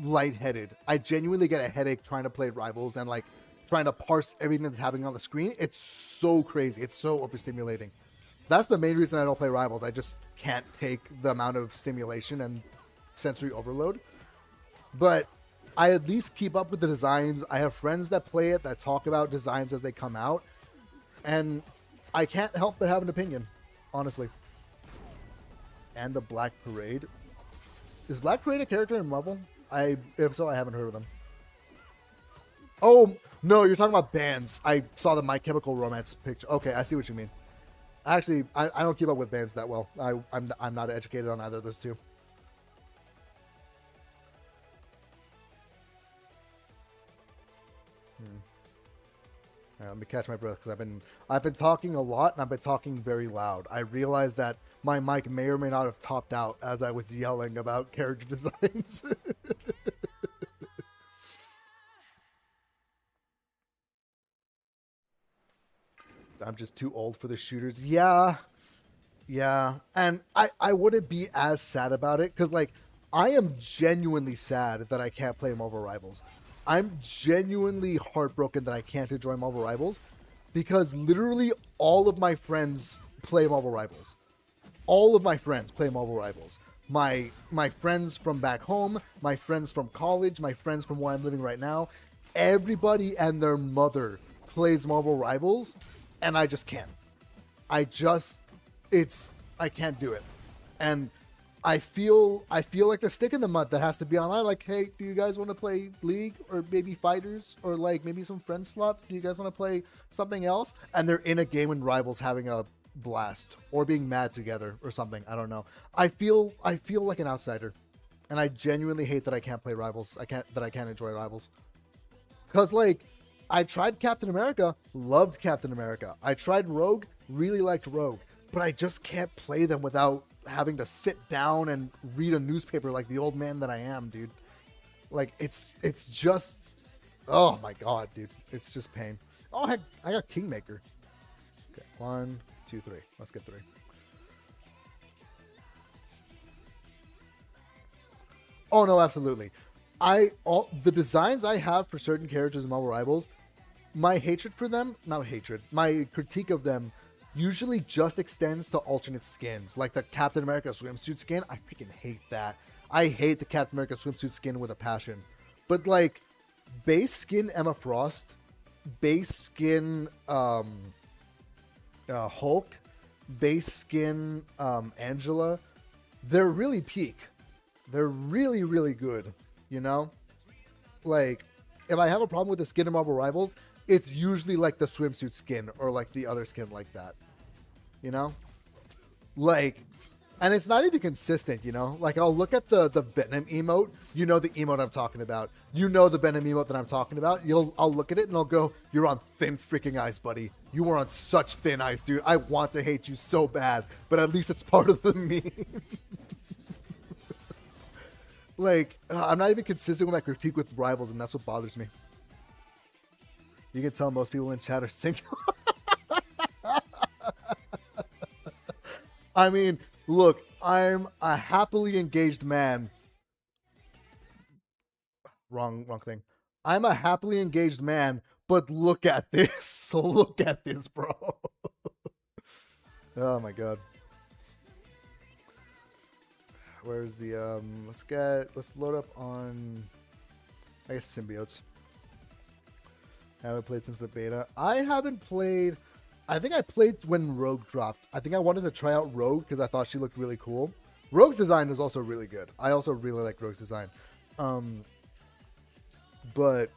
lightheaded. I genuinely get a headache trying to play Rivals and like trying to parse everything that's happening on the screen. It's so crazy. It's so overstimulating. That's the main reason I don't play Rivals. I just can't take the amount of stimulation and sensory overload. But I at least keep up with the designs. I have friends that play it that talk about designs as they come out, and I can't help but have an opinion, honestly. And the Black Parade. Is Black Parade a character in Marvel? If so, I haven't heard of them. Oh no, you're talking about bands. I saw the My Chemical Romance picture. Okay, I see what you mean. Actually, I don't keep up with bands that well. I'm not educated on either of those two. Let me catch my breath because I've been talking a lot and I've been talking very loud. I realized that my mic may or may not have topped out as I was yelling about character designs. I'm just too old for the shooters. Yeah, yeah, and I wouldn't be as sad about it because like I am genuinely sad that I can't play Marvel Rivals. I'm genuinely heartbroken that I can't enjoy Marvel Rivals because literally all of my friends play Marvel Rivals. All of my friends play Marvel Rivals. My friends from back home, my friends from college, my friends from where I'm living right now, everybody and their mother plays Marvel Rivals, and I just can't. I can't do it. And I feel like the stick in the mud that has to be online. Like, hey, do you guys want to play League or maybe Fighters or like maybe some friends swap? Do you guys want to play something else? And they're in a game in Rivals having a blast or being mad together or something. I don't know. I feel like an outsider, and I genuinely hate that I can't play Rivals. I can't enjoy Rivals because like I tried Captain America, loved Captain America. I tried Rogue, really liked Rogue, but I just can't play them without having to sit down and read a newspaper like the old man that I am, dude. Like it's just, oh my god, dude, it's just pain. Oh heck, I got Kingmaker. Okay, 1, 2, 3. Let's get 3. Oh no, absolutely. All the designs I have for certain characters in Marvel Rivals, my hatred for them, not hatred, my critique of them usually just extends to alternate skins, like the Captain America swimsuit skin. I freaking hate that. I hate the Captain America swimsuit skin with a passion. But like base skin Emma Frost, base skin Hulk, base skin Angela, they're really peak. They're really, really good, you know? Like, if I have a problem with the skin in Marvel Rivals, it's usually like the swimsuit skin or like the other skin like that, you know? Like, and it's not even consistent, you know? Like, I'll look at the Venom emote. You know the emote I'm talking about. You know the Venom emote that I'm talking about. I'll look at it and I'll go, you're on thin freaking ice, buddy. You are on such thin ice, dude. I want to hate you so bad, but at least it's part of the meme. Like, I'm not even consistent with my critique with Rivals, and that's what bothers me. You can tell most people in chat are single. I mean, look, I'm a happily engaged man. Wrong thing. I'm a happily engaged man, but look at this. Look at this, bro. Oh my god. Where's the let's load up on, I guess, symbiotes. I haven't played since the beta. I haven't played, I think I played when Rogue dropped. I think I wanted to try out Rogue because I thought she looked really cool. Rogue's design was also really good. I also really like Rogue's design. But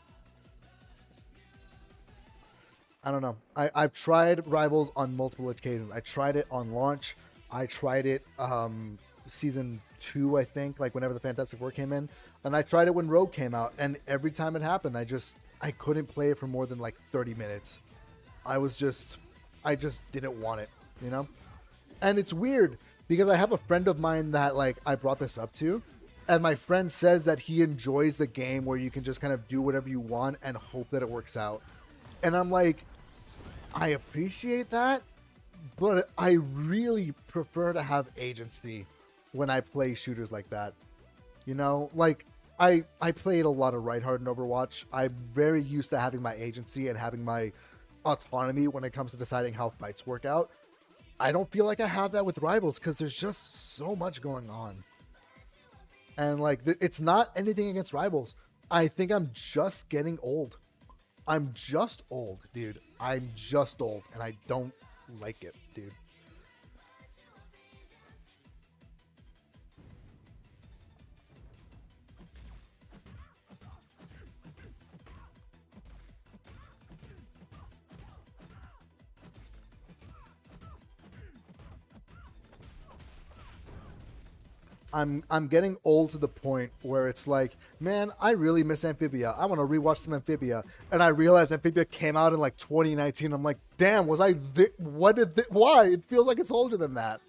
I don't know. I've tried Rivals on multiple occasions. I tried it on launch. I tried it season 2, I think, like whenever the Fantastic Four came in, and I tried it when Rogue came out, and every time it happened, I couldn't play it for more than like 30 minutes. I just didn't want it, you know? And it's weird because I have a friend of mine that like I brought this up to, and my friend says that he enjoys the game where you can just kind of do whatever you want and hope that it works out. And I'm like, I appreciate that, but I really prefer to have agency when I play shooters like that. You know, like I played a lot of Reinhardt in Overwatch. I'm very used to having my agency and having my autonomy when it comes to deciding how fights work out. I don't feel like I have that with Rivals because there's just so much going on. And like, it's not anything against Rivals. I think I'm just getting old. I'm just old, dude. I'm just old, and I don't like it, dude. I'm getting old to the point where it's like, man, I really miss Amphibia. I want to rewatch some Amphibia, and I realized Amphibia came out in like 2019. I'm like, damn, was I? Why? It feels like it's older than that.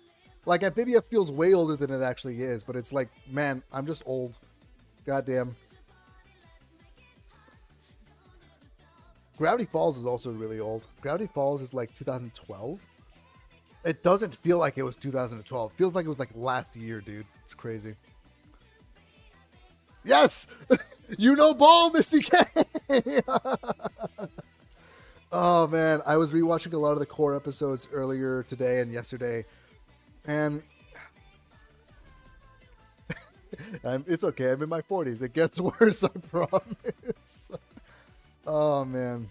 Like Amphibia feels way older than it actually is, but it's like, man, I'm just old. Goddamn. Gravity Falls is also really old. Gravity Falls is like 2012. It doesn't feel like it was 2012. It feels like it was like last year, dude. It's crazy. Yes! You know ball, Misty K! Oh, man. I was rewatching a lot of the core episodes earlier today and yesterday. And it's okay. I'm in my 40s. It gets worse, I promise. Oh, man.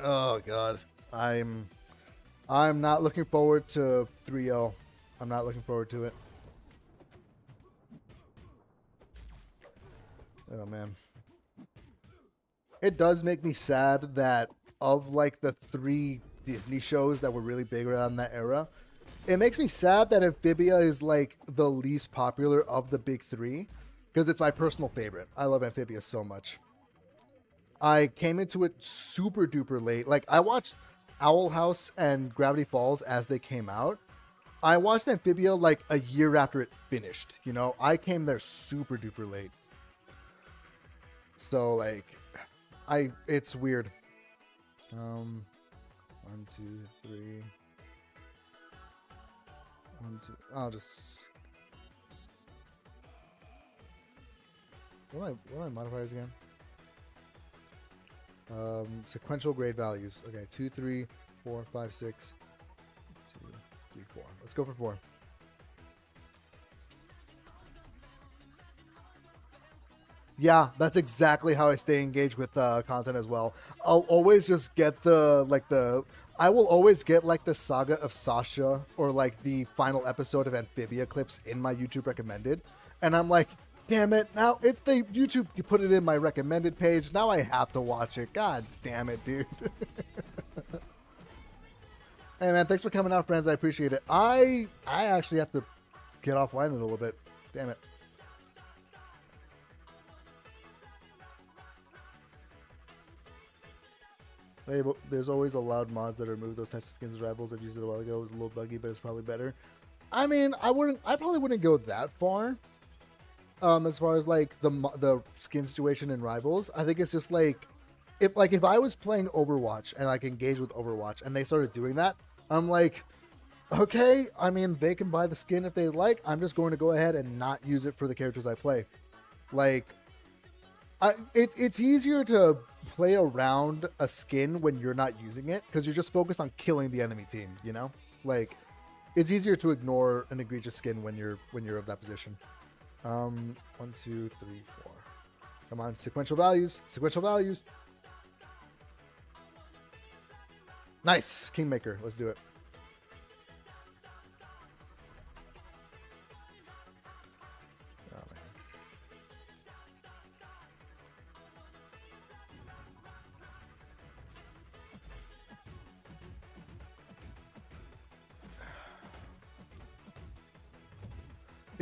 Oh, God. I'm not looking forward to 3-0. I'm not looking forward to it. Oh, man. It does make me sad that of, like, the 3 Disney shows that were really big around that era, it makes me sad that Amphibia is, like, the least popular of the big 3, because it's my personal favorite. I love Amphibia so much. I came into it super duper late. Like, I watched Owl House and Gravity Falls as they came out. I watched Amphibia like a year after it finished. You know, I came there super duper late. So like, it's weird. 1, 2, 3. 1, 2. I'll just. What are my modifiers again? Sequential grade values. Okay, 2, 3, 4, 5, 6. 2, 3, 4. Let's go for 4. Yeah, that's exactly how I stay engaged with content as well. I'll always just get I will always get like the Saga of Sasha or like the final episode of Amphibia clips in my YouTube recommended, and I'm like, damn it! Now it's the YouTube you put it in my recommended page. Now I have to watch it. God damn it, dude. Hey man, thanks for coming out, friends. I appreciate it. I actually have to get offline in a little bit. Damn it. There's always allowed mods that remove those types of skins as rivals. I've used it a while ago. It was a little buggy, but it's probably better. I mean, I probably wouldn't go that far. As far as like the skin situation in rivals, I think it's just like if I was playing Overwatch and like engaged with Overwatch and they started doing that, I'm like, okay. I mean, they can buy the skin if they like. I'm just going to go ahead and not use it for the characters I play. Like, it's easier to play around a skin when you're not using it because you're just focused on killing the enemy team, you know? Like, it's easier to ignore an egregious skin when you're of that position. 1, 2, 3, 4. Come on, sequential values. Nice, Kingmaker. Let's do it.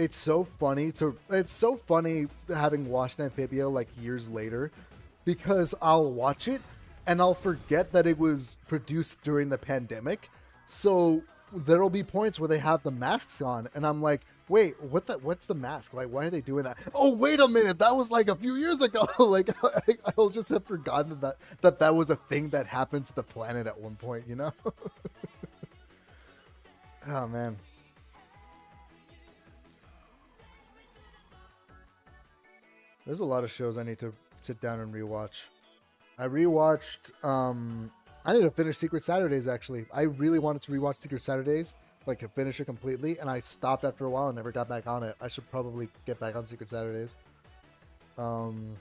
It's so funny having watched Amphibia like years later, because I'll watch it and I'll forget that it was produced during the pandemic. So there'll be points where they have the masks on and I'm like, wait, what's the mask? Like, why are they doing that? Oh, wait a minute, that was like a few years ago. Like, I'll just have forgotten that was a thing that happened to the planet at one point, you know? Oh man. There's a lot of shows I need to sit down and rewatch. I rewatched. I need to finish Secret Saturdays. Actually, I really wanted to rewatch Secret Saturdays, like to finish it completely, and I stopped after a while and never got back on it. I should probably get back on Secret Saturdays. I'm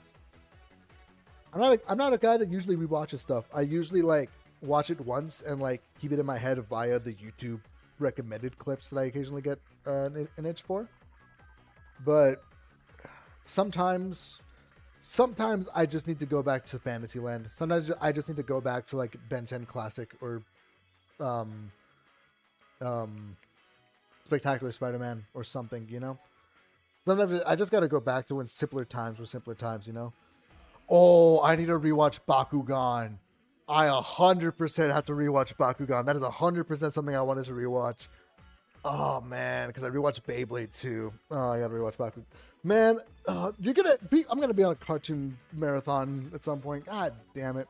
not a guy that usually rewatches stuff. I usually like watch it once and like keep it in my head via the YouTube recommended clips that I occasionally get an itch for. But sometimes I just need to go back to Fantasyland. Sometimes I just need to go back to like Ben 10 Classic or Spectacular Spider-Man or something, you know? Sometimes I just got to go back to when simpler times were simpler times, you know? Oh, I need to rewatch Bakugan. I 100% have to rewatch Bakugan. That is 100% something I wanted to rewatch. Oh man, because I rewatched Beyblade too. Oh, I gotta rewatch Bakugan. Man, I'm gonna be on a cartoon marathon at some point. God damn it.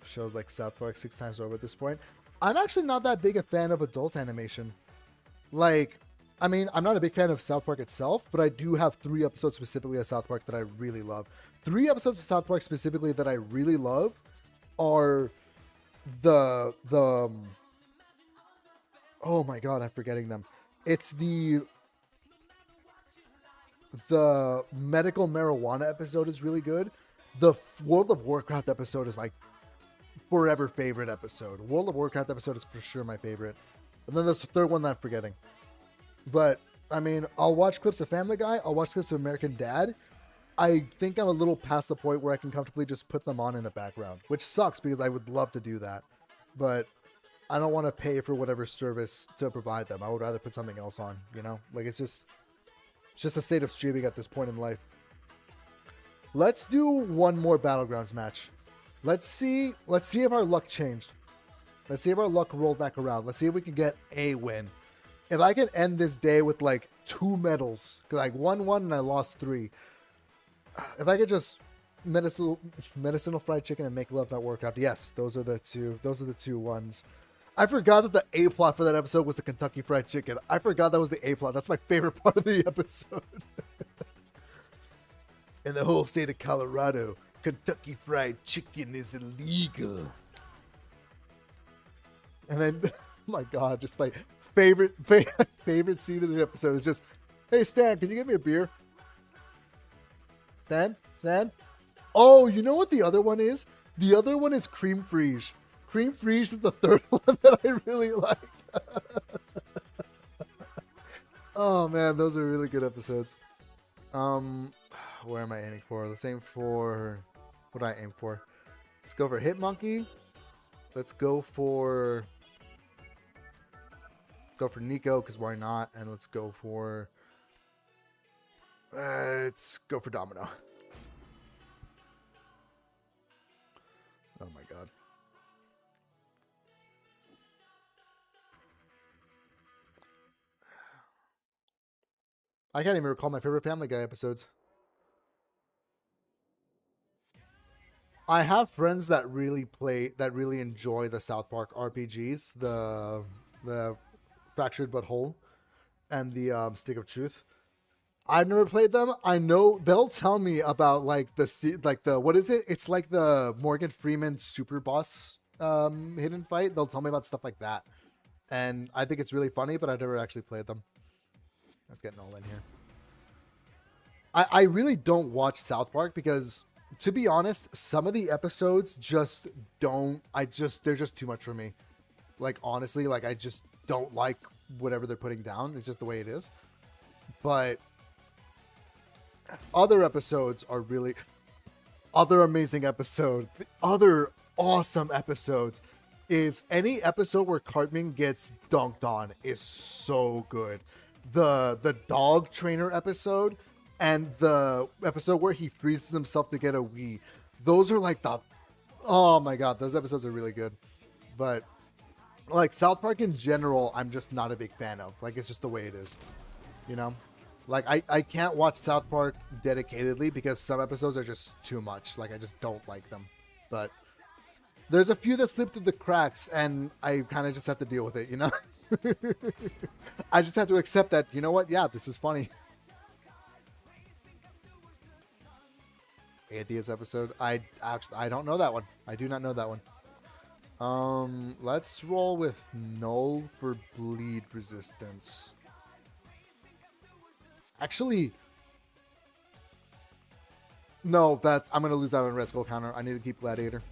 Shows like South Park 6 times over at this point. I'm actually not that big a fan of adult animation. Like, I mean, I'm not a big fan of South Park itself, but I do have 3 episodes specifically of South Park that I really love. 3 episodes of South Park specifically that I really love are the oh my god, I'm forgetting them. It's the medical marijuana episode is really good. The World of Warcraft episode is my forever favorite episode. World of Warcraft episode is for sure my favorite. And then there's the third one that I'm forgetting. But I mean, I'll watch clips of Family Guy. I'll watch clips of American Dad. I think I'm a little past the point where I can comfortably just put them on in the background, which sucks because I would love to do that. But I don't want to pay for whatever service to provide them. I would rather put something else on, you know? Like, it's just a state of streaming at this point in life. Let's do one more Battlegrounds match. Let's see if our luck changed. Let's see if our luck rolled back around. Let's see if we can get a win. If I can end this day with like 2 medals, because I won 1 and I lost 3. If I could just medicinal fried chicken and make love not work out. Yes, those are the two ones. I forgot that the A plot for that episode was the Kentucky Fried Chicken. I forgot that was the A plot. That's my favorite part of the episode. In the whole state of Colorado, Kentucky Fried Chicken is illegal. And then, oh my God, just my favorite scene of the episode is just, hey Stan, can you get me a beer? Stan? Oh, you know what the other one is? The other one is Cream Frige. Cream Frige is the third one that I really like. Oh man, those are really good episodes. Where am I aiming for? Let's aim for, what do I aim for? Let's go for Hitmonkey. Let's go for Nico, because why not? And let's go for Domino. Oh my God. I can't even recall my favorite Family Guy episodes. I have friends that really enjoy the South Park RPGs, the Fractured But Whole, and the Stick of Truth. I've never played them. I know they'll tell me about what is it? It's like the Morgan Freeman super boss hidden fight. They'll tell me about stuff like that, and I think it's really funny. But I've never actually played them. Let's get Nolan here. I really don't watch South Park because, to be honest, some of the episodes just don't. They're just too much for me. Like honestly, like I just don't like whatever they're putting down. It's just the way it is. But other episodes are really other amazing episodes. The other awesome episodes is any episode where Cartman gets dunked on is so good. The dog trainer episode and the episode where he freezes himself to get a Wii. Those are like oh my God, those episodes are really good. But like South Park in general, I'm just not a big fan of. Like it's just the way it is, you know? Like I can't watch South Park dedicatedly because some episodes are just too much. Like I just don't like them. But there's a few that slip through the cracks and I kind of just have to deal with it, you know? I just have to accept that, you know what? Yeah, this is funny. Atheist episode. I don't know that one. I do not know that one. Let's roll with Null for bleed resistance. Actually, no, I'm gonna lose out on Red Skull counter. I need to keep Gladiator.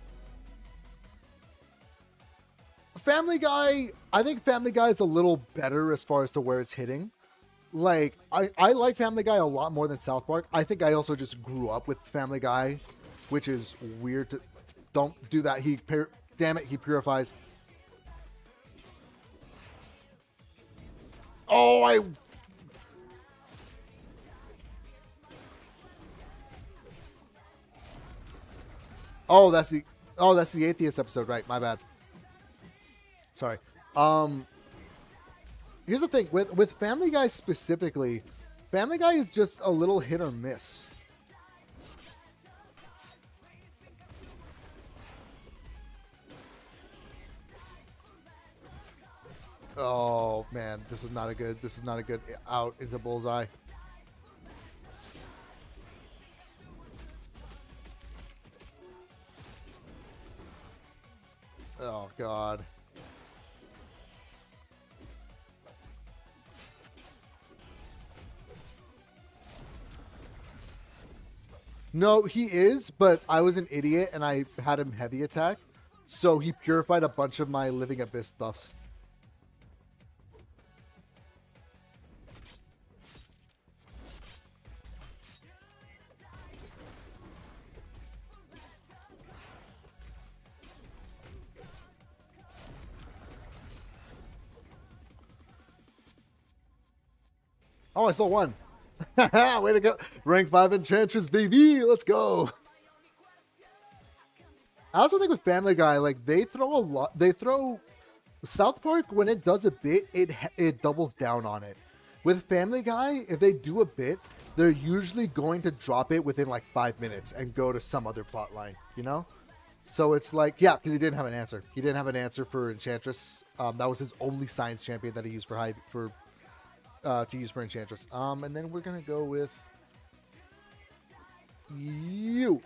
Family Guy, I think Family Guy is a little better as far as to where it's hitting. Like, I like Family Guy a lot more than South Park. I think I also just grew up with Family Guy, which is weird to... Don't do that. Damn it, he purifies. Oh, Oh, that's the Atheist episode, right? My bad. Sorry. Here's the thing with Family Guy specifically. Family Guy is just a little hit or miss. Oh man, this is not a good out into bullseye. Oh God. No, he is, but I was an idiot and I had him heavy attack. So he purified a bunch of my Living Abyss buffs. Oh, I saw one. Way to go. Rank 5 Enchantress, baby. Let's go. I also think with Family Guy, like, they throw a lot. They throw... South Park, when it does a bit, it doubles down on it. With Family Guy, if they do a bit, they're usually going to drop it within, like, 5 minutes and go to some other plot line, you know? So it's like, yeah, because he didn't have an answer. He didn't have an answer for Enchantress. That was his only science champion that he used to use for Enchantress. And then we're gonna go with you.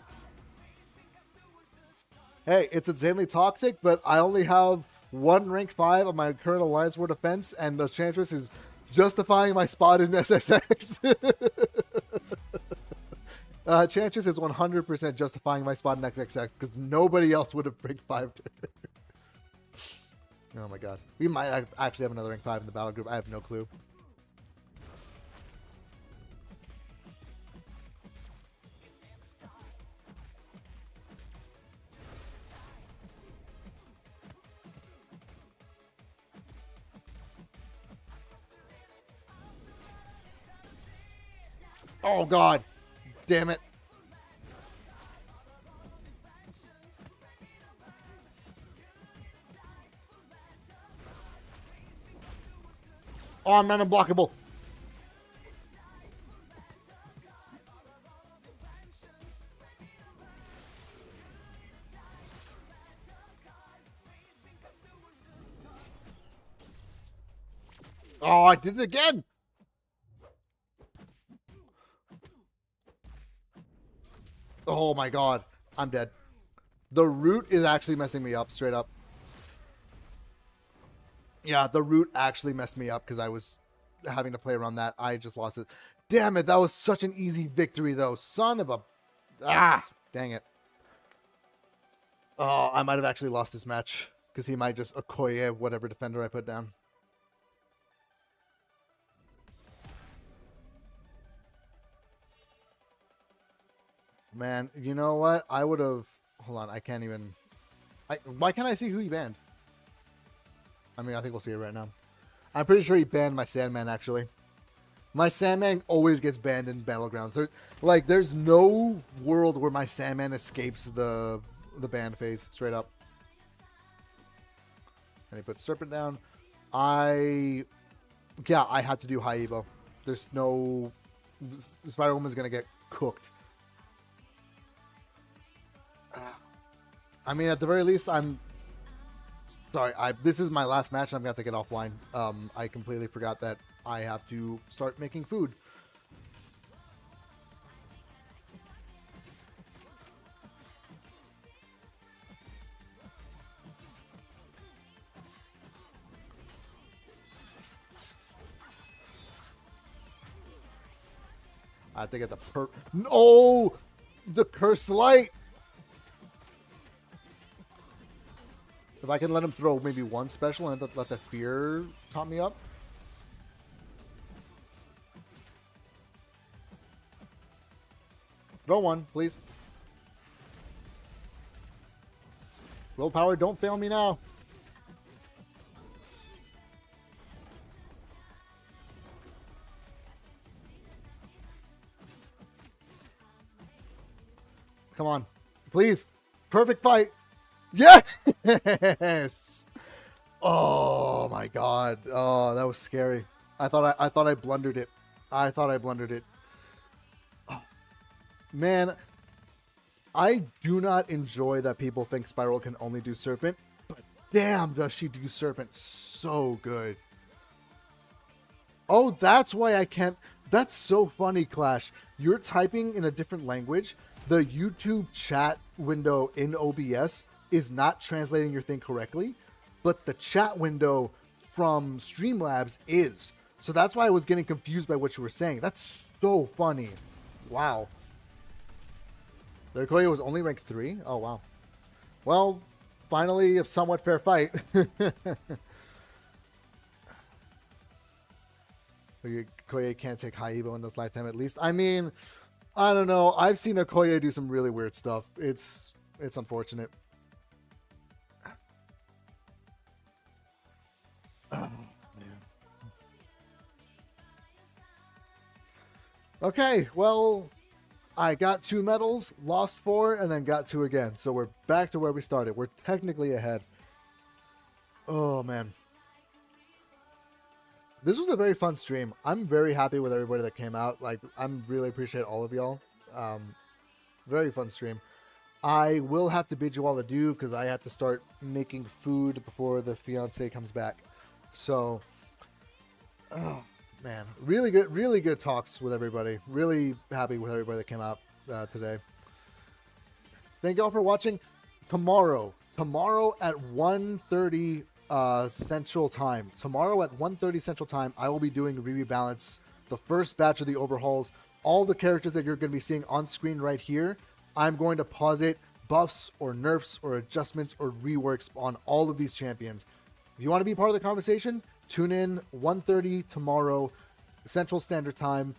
Hey, it's insanely toxic, but I only have one rank 5 on my current Alliance War defense, and the Enchantress is justifying my spot in SSX. Enchantress is 100% justifying my spot in XXX because nobody else would have rank 5. Oh my god. We might actually have another rank 5 in the battle group. I have no clue. Oh god. Damn it. Oh, I'm not unblockable. Oh, I did it again. Oh my god. I'm dead. The root is actually messing me up straight up. Yeah, the root actually messed me up because I was having to play around that. I just lost it. Damn it, that was such an easy victory though. Son of a... Ah, dang it. Oh, I might have actually lost this match because he might just Okoye whatever defender I put down. Man, you know what? I would have... Hold on, I can't even... Why can't I see who he banned? I mean, I think we'll see it right now. I'm pretty sure he banned my Sandman, actually. My Sandman always gets banned in Battlegrounds. There's no world where my Sandman escapes the ban phase, straight up. And he put Serpent down. I had to do High Evo. There's no... Spider-Woman's going to get cooked. I mean, at the very least, I'm sorry. This is my last match, and I'm gonna have to get offline. I completely forgot that I have to start making food. I have to get the No, the cursed light. If I can let him throw maybe one special and let the fear top me up. Throw one, please. Willpower, don't fail me now. Come on. Please. Perfect fight. Yes. Oh my god. Oh, that was scary. I thought I blundered it. I thought I blundered it. Oh. Man, I do not enjoy that people think Spiral can only do Serpent, but damn does she do Serpent so good. Oh, that's why I can't. That's so funny, Clash. You're typing in a different language. The YouTube chat window in OBS is not translating your thing correctly, but the chat window from Streamlabs is. So that's why I was getting confused by what you were saying. That's so funny. Wow. The Okoye was only ranked 3? Oh, wow. Well, finally, a somewhat fair fight. Okoye can't take high Evo in this lifetime, at least. I mean, I don't know. I've seen Okoye do some really weird stuff. It's unfortunate. Oh, man. Okay, well, I got 2 medals, lost 4, and then got 2 again. So we're back to where we started. We're technically ahead. Oh, man. This was a very fun stream. I'm very happy with everybody that came out. Like, I'm really appreciate all of y'all. Very fun stream. I will have to bid you all adieu because I have to start making food before the fiance comes back. So, oh man, really good talks with everybody. Really happy with everybody that came out today. Thank you all for watching. Tomorrow at 1:30 Central Time. Tomorrow at 1:30 Central Time, I will be doing Rebalance, the first batch of the overhauls. All the characters that you're going to be seeing on screen right here, I'm going to posit buffs or nerfs or adjustments or reworks on all of these champions. If you want to be part of the conversation, tune in 1:30 tomorrow, Central Standard Time.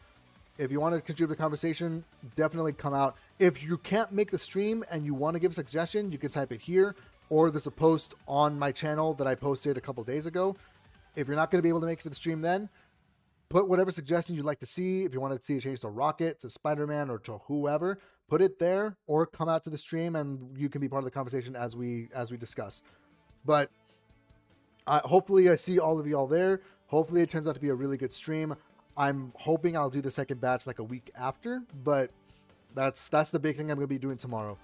If you want to contribute to the conversation, definitely come out. If you can't make the stream and you want to give a suggestion, you can type it here, or there's a post on my channel that I posted a couple days ago. If you're not going to be able to make it to the stream then, put whatever suggestion you'd like to see. If you want to see a change to Rocket, to Spider-Man, or to whoever, put it there, or come out to the stream and you can be part of the conversation as we discuss. But hopefully I see all of you all there. Hopefully it turns out to be a really good stream. I'm hoping I'll do the second batch like a week after, but that's the big thing I'm going to be doing tomorrow.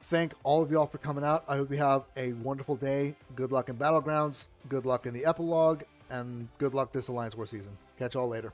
Thank all of y'all for coming out. I hope you have a wonderful day. Good luck in Battlegrounds. Good luck in the epilogue. And good luck this Alliance War season. Catch y'all later.